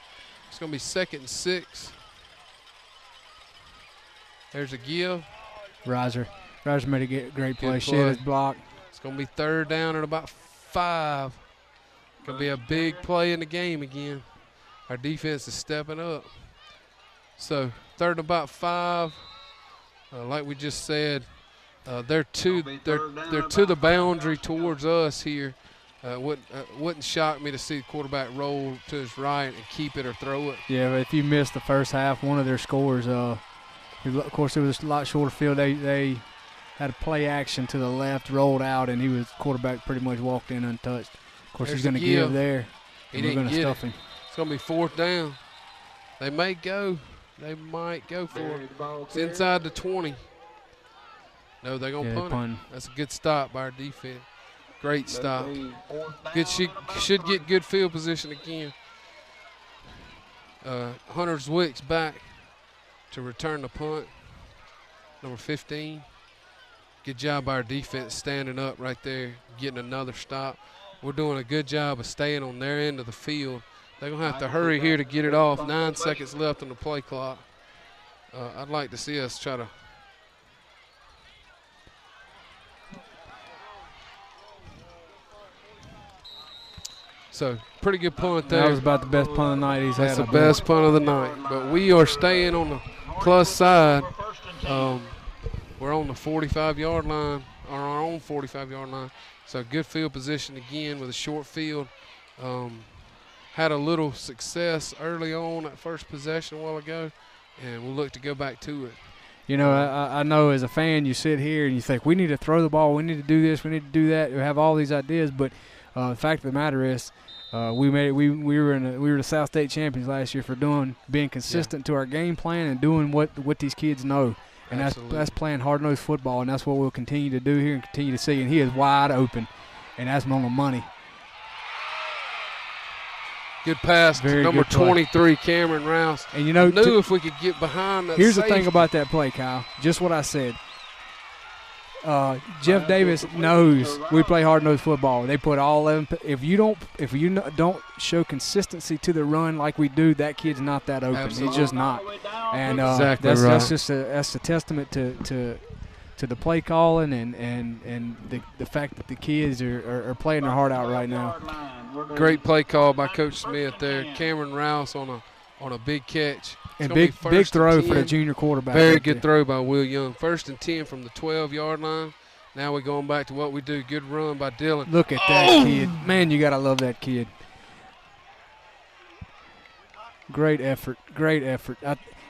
[SPEAKER 2] It's going to be 2nd and 6. There's a give.
[SPEAKER 3] Riser made a great play. Shed his block.
[SPEAKER 2] It's going to be 3rd down at about 5. Going to be a big play in the game again. Our defense is stepping up. So 3rd and about 5. Like we just said, they're to the boundary towards us here. Wouldn't shock me to see the quarterback roll to his right and keep it or throw it.
[SPEAKER 3] Yeah, but if you missed the first half, one of their scores, of course, it was a lot shorter field. They had a play action to the left, rolled out, and quarterback pretty much walked in untouched. Of course, he's going to give there.
[SPEAKER 2] He
[SPEAKER 3] we're going to stuff him.
[SPEAKER 2] It's going to be 4th down. They might go for it. It's inside the 20. No, they're going to punt it. That's a good stop by our defense. Great stop. Should get good field position again. Hunter Zwick's back to return the punt. Number 15. Good job by our defense standing up right there, getting another stop. We're doing a good job of staying on their end of the field. They're going to have to hurry here to get it off. 9 seconds left on the play clock. I'd like to see us try to – so, pretty good punt there.
[SPEAKER 3] That was about the best punt of the night he's had.
[SPEAKER 2] That's the best punt of the night. But we are staying on the plus side. We're on the 45-yard line, or our own 45-yard line. So, good field position again with a short field. Had a little success early on that first possession a while ago, and we'll look to go back to it.
[SPEAKER 3] You know, I know as a fan you sit here and you think, we need to throw the ball, we need to do this, we need to do that. We have all these ideas, but the fact of the matter is we were the South State champions last year for being consistent to our game plan and doing what these kids know. And that's playing hard-nosed football, and that's what we'll continue to do here and continue to see. And he is wide open, and that's on the money.
[SPEAKER 2] Good pass to number 23, Cameron Rouse.
[SPEAKER 3] And you know,
[SPEAKER 2] knew if we could get behind that
[SPEAKER 3] here's
[SPEAKER 2] safety.
[SPEAKER 3] The thing about that play, Kyle. Just what I said. Jeff Davis knows we play hard-nosed football. They put all 11. If you don't show consistency to the run like we do, that kid's not that open.
[SPEAKER 2] Absolutely.
[SPEAKER 3] He's just not. And that's just a testament to the play calling and the fact that the kids are playing their heart out right now.
[SPEAKER 2] Great play call by Coach Smith there. Cameron Rouse on a big catch.
[SPEAKER 3] And big throw for the junior quarterback.
[SPEAKER 2] Very good throw by Will Young. 1st and 10 from the 12-yard line. Now we're going back to what we do. Good run by Dylan.
[SPEAKER 3] Look at that kid. Man, you got to love that kid. Great effort. Great effort.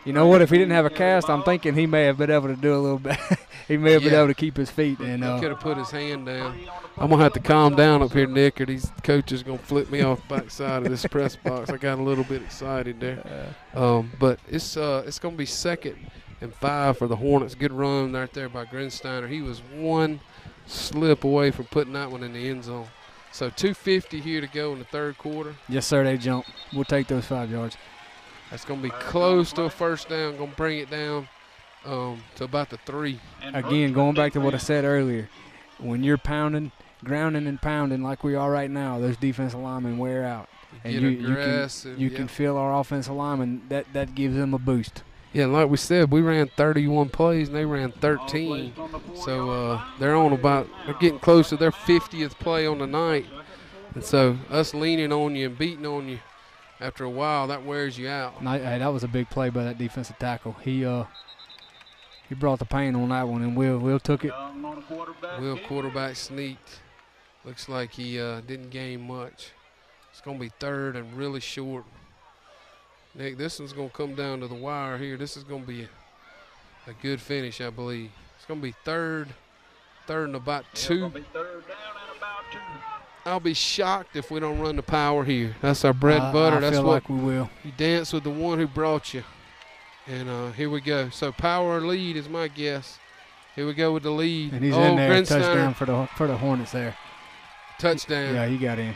[SPEAKER 3] You know what? If he didn't have a cast, I'm thinking he may have been able to do a little bit. He may have been able to keep his feet. And
[SPEAKER 2] he could have put his hand down. I'm going to have to calm down up here, Nick, or these coaches going to flip me off the backside of this press box. I got a little bit excited there. But it's going to be 2nd and 5 for the Hornets. Good run right there by Grinsteiner. He was 1 slip away from putting that one in the end zone. So 2:50 here to go in the third quarter.
[SPEAKER 3] Yes, sir, they jump. We'll take those 5 yards.
[SPEAKER 2] That's going to be close to a first down. Going to bring it down to about the 3.
[SPEAKER 3] Again, going back to what I said earlier, when you're pounding, grounding and pounding like we are right now, those defensive linemen wear out. And you can feel our offensive linemen, that gives them a boost.
[SPEAKER 2] Yeah, like we said, we ran 31 plays and they ran 13. So they're getting close to their 50th play on the night. And so us leaning on you and beating on you, after a while, that wears you out.
[SPEAKER 3] Hey, that was a big play by that defensive tackle. He brought the pain on that one, and Will took it.
[SPEAKER 2] Will quarterback sneaked. Looks like he didn't gain much. It's going to be third and really short. Nick, this one's going to come down to the wire here. This is going to be a good finish, I believe. It's going to be third and about 2. I'll be shocked if we don't run the power here. That's our bread and butter.
[SPEAKER 3] I feel like we will.
[SPEAKER 2] You dance with the one who brought you. And here we go. So power lead is my guess. Here we go with the lead.
[SPEAKER 3] And he's in there. Touchdown for the Hornets there.
[SPEAKER 2] Touchdown.
[SPEAKER 3] Yeah, he got in.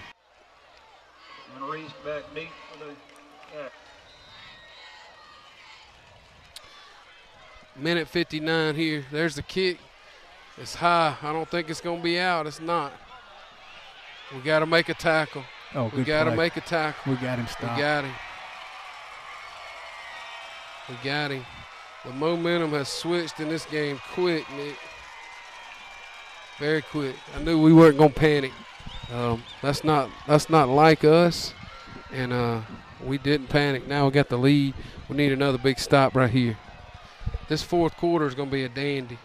[SPEAKER 2] Minute 59 here. There's the kick. It's high. I don't think it's going to be out. It's not. We got to make a tackle.
[SPEAKER 3] Oh, good
[SPEAKER 2] We got to
[SPEAKER 3] play.
[SPEAKER 2] make a tackle.
[SPEAKER 3] We got him stopped.
[SPEAKER 2] We got him. We got him. The momentum has switched in this game quick, Nick. Very quick. I knew we weren't going to panic. That's not like us, and we didn't panic. Now we got the lead. We need another big stop right here. This fourth quarter is going to be a dandy.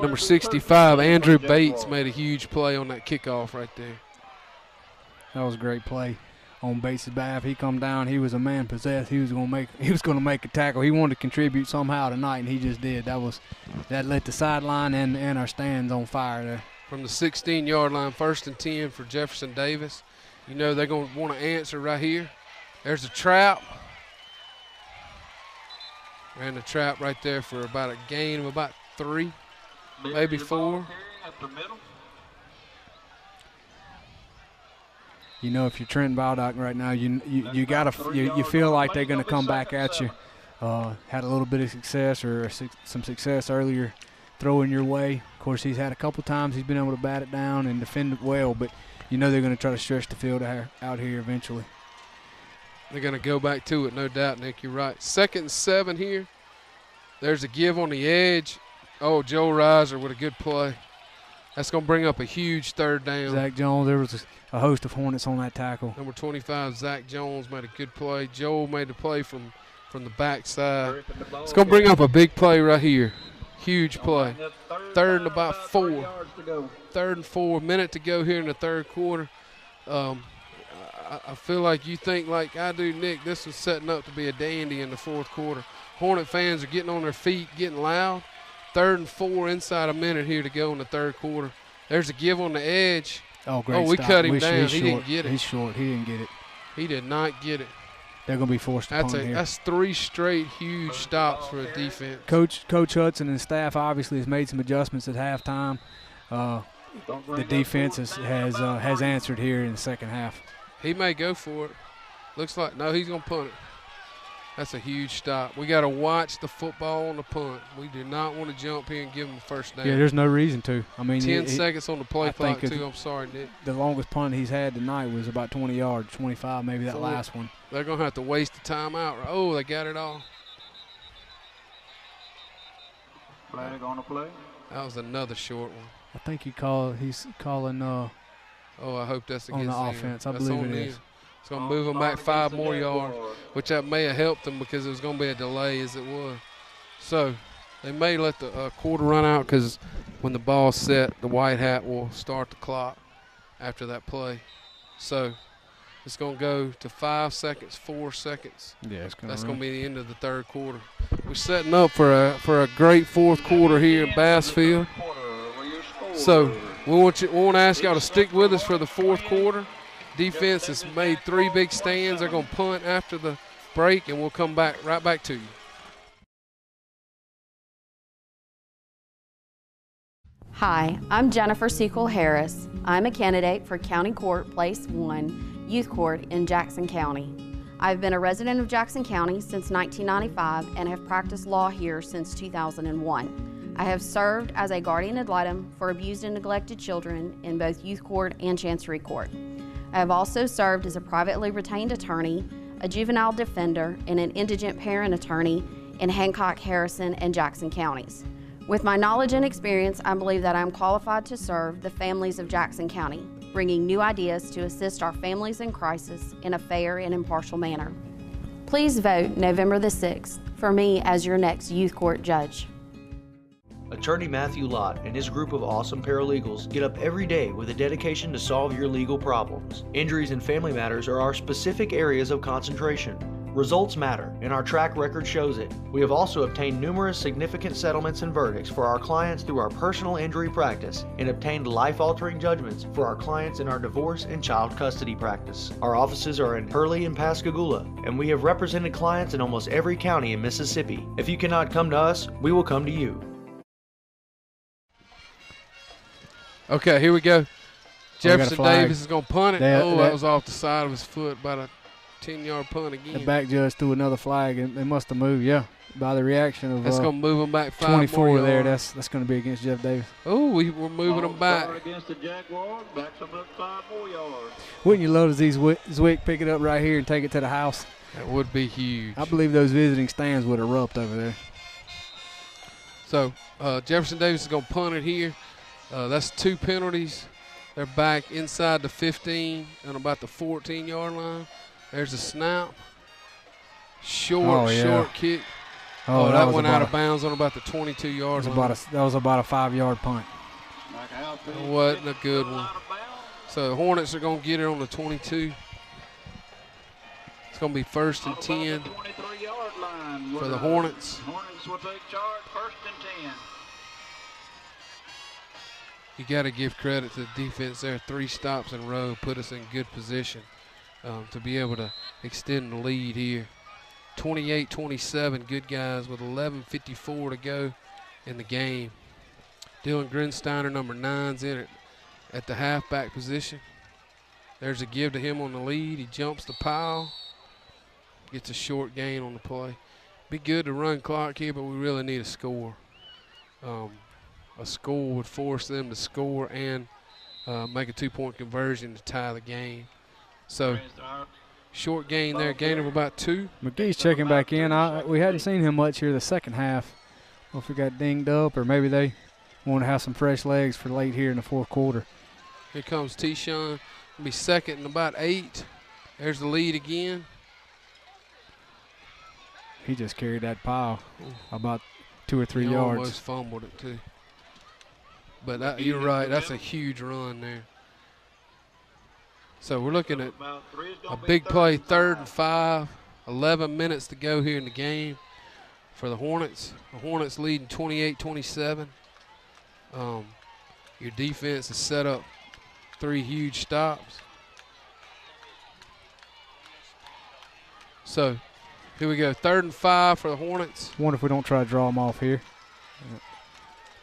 [SPEAKER 2] Number 65, Andrew Bates made a huge play on that kickoff right there.
[SPEAKER 3] That was a great play on Bates' behalf. He come down. He was a man possessed. He was going to make a tackle. He wanted to contribute somehow tonight, and he just did. That lit the sideline and our stands on fire there.
[SPEAKER 2] From the 16-yard line, 1st and 10 for Jefferson Davis. You know they're going to want to answer right here. There's a trap. Ran the trap right there for about a gain of about 3, maybe 4.
[SPEAKER 3] You know, if you're Trent Baldock right now, you feel like they're going to come back at you. Had a little bit of success or some success earlier throwing your way. Of course, he's had a couple times he's been able to bat it down and defend it well, but you know they're going to try to stretch the field out here eventually.
[SPEAKER 2] They're going to go back to it, no doubt, Nick. You're right. 2nd and 7 here. There's a give on the edge. Oh, Joe Reiser with a good play. That's going to bring up a huge 3rd down.
[SPEAKER 3] Zach Jones, there was a host of Hornets on that tackle.
[SPEAKER 2] Number 25, Zach Jones, made a good play. Joel made the play from the backside. It's going to bring up a big play right here. Huge play. 3rd and about 4. 3rd and 4. Minute to go here in the third quarter. I feel like you think like I do, Nick, this was setting up to be a dandy in the fourth quarter. Hornet fans are getting on their feet, getting loud. 3rd and 4, inside a minute here to go in the third quarter. There's a give on the edge.
[SPEAKER 3] Oh, great
[SPEAKER 2] we
[SPEAKER 3] stop.
[SPEAKER 2] cut him down. He didn't get it.
[SPEAKER 3] He's short. He didn't get it.
[SPEAKER 2] He did not get it.
[SPEAKER 3] They're going to be forced to punt here.
[SPEAKER 2] That's 3 straight huge stops for a defense.
[SPEAKER 3] Coach Hudson and staff obviously has made some adjustments at halftime. The defense has answered here in the second half.
[SPEAKER 2] He may go for it. Looks like, no, he's going to punt it. That's a huge stop. We got to watch the football on the punt. We do not want to jump here and give him a first down.
[SPEAKER 3] Yeah, there's no reason to. I mean,
[SPEAKER 2] 10 seconds on the play clock, too. I'm sorry, Nick.
[SPEAKER 3] The longest punt he's had tonight was about 20 yards, 25, maybe that last one.
[SPEAKER 2] They're going to have to waste the timeout. Oh, they got it all.
[SPEAKER 13] Flag on the play.
[SPEAKER 2] That was another short one.
[SPEAKER 3] I think he's calling.
[SPEAKER 2] Oh, I hope that's against
[SPEAKER 3] on the offense. I
[SPEAKER 2] that's
[SPEAKER 3] believe
[SPEAKER 2] on
[SPEAKER 3] it
[SPEAKER 2] them.
[SPEAKER 3] is.
[SPEAKER 2] It's going to move them back 5 more yards, which that may have helped them because it was going to be a delay as it was. So they may let the quarter run out because when the ball's set, the white hat will start the clock after that play. So it's going to go to 5 seconds, 4 seconds.
[SPEAKER 3] Yeah,
[SPEAKER 2] that's going to be the end of the third quarter. We're setting up for a great fourth quarter here in Bassfield. So we want to ask y'all to stick with us for the fourth quarter. Defense has made 3 big stands. They're going to punt after the break, and we'll come back right back to you.
[SPEAKER 16] Hi, I'm Jennifer Sequel Harris. I'm a candidate for County Court Place 1 Youth Court in Jackson County. I've been a resident of Jackson County since 1995 and have practiced law here since 2001. I have served as a guardian ad litem for abused and neglected children in both youth court and chancery court. I have also served as a privately retained attorney, a juvenile defender, and an indigent parent attorney in Hancock, Harrison, and Jackson counties. With my knowledge and experience, I believe that I am qualified to serve the families of Jackson County, bringing new ideas to assist our families in crisis in a fair and impartial manner. Please vote November the 6th for me as your next youth court judge.
[SPEAKER 11] Attorney Matthew Lott and his group of awesome paralegals get up every day with a dedication to solve your legal problems. Injuries and family matters are our specific areas of concentration. Results matter, and our track record shows it. We have also obtained numerous significant settlements and verdicts for our clients through our personal injury practice and obtained life-altering judgments for our clients in our divorce and child custody practice. Our offices are in Hurley and Pascagoula, and we have represented clients in almost every county in Mississippi. If you cannot come to us, we will come to you.
[SPEAKER 2] Okay, here we go. Jefferson Davis is going to punt it. That was off the side of his foot, about a 10-yard punt again.
[SPEAKER 3] The back judge threw another flag, and they must have moved, yeah, by the reaction of
[SPEAKER 2] that's going to move them back 5
[SPEAKER 3] 24
[SPEAKER 2] more
[SPEAKER 3] there.
[SPEAKER 2] yards.
[SPEAKER 3] That's going to be against Jeff Davis.
[SPEAKER 2] Oh, we're moving them back.
[SPEAKER 13] Against the Jaguars, backs them up 5 more yards.
[SPEAKER 3] Wouldn't you love to see Zwick pick it up right here and take it to the house?
[SPEAKER 2] That would be huge.
[SPEAKER 3] I believe those visiting stands would erupt over there.
[SPEAKER 2] So Jefferson Davis is going to punt it here. That's 2 penalties. They're back inside the 15 and about the 14-yard line. There's a snap. Short kick. Oh, that went out of bounds on about the 22-yard line.
[SPEAKER 3] That was about a 5-yard punt.
[SPEAKER 2] Wasn't a good one. So the Hornets are going to get it on the 22. It's going to be 1st and 10 for the Hornets.
[SPEAKER 13] Hornets will take charge, 1st and 10.
[SPEAKER 2] You got to give credit to the defense there. 3 stops in a row put us in good position to be able to extend the lead here. 28-27, good guys with 11:54 to go in the game. Dylan Grinsteiner, number 9's in it at the halfback position. There's a give to him on the lead. He jumps the pile, gets a short gain on the play. Be good to run clock here, but we really need a score. A score would force them to score and make a 2-point conversion to tie the game. So short gain there, gain of about 2.
[SPEAKER 3] McGee's checking back in. We hadn't seen him much here the second half. Well, if he got dinged up, or maybe they want to have some fresh legs for late here in the 4th quarter.
[SPEAKER 2] Here comes T-Shun. He'll be 2nd and about 8. There's the lead again.
[SPEAKER 3] He just carried that pile about 2 or 3
[SPEAKER 2] he
[SPEAKER 3] yards.
[SPEAKER 2] Almost fumbled it too. But you're right, that's a huge run there. So we're looking at a big play, 3rd and 5, 11 minutes to go here in the game for the Hornets. The Hornets leading 28-27. Your defense has set up 3 huge stops. So here we go, 3rd and 5 for the Hornets.
[SPEAKER 3] Wonder if we don't try to draw them off here.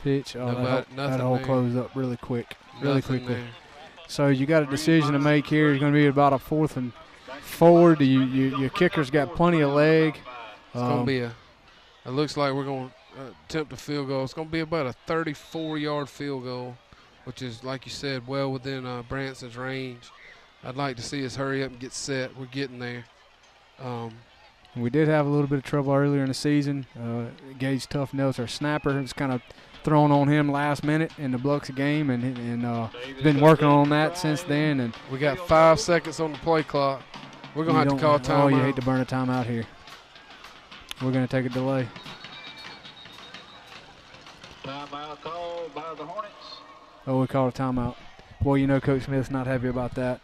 [SPEAKER 3] Pitch. Oh, that hole closed up really quick, really quickly.
[SPEAKER 2] There.
[SPEAKER 3] So you got a decision to make here. It's going to be about a 4th and 4. Your kicker's got plenty of leg.
[SPEAKER 2] It's going to be it looks like we're going to attempt a field goal. It's going to be about a 34-yard field goal, which is, like you said, well within Branson's range. I'd like to see us hurry up and get set. We're getting there.
[SPEAKER 3] We did have a little bit of trouble earlier in the season. Gage Toughnose, our snapper, was kind of thrown on him last minute in the Biloxi game, and been working on that since then. And
[SPEAKER 2] we got 5 seconds on the play clock. We're going to have to call timeout.
[SPEAKER 3] Oh, you hate to burn a timeout here. We're going to take a delay.
[SPEAKER 13] Timeout called by the Hornets.
[SPEAKER 3] Oh, we called a timeout. Well, you know Coach Smith's not happy about that.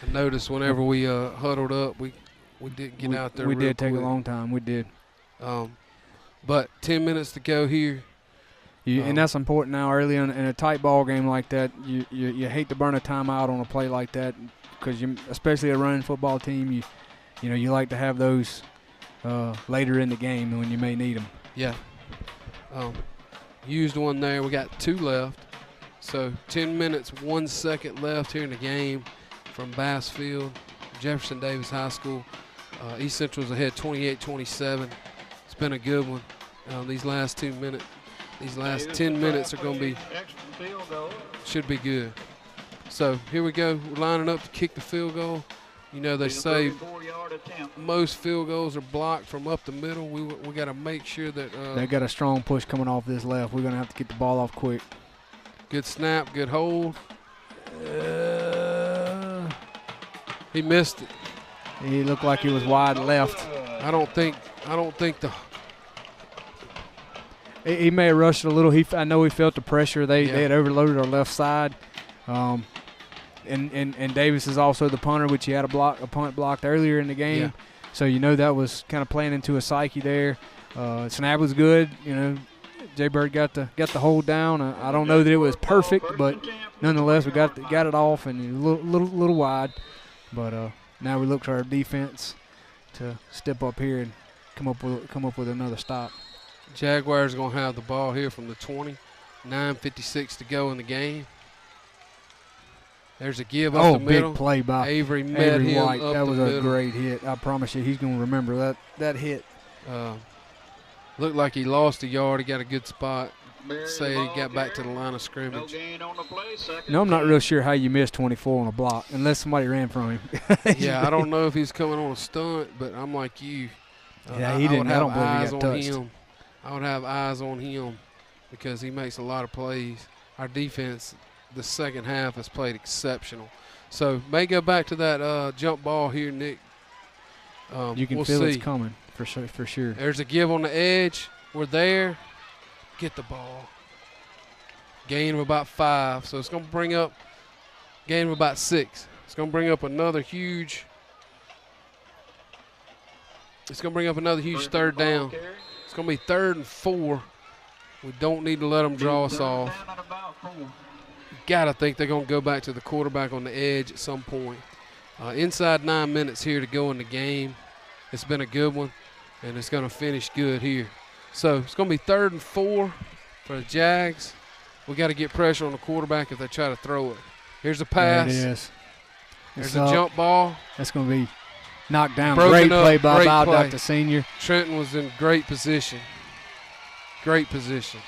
[SPEAKER 2] I noticed whenever we huddled up, we did get out there.
[SPEAKER 3] We
[SPEAKER 2] real
[SPEAKER 3] did take
[SPEAKER 2] quick.
[SPEAKER 3] a long time. We did.
[SPEAKER 2] But 10 minutes to go here.
[SPEAKER 3] And that's important now. Early in a tight ball game like that, you hate to burn a timeout on a play like that, because especially a running football team, you like to have those later in the game when you may need them.
[SPEAKER 2] Yeah. Used one there. We got 2 left. So 10 minutes, 1 second left here in the game from Bass Field, Jefferson Davis High School. East Central's ahead 28-27. It's been a good one. These last 2 minutes, these last 10 minutes are going to be, should be good. So here we go. We're lining up to kick the field goal. You know, they say most field goals are blocked from up the middle. We got to make sure that
[SPEAKER 3] they got a strong push coming off this left. We're going to have to get the ball off quick.
[SPEAKER 2] Good snap, good hold. He missed it.
[SPEAKER 3] He looked like he was wide left.
[SPEAKER 2] I don't think the.
[SPEAKER 3] He may have rushed it a little. I know he felt the pressure. They had overloaded our left side. And Davis is also the punter, which he had a punt blocked earlier in the game.
[SPEAKER 2] Yeah.
[SPEAKER 3] So you know that was kind of playing into a psyche there. Snap was good. You know, Jay Bird got the hold down. I don't know that it was perfect, but nonetheless we got it off and a little wide. But now we look to our defense to step up here and come up with another stop.
[SPEAKER 2] Jaguars gonna have the ball here from the 20. 9:56 to go in the game. There's a give up the middle.
[SPEAKER 3] Big play by
[SPEAKER 2] Avery White.
[SPEAKER 3] That was a great hit. I promise you, he's going to remember that hit.
[SPEAKER 2] Looked like he lost a yard. He got a good spot. Say he got back to the line of scrimmage.
[SPEAKER 3] No, I'm not real sure how you missed 24 on a block unless somebody ran from him.
[SPEAKER 2] Yeah, I don't know if he's coming on a stunt, but I'm like you.
[SPEAKER 3] Yeah, he didn't. I don't believe he got touched.
[SPEAKER 2] I would have eyes on him because he makes a lot of plays. Our defense, the second half, has played exceptional. So may go back to that jump ball here, Nick.
[SPEAKER 3] You can feel it's coming for sure.
[SPEAKER 2] There's a give on the edge. We're there. Get the ball. Gain of about 5. So it's going to bring up gain of about 6. It's going to bring up another huge. It's going to bring up another huge third down. It's going to be 3rd and 4. We don't need to let them draw us off. Gotta think they're going to go back to the quarterback on the edge at some point. Inside 9 minutes here to go in the game. It's been a good one, and it's going to finish good here. So it's going to be 3rd and 4 for the Jags. We got to get pressure on the quarterback if they try to throw it. Here's a pass.
[SPEAKER 3] There it is.
[SPEAKER 2] There's a jump ball.
[SPEAKER 3] That's going to be knocked down. Great play by Bob Dr. Senior.
[SPEAKER 2] Trenton was in great position. Great position.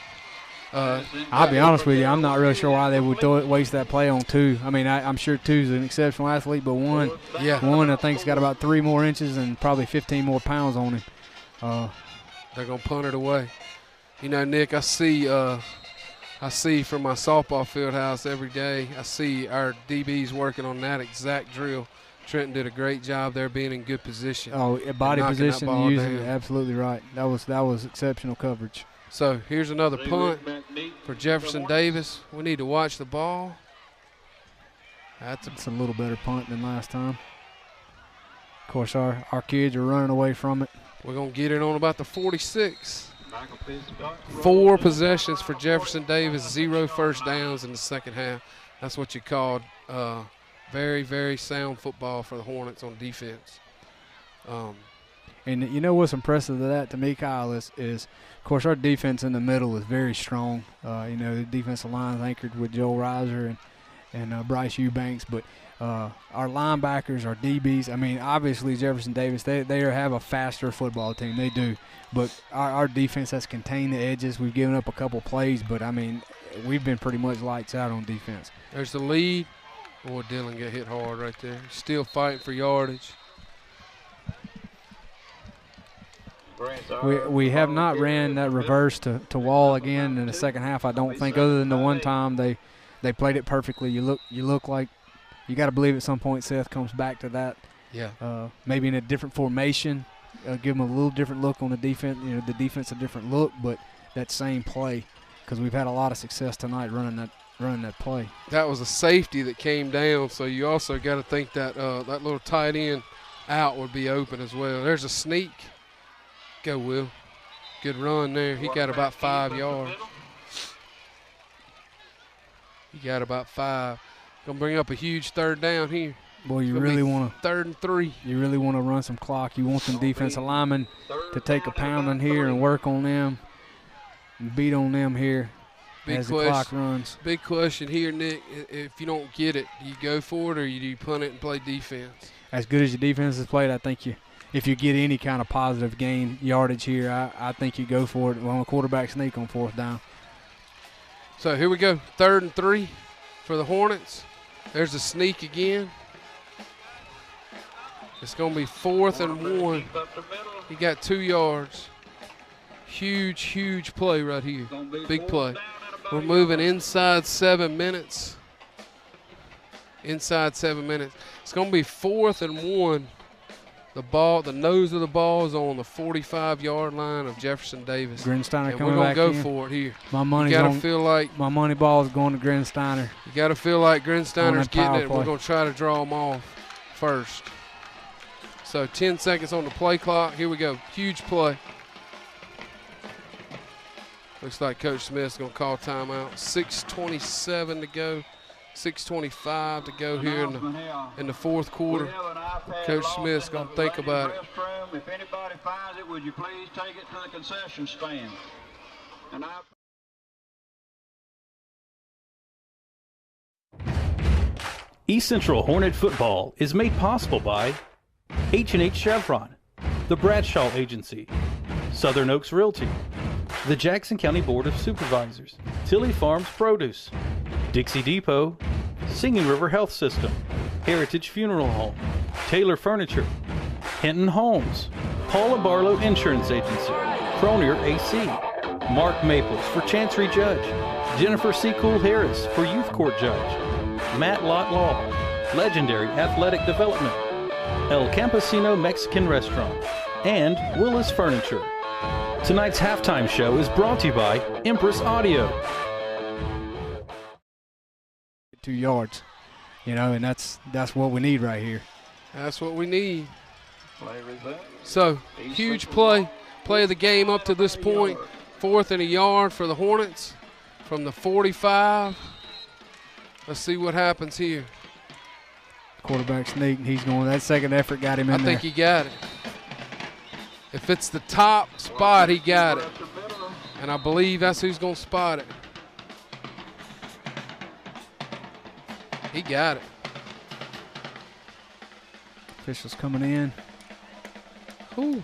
[SPEAKER 3] I'll be honest with you, I'm not really sure why they would waste that play on 2. I mean, I'm sure 2's an exceptional athlete, but one I think's got about 3 more inches and probably 15 more pounds on him.
[SPEAKER 2] They're gonna punt it away. You know, Nick, I see from my softball field house every day. I see our DBs working on that exact drill. Trenton did a great job there, being in good position.
[SPEAKER 3] Oh, body position, using it, absolutely right. That was exceptional coverage.
[SPEAKER 2] So here's another punt for Jefferson Davis. We need to watch the ball.
[SPEAKER 3] That's a little better punt than last time. Of course, our kids are running away from it.
[SPEAKER 2] We're going to get it on about the 46. 4 possessions for Jefferson Davis, 0 first downs in the second half. That's what you called very, very sound football for the Hornets on defense.
[SPEAKER 3] And you know what's impressive to that to me, Kyle, is of course our defense in the middle is very strong. You know, the defensive line is anchored with Joel Reiser and Bryce Eubanks, but our linebackers, our DBs, I mean, obviously Jefferson Davis, they have a faster football team. They do. But our defense has contained the edges. We've given up a couple plays, but, I mean, we've been pretty much lights out on defense.
[SPEAKER 2] There's the lead. Boy, Dillon got hit hard right there. Still fighting for yardage.
[SPEAKER 3] We have not ran that reverse to Wall again in the second half, I don't think, other than the one time they played it perfectly. You look like you got to believe at some point Seth comes back to that.
[SPEAKER 2] Yeah.
[SPEAKER 3] Maybe in a different formation, give them a little different look on the defense. You know, the defense a different look, but that same play, because we've had a lot of success tonight running that play.
[SPEAKER 2] That was a safety that came down, so you also got to think that that little tight end out would be open as well. There's a sneak. Go, Will. Good run there. He got about 5 yards. He got about 5. Gonna bring up a huge 3rd down here.
[SPEAKER 3] Boy, you really want to
[SPEAKER 2] 3rd and 3.
[SPEAKER 3] You really want to run some clock. You want them defensive linemen to take a pound in here and work on them. beat on them here
[SPEAKER 2] Big
[SPEAKER 3] as the clock runs.
[SPEAKER 2] Big question here, Nick. If you don't get it, do you go for it or do you punt it and play defense?
[SPEAKER 3] As good as your defense has played, I think if you get any kind of positive gain yardage here, I think you go for it on a quarterback sneak on 4th down.
[SPEAKER 2] So here we go, 3rd and 3 for the Hornets. There's a sneak again. It's going to be 4th and 1. He got 2 yards. Huge play right here. Big play. We're moving inside 7 minutes. Inside 7 minutes. It's going to be 4th and 1. The nose of the ball is on the 45-yard line of Jefferson Davis.
[SPEAKER 3] Grinsteiner
[SPEAKER 2] and
[SPEAKER 3] coming
[SPEAKER 2] we're
[SPEAKER 3] back
[SPEAKER 2] going to
[SPEAKER 3] in.
[SPEAKER 2] go for it here.
[SPEAKER 3] My money ball is going to Grinsteiner.
[SPEAKER 2] You got to feel like Grinsteiner's getting it. We're going to try to draw him off first. So 10 seconds on the play clock. Here we go. Huge play. Looks like Coach Smith's going to call timeout. 6:27 to go. 6:25 to go here in the 4th quarter. Coach Smith's going to think about it.
[SPEAKER 13] If anybody finds it, would you please take it to the concession stand?
[SPEAKER 10] East Central Hornet football is made possible by H&H Chevron, the Bradshaw Agency, Southern Oaks Realty, the Jackson County Board of Supervisors, Tilly Farms Produce, Dixie Depot, Singing River Health System, Heritage Funeral Home, Taylor Furniture, Hinton Homes, Paula Barlow Insurance Agency, Cronier AC, Mark Maples for Chancery Judge, Jennifer C. Cool Harris for Youth Court Judge, Matt Lott Law, Legendary Athletic Development, El Campesino Mexican Restaurant, and Willis Furniture. Tonight's halftime show is brought to you by Empress Audio.
[SPEAKER 3] 2 yards, and that's what we need right here.
[SPEAKER 2] That's what we need. So, huge play of the game up to this point. 4th and a yard for the Hornets from the 45. Let's see what happens here.
[SPEAKER 3] Quarterback sneak, he's going. That second effort got him in there.
[SPEAKER 2] I think he got it. If it's the top spot, he got it. And I believe that's who's going to spot it. He got it.
[SPEAKER 3] Officials coming in.
[SPEAKER 2] Ooh.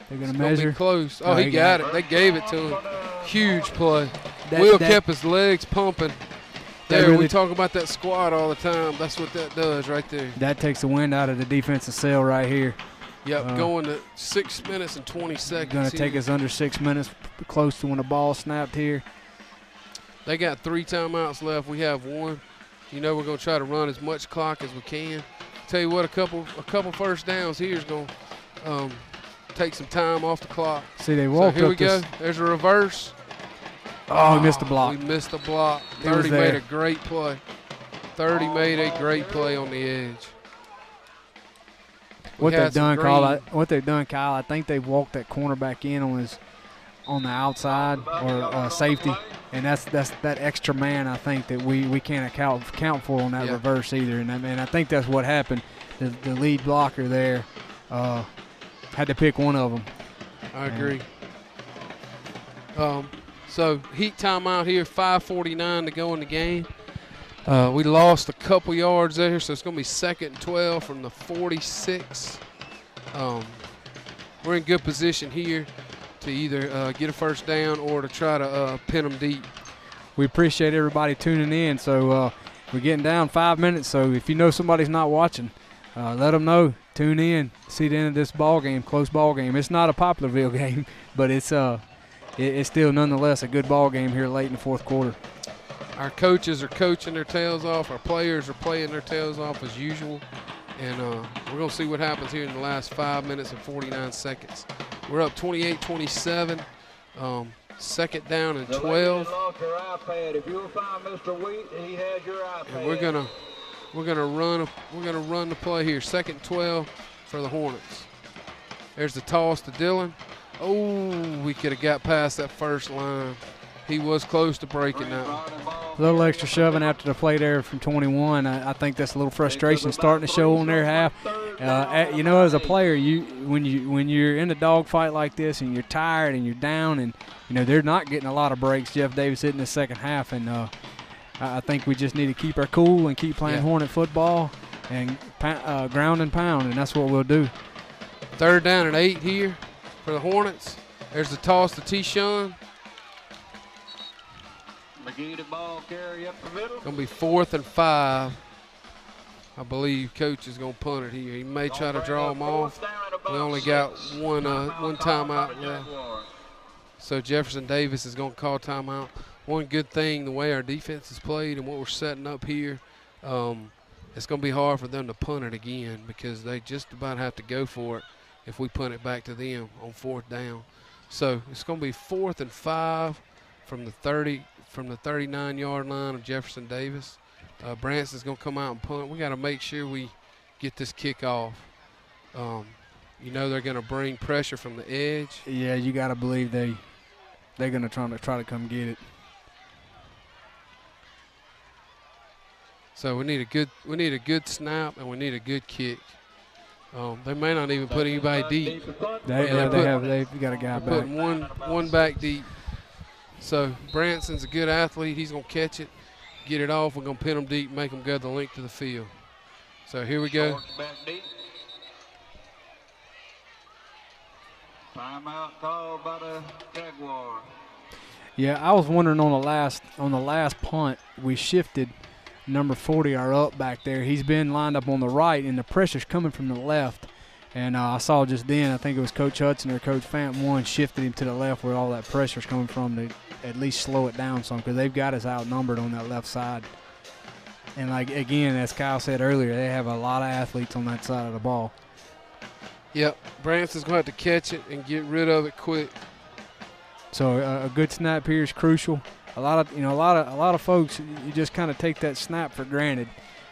[SPEAKER 3] They're going to measure.
[SPEAKER 2] Be close. Oh, he got it. They gave it to him. Huge play. Will kept his legs pumping. We talk about that squat all the time. That's what that does right there.
[SPEAKER 3] That takes the wind out of the defensive cell right here.
[SPEAKER 2] Yep, going to 6 minutes and 20 seconds.
[SPEAKER 3] Going to take us under 6 minutes, close to when the ball snapped here.
[SPEAKER 2] They got 3 timeouts left. We have 1. We're going to try to run as much clock as we can. Tell you what, a couple first downs here is going to take some time off the clock.
[SPEAKER 3] See, they walked
[SPEAKER 2] here
[SPEAKER 3] up
[SPEAKER 2] we go. There's a reverse.
[SPEAKER 3] Oh, he missed the block.
[SPEAKER 2] We missed the block. 30 made a great play. 30 made a great play on the edge.
[SPEAKER 3] What they've done, Kyle, I think they've walked that cornerback in on the outside or safety, and that's that extra man. I think that we can't account for on that reverse either, and I think that's what happened. The lead blocker there had to pick one of them.
[SPEAKER 2] I agree. So heat timeout here, 5:49 to go in the game. We lost a couple yards there, so it's going to be 2nd and 12 from the 46. We're in good position here to either get a first down or to try to pin them deep.
[SPEAKER 3] We appreciate everybody tuning in. So we're getting down 5 minutes, so if you know somebody's not watching, let them know. Tune in, see the end of this ball game, close ball game. It's not a Poplarville game, but it's still nonetheless a good ball game here late in the 4th quarter.
[SPEAKER 2] Our coaches are coaching their tails off. Our players are playing their tails off as usual. And we're going to see what happens here in the last 5 minutes and 49 seconds. We're up 28-27. 2nd down and 12.
[SPEAKER 13] If you'll find Mr. Wheat, he has your iPad.
[SPEAKER 2] And we're gonna run the play here. 2nd and 12 for the Hornets. There's the toss to Dillon. Oh, we could have got past that first line. He was close to breaking that one.
[SPEAKER 3] A little extra shoving after the play there from 21. I think that's a little frustration starting to show on their half. As a player, when you're in a dogfight like this and you're tired and you're down, and they're not getting a lot of breaks. Jeff Davis hit in the second half, and I think we just need to keep our cool and keep playing Hornet football and ground and pound, and that's what we'll do.
[SPEAKER 2] 3rd down and 8 here for the Hornets. There's the toss to T-Shun.
[SPEAKER 13] McGee the ball carry up the middle.
[SPEAKER 2] Gonna be 4th and 5. I believe coach is gonna punt it here. He may try to draw them off. We only got one timeout left. So Jefferson Davis is gonna call timeout. One good thing, the way our defense is played and what we're setting up here, it's gonna be hard for them to punt it again because they just about have to go for it if we punt it back to them on 4th down. So it's gonna be 4th and 5 from the 39-yard line of Jefferson Davis. Branson's going to come out and punt. We got to make sure we get this kickoff. They're going to bring pressure from the edge.
[SPEAKER 3] Yeah, you got to believe they're going to try to come get it.
[SPEAKER 2] So we need a good snap and we need a good kick. They may not even put anybody deep.
[SPEAKER 3] They've got a guy back.
[SPEAKER 2] Putting one back deep. So Branson's a good athlete. He's going to catch it, get it off. We're going to pin him deep, make him go the length of the field. So here we go.
[SPEAKER 13] Timeout called by the Jaguars.
[SPEAKER 3] Yeah, I was wondering on the last punt, we shifted number 40, our up back there. He's been lined up on the right, and the pressure's coming from the left. And I saw just then, I think it was Coach Hudson or Coach Fant shifted him to the left where all that pressure's coming from to at least slow it down some because they've got us outnumbered on that left side. And, again, as Kyle said earlier, they have a lot of athletes on that side of the ball.
[SPEAKER 2] Yep, Branson's going to have to catch it and get rid of it quick.
[SPEAKER 3] So a good snap here is crucial. A lot of folks, you just kind of take that snap for granted.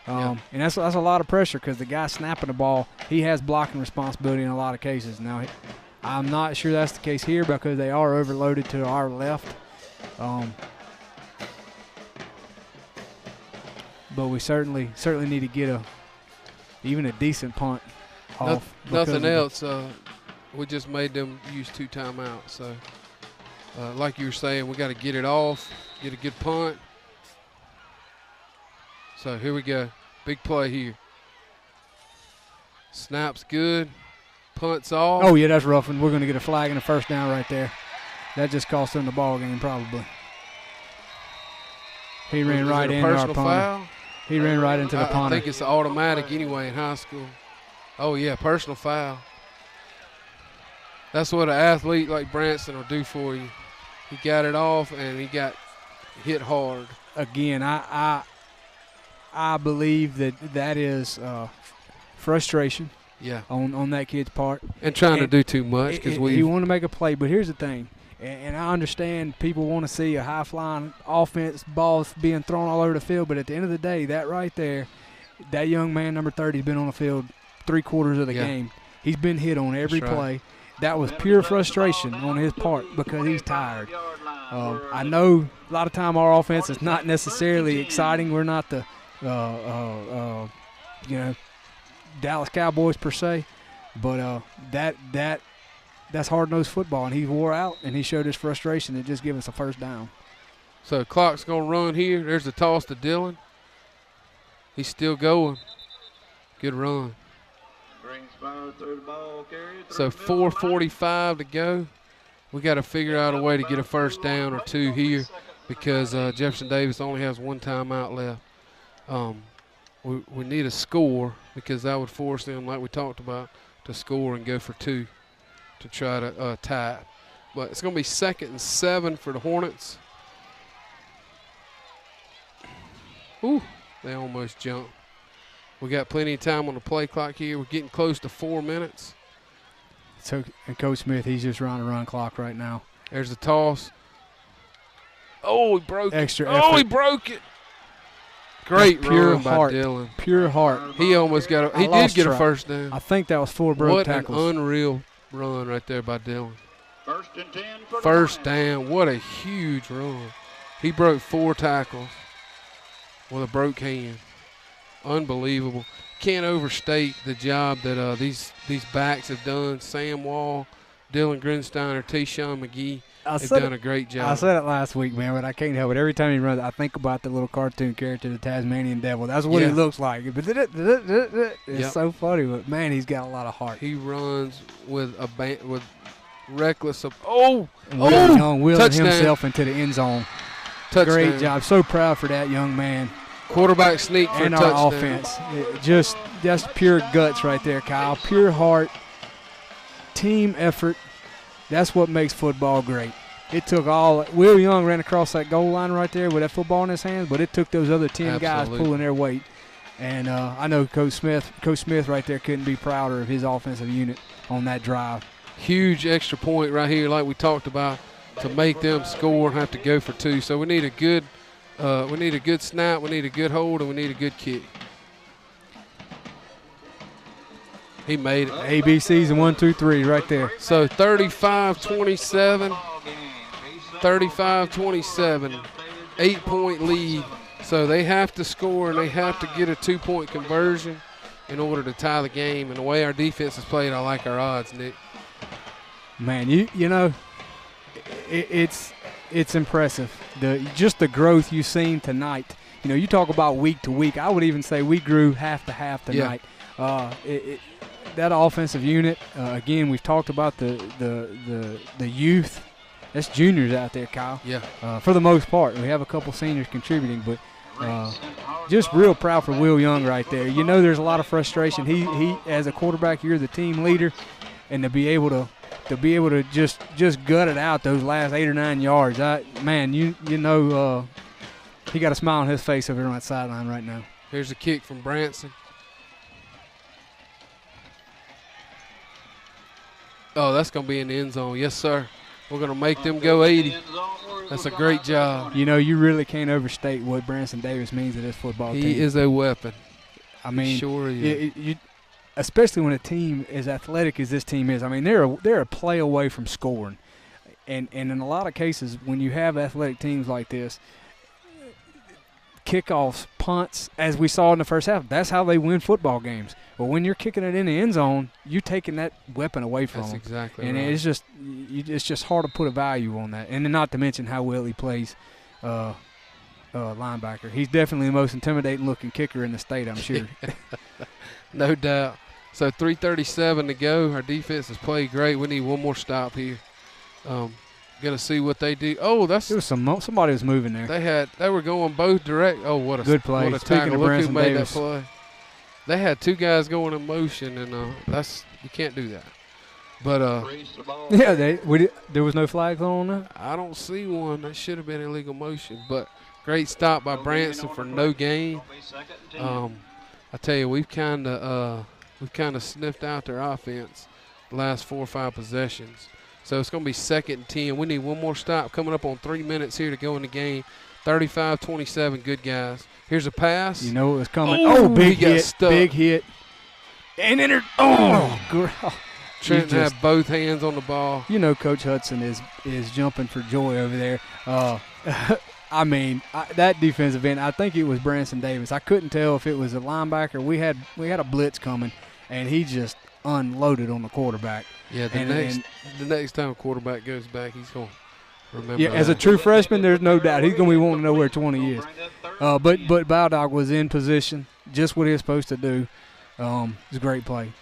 [SPEAKER 3] And that's a lot of pressure because the guy snapping the ball, he has blocking responsibility in a lot of cases. Now, I'm not sure that's the case here because they are overloaded to our left. But we certainly need to get even a decent punt off.
[SPEAKER 2] Nothing else. We just made them use 2 timeouts. So, like you were saying, we got to get it off, get a good punt. So here we go. Big play here. Snap's good. Punt's off.
[SPEAKER 3] Oh, yeah, that's roughing. We're going to get a flag and a first down right there. That just cost them the ball game probably. He ran right into our punter. He ran right into the punter.
[SPEAKER 2] I think it's automatic anyway in high school. Oh, yeah, personal foul. That's what an athlete like Branson will do for you. He got it off and he got hit hard.
[SPEAKER 3] Again, I believe that is frustration on that kid's part.
[SPEAKER 2] And trying to do too much because
[SPEAKER 3] you want to make a play. But here's the thing, and I understand people want to see a high-flying offense, balls being thrown all over the field. But at the end of the day, that right there, that young man, number 30, has been on the field 3/4 of the game. He's been hit on every play. That was pure frustration on his part because he's tired. I know a lot of time our offense is not necessarily exciting. We're not the Dallas Cowboys per se, but that's hard-nosed football, and he wore out and he showed his frustration and just gave us a first down.
[SPEAKER 2] So clock's gonna run here. There's the toss to Dillon. He's still going. Good run. So 4:45 to go. We got to figure out a way to get a first down or 2 here because Jefferson Davis only has 1 timeout left. We need a score because that would force them, like we talked about, to score and go for 2 to try to tie it. But it's going to be 2nd and 7 for the Hornets. Ooh, they almost jumped. We got plenty of time on the play clock here. We're getting close to 4 minutes.
[SPEAKER 3] So, and Coach Smith, he's just running a run clock right now.
[SPEAKER 2] There's the toss. Oh, he broke
[SPEAKER 3] Extra
[SPEAKER 2] it.
[SPEAKER 3] effort.
[SPEAKER 2] Oh, he broke it. Great
[SPEAKER 3] pure
[SPEAKER 2] run
[SPEAKER 3] heart.
[SPEAKER 2] by Dillon.
[SPEAKER 3] Pure heart.
[SPEAKER 2] He almost got he did get a first down.
[SPEAKER 3] I think that was 4 broke tackles.
[SPEAKER 2] What an unreal run right there by Dillon.
[SPEAKER 13] 1st and 10 for the
[SPEAKER 2] First down. What a huge run. He broke 4 tackles with a broke hand. Unbelievable. can't overstate the job that these backs have done. Sam Wall, Dylan Grinsteiner, Tayshawn McGee have done a great job.
[SPEAKER 3] I said it last week, man, but I can't help it. Every time he runs, I think about the little cartoon character, the Tasmanian Devil. That's what he looks like. It's so funny, but, man, he's got a lot of heart.
[SPEAKER 2] He runs with reckless –
[SPEAKER 3] Young wheeling himself into the end zone.
[SPEAKER 2] Touchdown.
[SPEAKER 3] Great job. So proud for that young man.
[SPEAKER 2] Quarterback sneak for
[SPEAKER 3] and
[SPEAKER 2] a touchdown.
[SPEAKER 3] Our offense. Just pure guts right there, Kyle. Pure heart, team effort. That's what makes football great. It took all – Will Young ran across that goal line right there with that football in his hands, but it took those other 10 guys pulling their weight. And I know Coach Smith right there couldn't be prouder of his offensive unit on that drive.
[SPEAKER 2] Huge extra point right here, like we talked about, to make them score and have to go for 2. So we need a good snap, we need a good hold, and we need a good kick. He made it.
[SPEAKER 3] ABCs and 1, 2, 3 right there.
[SPEAKER 2] So 35-27, 8-point lead. So they have to score and they have to get a 2-point conversion in order to tie the game. And the way our defense has played, I like our odds, Nick.
[SPEAKER 3] Man, you know, it's impressive. Just the growth you've seen tonight. You know, you talk about week to week. I would even say we grew half to half tonight. Yeah. That offensive unit, again, we've talked about the youth. That's juniors out there, Kyle.
[SPEAKER 2] Yeah.
[SPEAKER 3] For the most part. We have a couple seniors contributing, but just real proud for Will Young right there. You know there's a lot of frustration. He as a quarterback, you're the team leader, and to be able to just gut it out those last 8 or 9 yards, you know he got a smile on his face over on that sideline right now.
[SPEAKER 2] Here's a kick from Branson. Oh, that's going to be in the end zone. Yes, sir. We're going to make them go 80. That's a great job.
[SPEAKER 3] You know, you really can't overstate what Branson Davis means to this football team.
[SPEAKER 2] He is a weapon.
[SPEAKER 3] I mean,
[SPEAKER 2] sure is.
[SPEAKER 3] Especially when a team as athletic as this team is. I mean, they're a play away from scoring. And in a lot of cases, when you have athletic teams like this, kickoffs, punts, as we saw in the first half, that's how they win football games. But when you're kicking it in the end zone, you're taking that weapon away from them.
[SPEAKER 2] That's exactly
[SPEAKER 3] right. And it's just hard to put a value on that. And then not to mention how well he plays linebacker. He's definitely the most intimidating-looking kicker in the state, I'm sure.
[SPEAKER 2] No doubt. So 3:37 to go. Our defense has played great. We need one more stop here. Going to see what they do. Oh, there was
[SPEAKER 3] somebody was moving there.
[SPEAKER 2] They were going both direct. Oh, what a
[SPEAKER 3] good play.
[SPEAKER 2] What a tackle. Look who made that play. They had 2 guys going in motion, and you can't do that. But
[SPEAKER 3] there was no flags on that.
[SPEAKER 2] I don't see one. That should have been illegal motion. But great stop by Branson for no gain. I tell you, we've kind of sniffed out their offense the last 4 or 5 possessions. So it's going to be 2nd and 10. We need one more stop coming up on 3 minutes here to go in the game. 35-27, good guys. Here's a pass.
[SPEAKER 3] You know it was coming. Oh, big hit. And entered.
[SPEAKER 2] Trenton had both hands on the ball.
[SPEAKER 3] You know Coach Hudson is jumping for joy over there. I mean, that defensive end, I think it was Branson Davis. I couldn't tell if it was a linebacker. We had a blitz coming, and he just unloaded on the quarterback.
[SPEAKER 2] Yeah, the next time a quarterback goes back, he's going to remember.
[SPEAKER 3] Yeah, as a true freshman, there's no doubt he's going to be wanting to know where 20 is. But Bowdog was in position, just what he was supposed to do. It was a great play.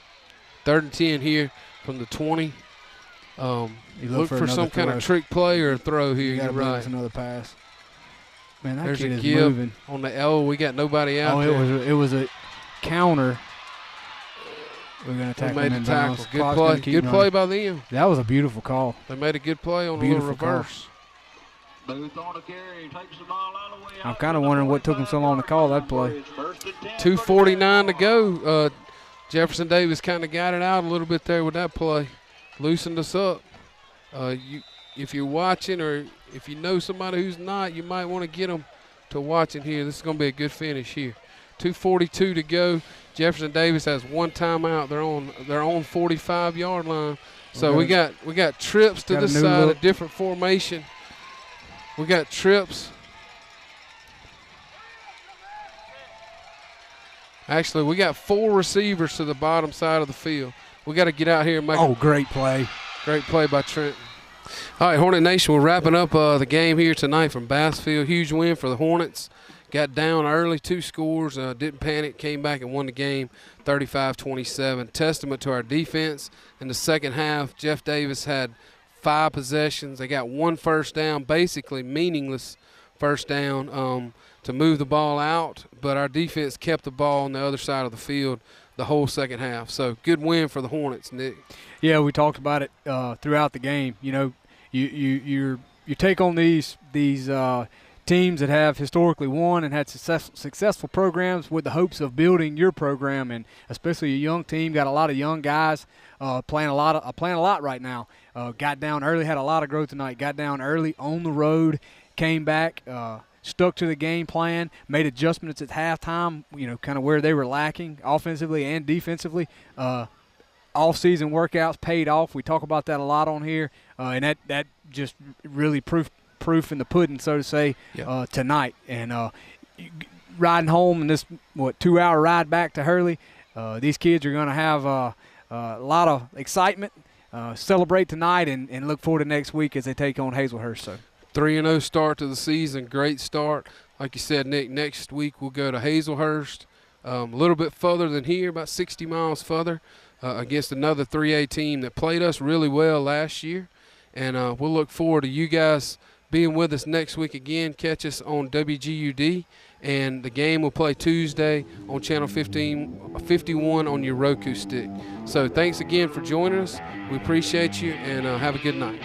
[SPEAKER 2] 3rd and 10 here from the 20. Look for some kind of trick play or a throw here. You're right.
[SPEAKER 3] Another pass. Man, that
[SPEAKER 2] There's
[SPEAKER 3] kid
[SPEAKER 2] a
[SPEAKER 3] is
[SPEAKER 2] give
[SPEAKER 3] moving.
[SPEAKER 2] On the we got nobody out there.
[SPEAKER 3] It was a counter. We're going to tackle him in bounds.
[SPEAKER 2] Good play. Good play by them.
[SPEAKER 3] That was a beautiful call.
[SPEAKER 2] They made a good play on a little reverse.
[SPEAKER 3] I'm kind of wondering what took him so long to call that play.
[SPEAKER 2] 2:49 to go. Jefferson Davis kind of got it out a little bit there with that play. Loosened us up. If you're watching or if you know somebody who's not, you might want to get them to watching here. This is going to be a good finish here. 2:42 to go. Jefferson Davis has 1 timeout. They're on their own 45-yard line. So we got trips to this side, a different formation. We got trips. Actually, we got 4 receivers to the bottom side of the field. We got to get out here and make
[SPEAKER 3] great play.
[SPEAKER 2] Great play by Trenton. All right, Hornet Nation, we're wrapping up the game here tonight from Bassfield. Huge win for the Hornets. Got down early, 2 scores, didn't panic, came back and won the game 35-27. Testament to our defense. In the second half, Jeff Davis had 5 possessions. They got 1 first down, basically meaningless first down to move the ball out, but our defense kept the ball on the other side of the field the whole second half. So good win for the Hornets, Nick.
[SPEAKER 3] Yeah, we talked about it throughout the game. You know, you take on these teams that have historically won and had successful programs with the hopes of building your program, and especially a young team, got a lot of young guys playing a lot right now. Got down early, had a lot of growth tonight. Got down early on the road, came back, stuck to the game plan, made adjustments at halftime, you know, kind of where they were lacking offensively and defensively. Off-season workouts paid off. We talk about that a lot on here, and that just really proof in the pudding, so to say, tonight. And riding home in this 2-hour ride back to Hurley, these kids are going to have a lot of excitement, celebrate tonight, and look forward to next week as they take on Hazelhurst. So
[SPEAKER 2] 3-0 start to the season, great start. Like you said, Nick, next week we'll go to Hazelhurst, a little bit further than here, about 60 miles further, against another 3A team that played us really well last year. And we'll look forward to you guys being with us next week again. Catch us on WGUD, and the game will play Tuesday on Channel 51 on your Roku stick. So thanks again for joining us. We appreciate you, and have a good night.